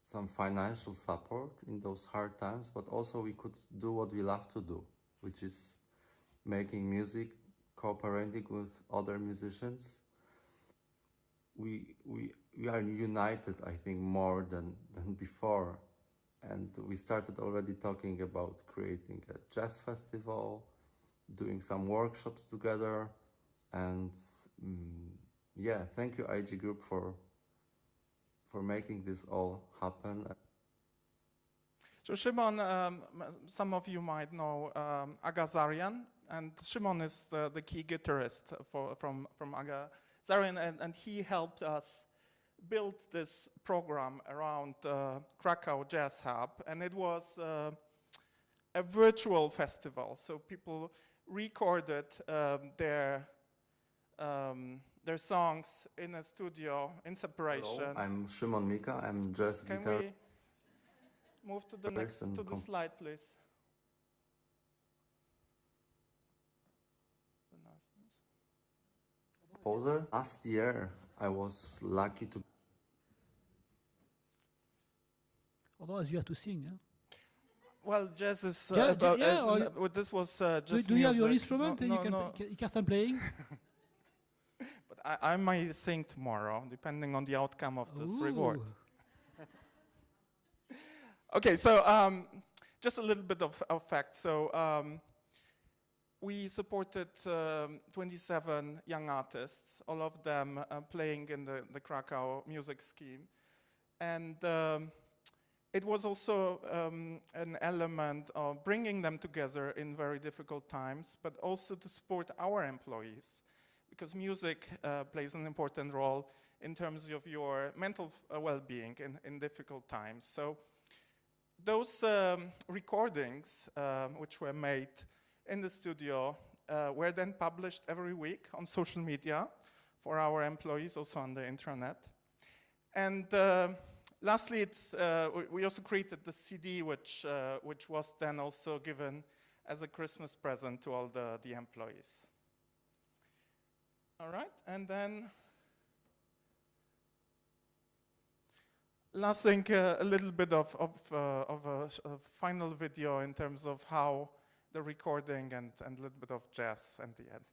some financial support in those hard times, but also we could do what we love to do, which is making music, cooperating with other musicians. We are united, I think, more than before. And we started already talking about creating a jazz festival, doing some workshops together. And yeah, thank you IG Group for making this all happen. So Szymon, some of you might know Aga Zarian, and Szymon is the key guitarist from Aga Zarian, and he helped us built this program around Krakow Jazz Hub, and it was a virtual festival. So people recorded their songs in a studio in separation. Hello, I'm Szymon Mika. I'm jazz Can guitar. we move to the next slide, please? Composer. Last year, I was lucky to. Otherwise, you have to sing. Yeah? Well, jazz is this was just. Do you have your music. instrument? No, You can start playing. But I might sing tomorrow, depending on the outcome of this reward. Okay, so just a little bit of facts. So we supported 27 young artists, all of them playing in the Krakow music scheme. And it was also an element of bringing them together in very difficult times, but also to support our employees, because music plays an important role in terms of your mental well-being in difficult times. So those recordings, which were made in the studio, were then published every week on social media for our employees, also on the intranet. And lastly, we also created the CD, which was then also given as a Christmas present to all the employees. All right, and then last thing, a little bit of a final video in terms of how the recording and a little bit of jazz at the end.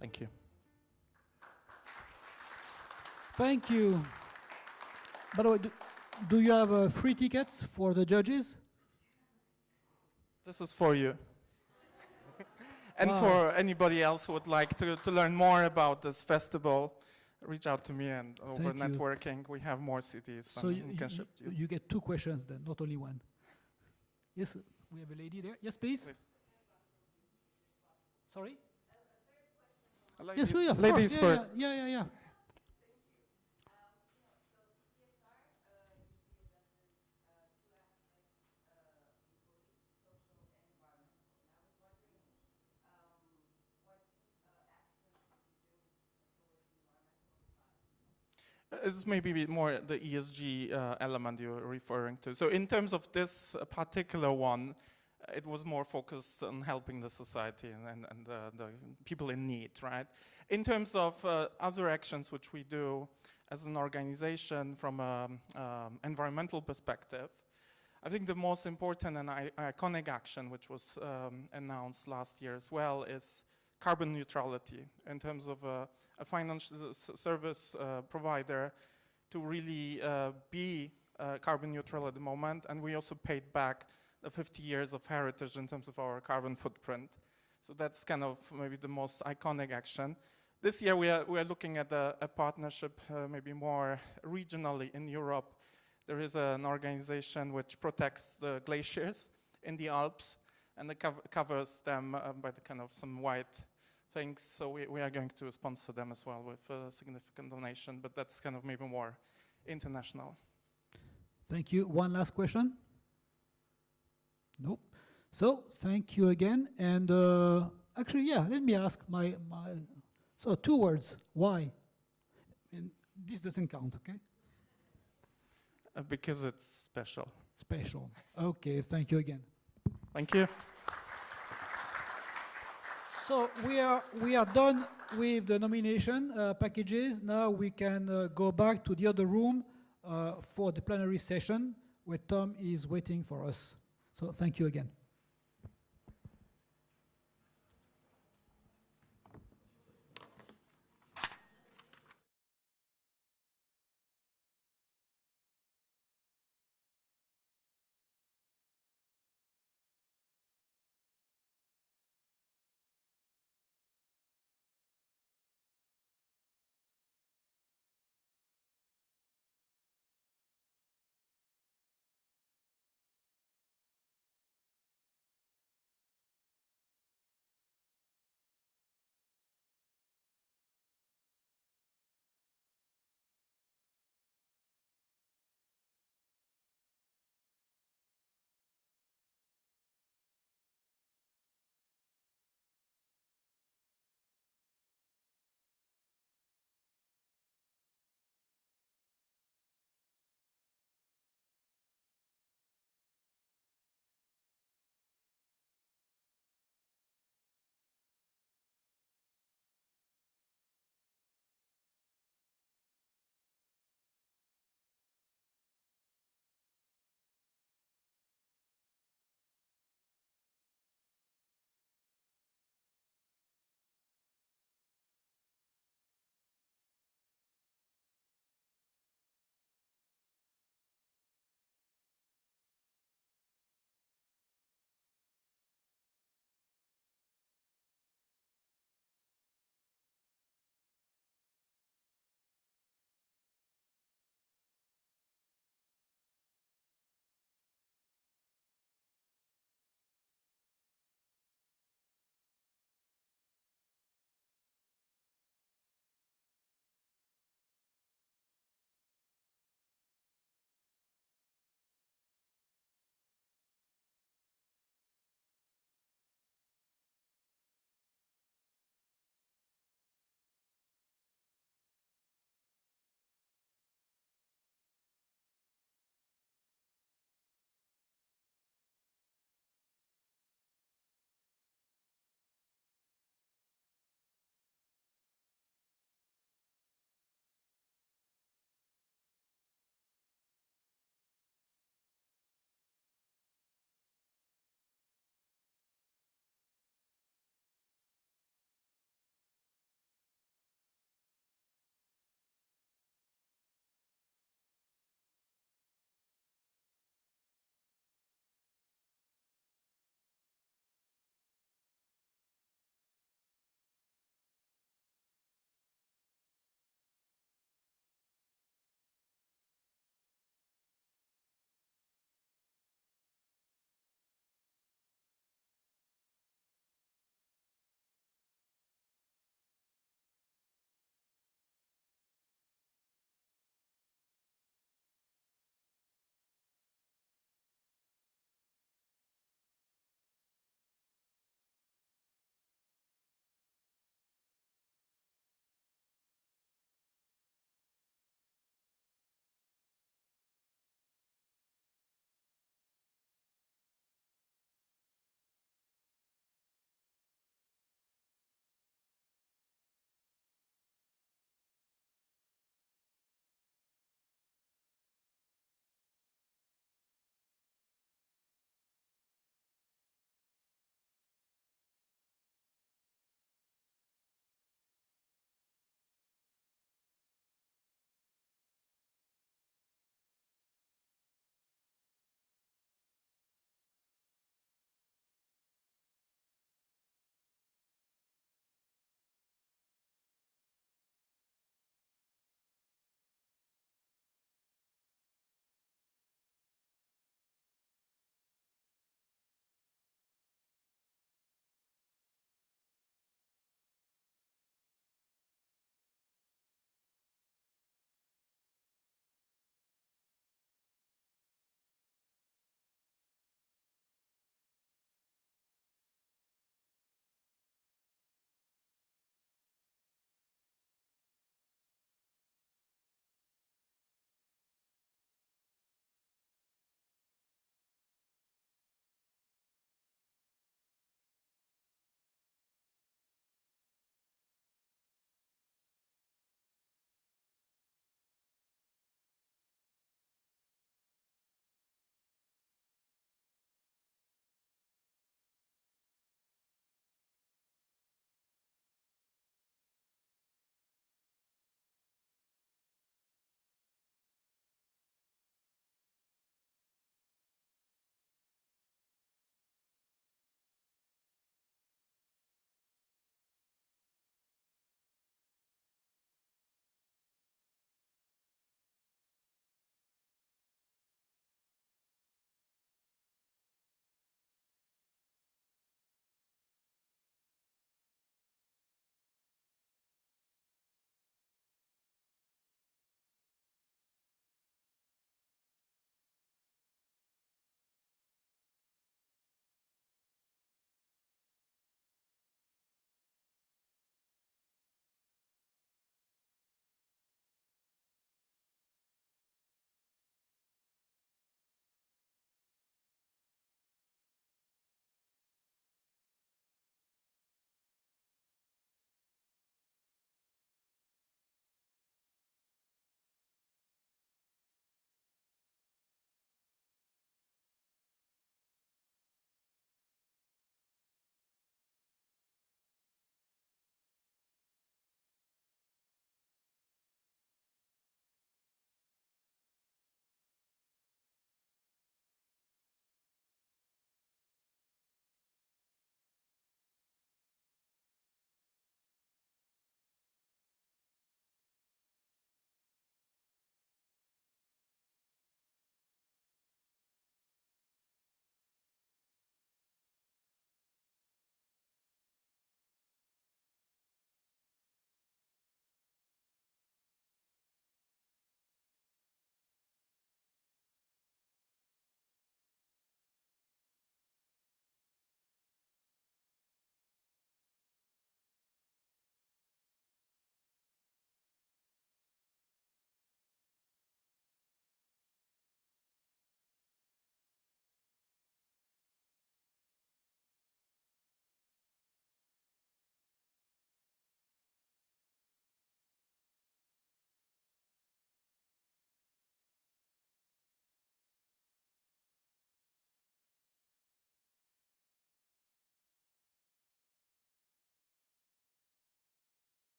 Thank you. Thank you. By the way, do you have free tickets for the judges? This is for you. And for anybody else who would like to learn more about this festival, reach out to me, and over networking, we have more CDs. So you get 2 questions then, not only one. Yes, we have a lady there. Yes, please. Sorry? Yes, we have. Ladies first. Yeah. It's maybe more the ESG element you're referring to. So in terms of this particular one, it was more focused on helping the society and the people in need, right? In terms of other actions which we do as an organization from an environmental perspective, I think the most important and iconic action which was announced last year as well is carbon neutrality in terms of a financial service provider to really be carbon neutral at the moment. And we also paid back the 50 years of heritage in terms of our carbon footprint. So that's kind of maybe the most iconic action. This year we are looking at a partnership maybe more regionally in Europe. There is an organization which protects the glaciers in the Alps, and it covers them by the kind of some white things. So we are going to sponsor them as well with a significant donation, but that's kind of maybe more international. Thank you. One last question? Nope. So thank you again. And actually, yeah, let me ask so 2 words. Why? And this doesn't count, okay? Because it's special. Special. Okay, thank you again. Thank you. So we are done with the nomination packages. Now we can go back to the other room for the plenary session where Tom is waiting for us. So thank you again.